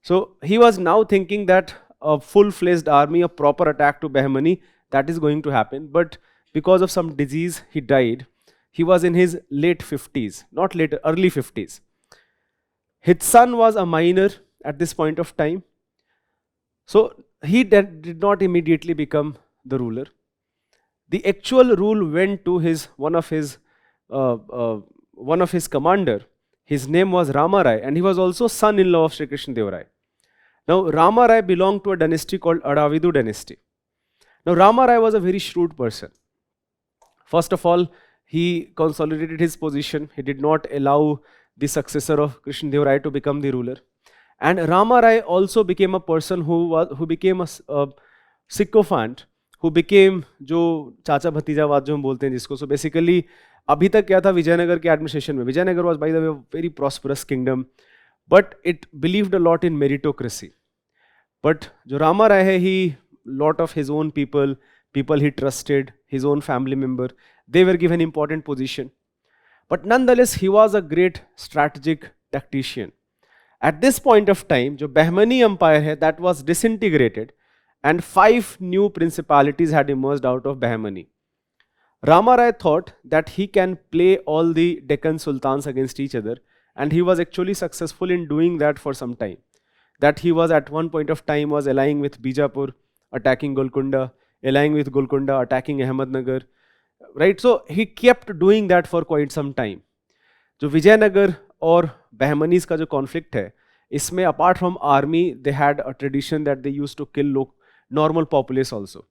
Speaker 1: So he was now thinking that a full-fledged army, a proper attack to Bahmani, that is going to happen. But because of some disease, he died. He was in his late 50s, not later, early 50s. His son was a minor at this point of time. So he did not immediately become the ruler. The actual rule went to one of his commander. His name was Rama Rai, and he was also son-in-law of Sri Krishna Deva Rai. Now Rama Rai belonged to a dynasty called Adavidu dynasty. Now Rama Rai was a very shrewd person. First of all, he consolidated his position. He did not allow the successor of Krishna Deva Rai to become the ruler. And Rama Rai also became a person who became a sycophant, who became जो चाचा भतीजावाद जो हम बोलते हैं जिसको. So basically अभी तक क्या था विजयनगर के एडमिनिस्ट्रेशन में, Vijayanagar was by the way very prosperous kingdom, but it believed a lot in meritocracy. But जो Rama Rai है, he lot of his own people he trusted, his own family member, they were given important position. But nonetheless, he was a great strategic tactician. At this point of time, जो Bahmani Empire है, that was disintegrated, and 5 new principalities had emerged out of Bahmani. Rama Rai thought that he can play all the Deccan sultans against each other, and he was actually successful in doing that for some time. That he was at one point of time was allying with Bijapur, attacking Golconda, allying with Golconda, attacking Ahmednagar, right? So he kept doing that for quite some time. जो विजयनगर और Bahmanis का जो conflict है, इसमें apart from army, they had a tradition that they used to kill normal populace also.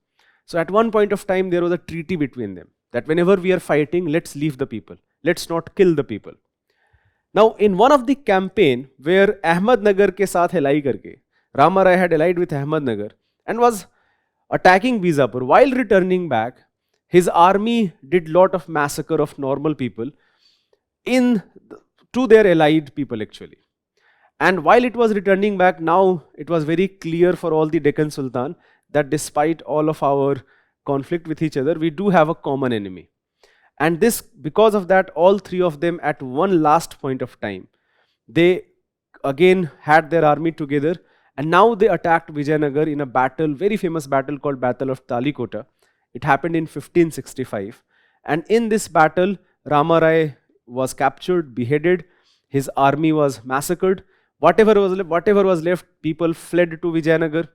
Speaker 1: So at one point of time, there was a treaty between them that whenever we are fighting, let's leave the people, let's not kill the people. Now in one of the campaign where Ahmednagar के साथ allied करके, Rama Rai had allied with Ahmednagar and was attacking Bijapur. While returning back, his army did lot of massacre of normal people to their allied people actually. And while it was returning back, now it was very clear for all the Deccan Sultan that despite all of our conflict with each other, we do have a common enemy. And this, because of that, all 3 of them at one last point of time, they again had their army together, and now they attacked Vijayanagar in a battle, very famous battle called Battle of Talikota, It happened in 1565. And in this battle, Rama Rai was captured, beheaded, his army was massacred. Whatever was left, people fled to Vijayanagar.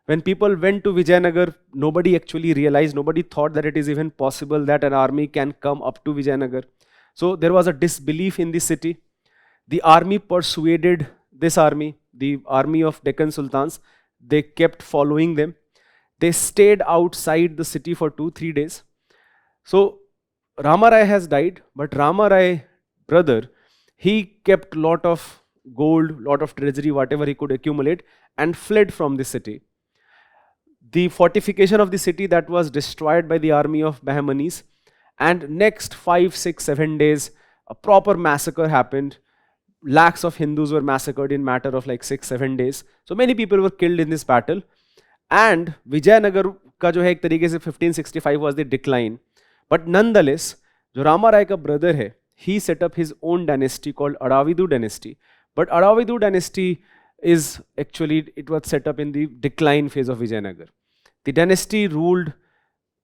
Speaker 1: When people went to Vijayanagar, nobody actually realized, nobody thought that it is even possible that an army can come up to Vijayanagar. So there was a disbelief in the city. The army persuaded this army, the army of Deccan Sultans, they kept following them. They stayed outside the city for 2-3 days. So Rama Rai has died, but Rama Rai brother, he kept lot of gold, lot of treasury, whatever he could accumulate, and fled from the city. The fortification of the city that was destroyed by the army of Bahmanis, and next 5, 6, 7 days, a proper massacre happened. Lakhs of Hindus were massacred in matter of like 6, 7 days. So many people were killed in this battle. And Vijayanagar का जो है एक तरीके से 1565 was the decline. But nonetheless, जो Rama Rai का brother है, he set up his own dynasty called Aravidu dynasty. But Aravidu dynasty is actually, it was set up in the decline phase of Vijayanagar. The dynasty ruled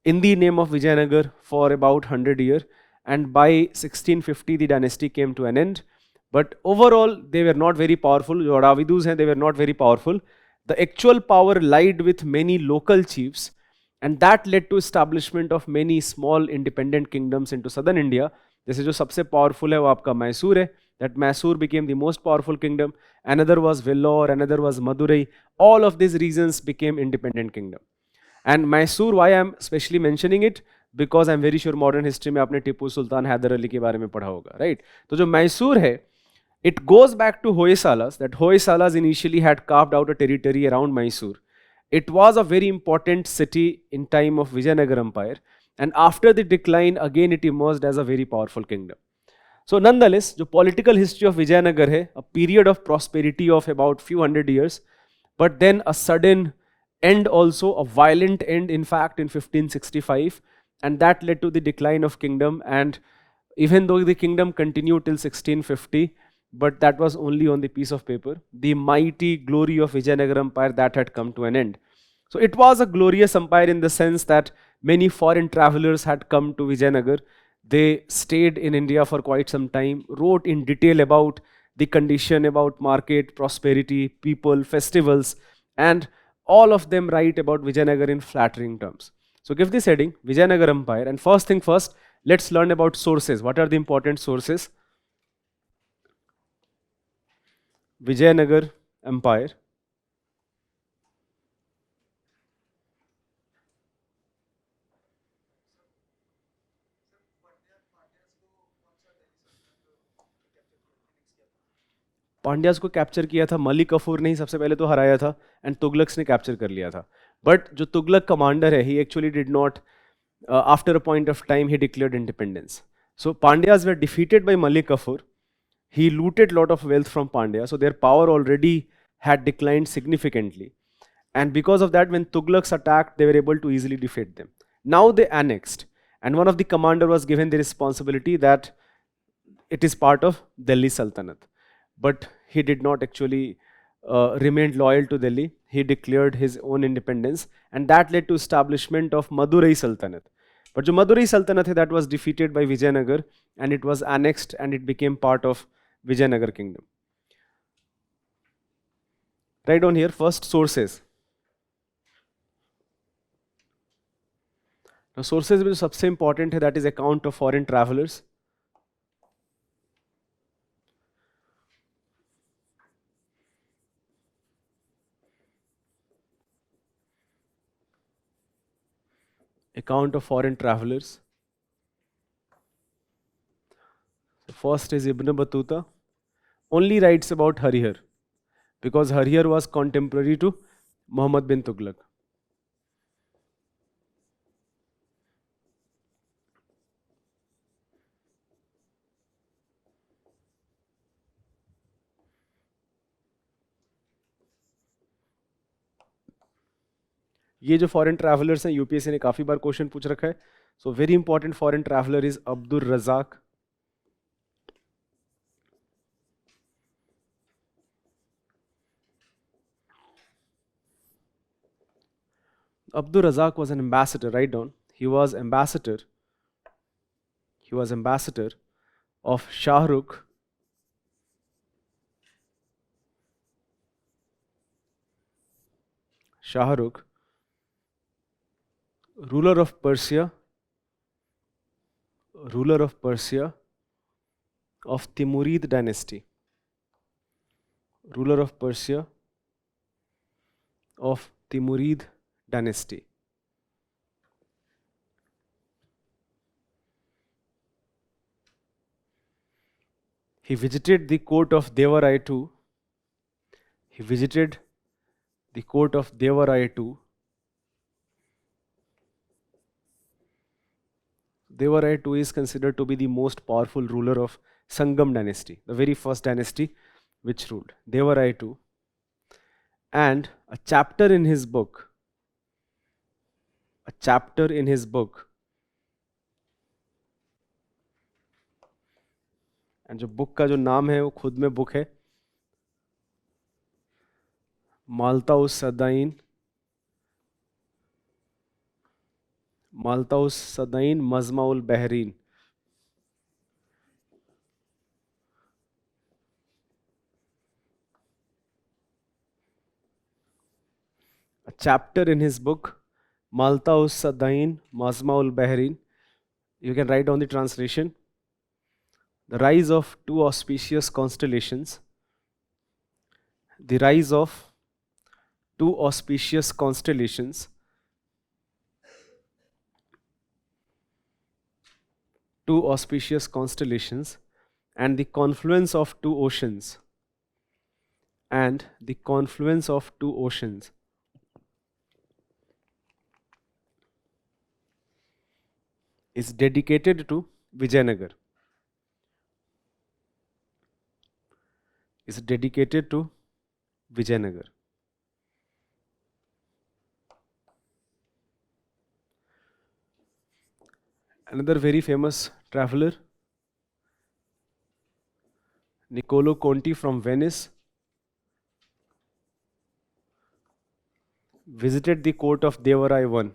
Speaker 1: in the name of Vijayanagar for about 100 years, and by 1650 the dynasty came to an end. But overall, they were not very powerful. जो Aravidus हैं, they were not very powerful. The actual power lied with many local chiefs, and that led to establishment of many small independent kingdoms into southern India. जैसे जो सबसे powerful है वो आपका मैसूर है. That Mysore became the most powerful kingdom. Another was Vellore, another was Madurai. All of these regions became independent kingdom. And Mysore, why I am specially mentioning it? Because I am very sure modern history में आपने टिप्पू सुल्तान हैदर अली के बारे में पढ़ा होगा, right? तो जो मैसूर है, it goes back to Hoysalas, that Hoysalas initially had carved out a territory around Mysore. It was a very important city in time of Vijayanagar Empire, and after the decline, again it emerged as a very powerful kingdom. So nonetheless, the political history of Vijayanagar hai, a period of prosperity of about few hundred years, but then a sudden end also, a violent end in fact in 1565, and that led to the decline of kingdom. And even though the kingdom continued till 1650, but that was only on the piece of paper. The mighty glory of Vijayanagar Empire, that had come to an end. So it was a glorious empire in the sense that many foreign travelers had come to Vijayanagar. They stayed in India for quite some time, wrote in detail about the condition, about market, prosperity, people, festivals, and all of them write about Vijayanagar in flattering terms. So give this heading, Vijayanagar Empire, and first thing first, let's learn about sources. What are the important sources? Vijayanagar Empire. Pandyas को capture किया था मलिक कफूर ने ही सबसे पहले तो हराया था, and Tughlaqs ने कैप्चर कर लिया था. बट जो तुगलक कमांडर है, he actually did not, after a point of time he declared independence. So Pandyas were defeated by Malik Kafur. He looted lot of wealth from Pandya, so their power already had declined significantly. And because of that, when Tughlaqs attacked, they were able to easily defeat them. Now they annexed, and one of the commander was given the responsibility that it is part of Delhi Sultanate. But he did not actually remain loyal to Delhi. He declared his own independence, and that led to establishment of Madurai Sultanate. But the Madurai Sultanate that was defeated by Vijayanagar, and it was annexed and it became part of Vijayanagar kingdom. Write down here first sources. Now sources में जो सबसे important है, that is account of foreign travelers. Account of foreign travelers. So first is Ibn Battuta. Only writes about Harihar, because Harihar was contemporary to Muhammad bin Tughlaq. ये जो foreign travellers हैं, UPSC ने काफी बार question पूछ रखा है. So very important foreign traveller is Abdul Razak. Abdur Razak was an ambassador, write down. He was ambassador. He was ambassador of Shah Rukh, Shah Rukh, ruler of Persia, ruler of Persia of Timurid dynasty, ruler of Persia of Timurid dynasty. He visited the court of Devarai II. He visited the court of Devarai II. Devarai II is considered to be the most powerful ruler of Sangam dynasty, the very first dynasty which ruled. Devarai II. And a chapter in his book, and जो book का जो नाम है वो खुद में book है, माल्ताउस सदाइन, माल्ताउस सदाइन मजमाउल Bahrain. A chapter in his book, Maltaus Sadain Mazmaul Bahrain. You can write down the translation. The rise of two auspicious constellations. The rise of two auspicious constellations. Two auspicious constellations and the confluence of two oceans. And the confluence of two oceans. Is dedicated to Vijayanagar. Is dedicated to Vijayanagar. Another very famous traveler, Niccolo Conti from Venice, visited the court of Devarai I.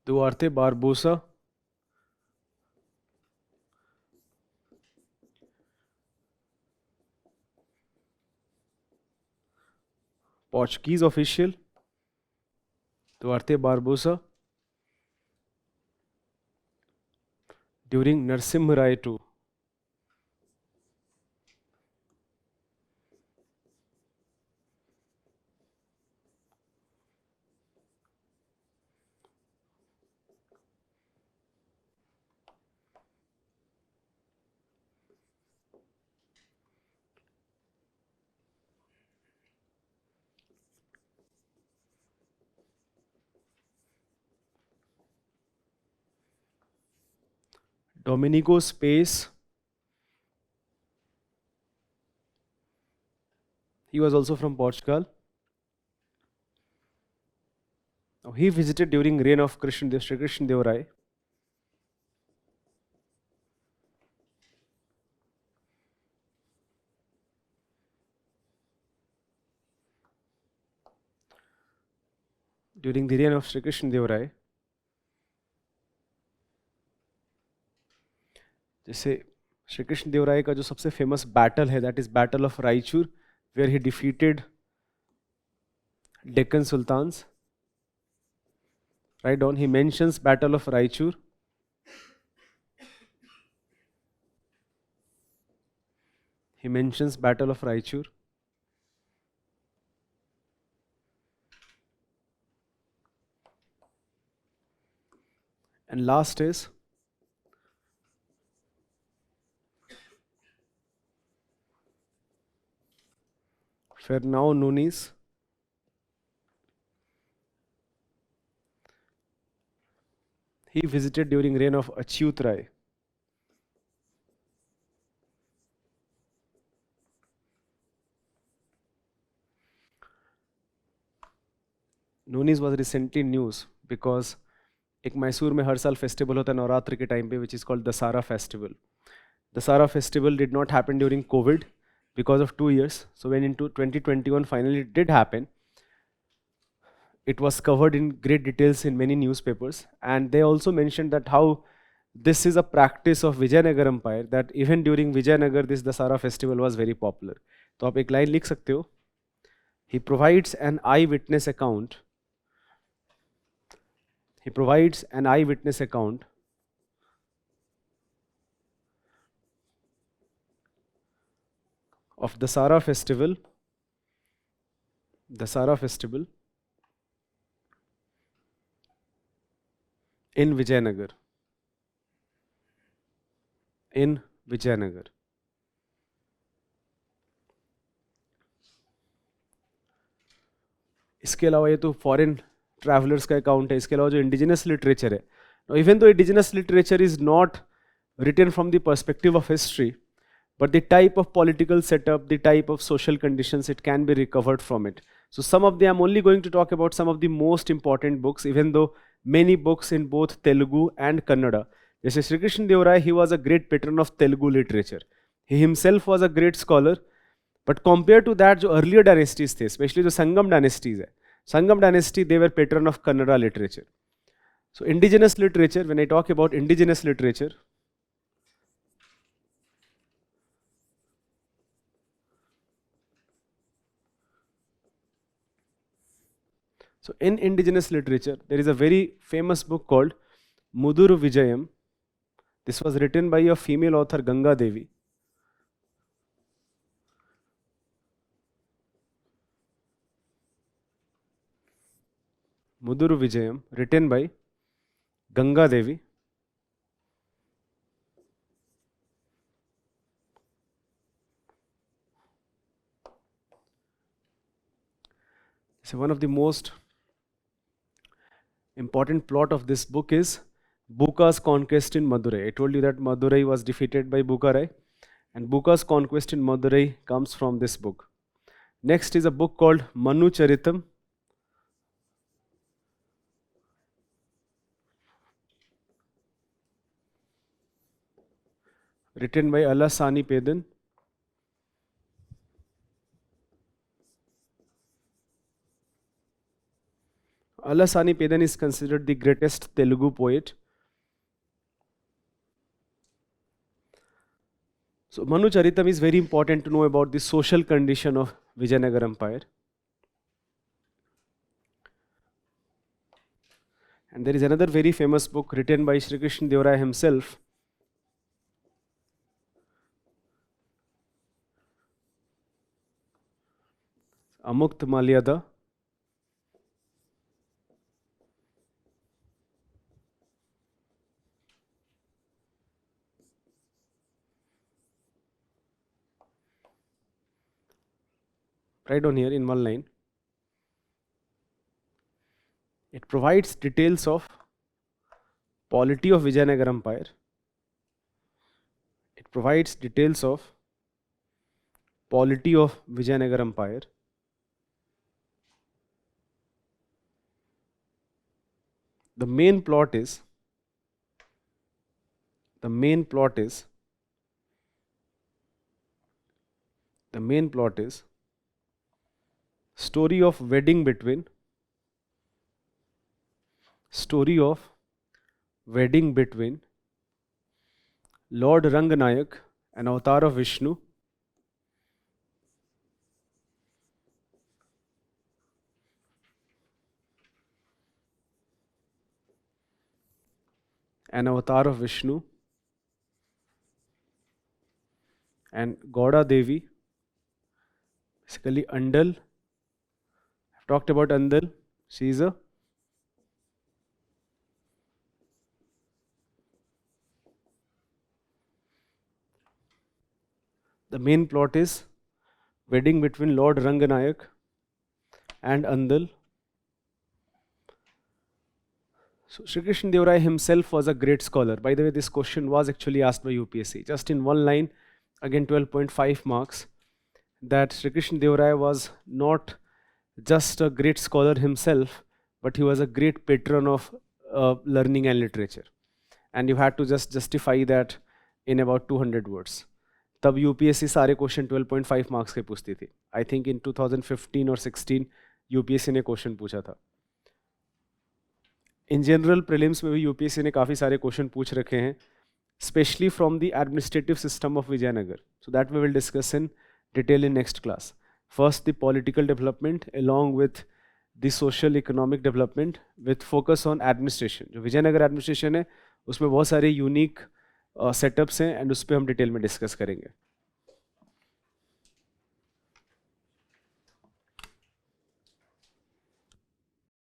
Speaker 1: Duarte Barbosa, Portuguese official, Duarte Barbosa, during Narsimha Rai II. Domenico Space, he was also from Portugal. Now, he visited during reign of Sri Krishna Deva Rai. During the reign of Sri Krishna Deva Rai. जैसे श्री कृष्ण देव राय का जो सबसे famous battle है, that is battle of Raichur, where he defeated Deccan sultans. Right down, he mentions battle of Raichur. He mentions Battle of Raichur. And last is Fernão Nunes. He visited during reign of Achyut Rai. Nunes was recently in news because एक मैसूर में हर साल festival होता है नवरात्र के time पे, which is called Dasara festival. Dasara festival did not happen during COVID because of 2 years. So when into 2021 finally it did happen, it was covered in great details in many newspapers, and they also mentioned that how this is a practice of Vijayanagar Empire, that even during Vijayanagar this Dasara festival was very popular. तो आप एक line लिख सकते हो, he provides an eyewitness account. He provides an eyewitness account of Dasara festival in Vijayanagar. In Vijayanagar. इसके अलावा ये तो फॉरेन ट्रैवलर्स का अकाउंट है. इसके अलावा जो इंडिजिनस लिटरेचर है, even though indigenous literature is not written from the perspective of history, but the type of political setup, the type of social conditions, it can be recovered from it. So some of them, I'm only going to talk about some of the most important books, even though many books in both Telugu and Kannada. जैसे श्री कृष्ण देव राय, he was a great patron of Telugu literature. He himself was a great scholar, but compared to that, जो earlier dynasties थे, especially जो संगम dynasties है, Sangam dynasty, they were patron of Kannada literature. So indigenous literature, when I talk about indigenous literature, so in indigenous literature, there is a very famous book called Muduru Vijayam. This was written by a female author, Ganga Devi. Muduru Vijayam, written by Ganga Devi. So one of the most important plot of this book is Buka's conquest in Madurai. I told you that Madurai was defeated by Bukarai, and Buka's conquest in Madurai comes from this book. Next is a book called Manu Charitam, written by Alasani Pedan. Alasani Pedan is considered the greatest Telugu poet. So Manu Charitam is very important to know about the social condition of Vijayanagar Empire. And there is another very famous book written by Sri Krishna Deva Raya himself, Amukt Malyada. Right on here in one line. It provides details of polity of Vijayanagar Empire. It provides details of polity of Vijayanagar Empire. The main plot is story of wedding between Lord Ranganayak, an avatar of Vishnu, and Gauda Devi, basically Andal. I've talked about Andal. She is the main plot is wedding between Lord Ranganayak and Andal. So Sri Krishna Deva Raya himself was a great scholar. By the way, this question was actually asked by UPSC. Just in one line, again 12.5 marks, that Sri Krishna Deva Raya was not just a great scholar himself, but he was a great patron of learning and literature, and you had to just justify that in about 200 words. तब UPSC सारे question 12.5 marks के पूछती थी. I think in 2015 और 16 UPSC ने question पूछा था. In general prelims में भी यूपीएससी ने काफ़ी सारे क्वेश्चन पूछ रखे हैं, specially from the administrative system of Vijayanagar. So that we will discuss in detail in next class. First the political development along with the social economic development with focus on administration. जो Vijayanagar administration है उसमें बहुत सारे unique setups हैं and उस पर हम detail में डिस्कस करेंगे.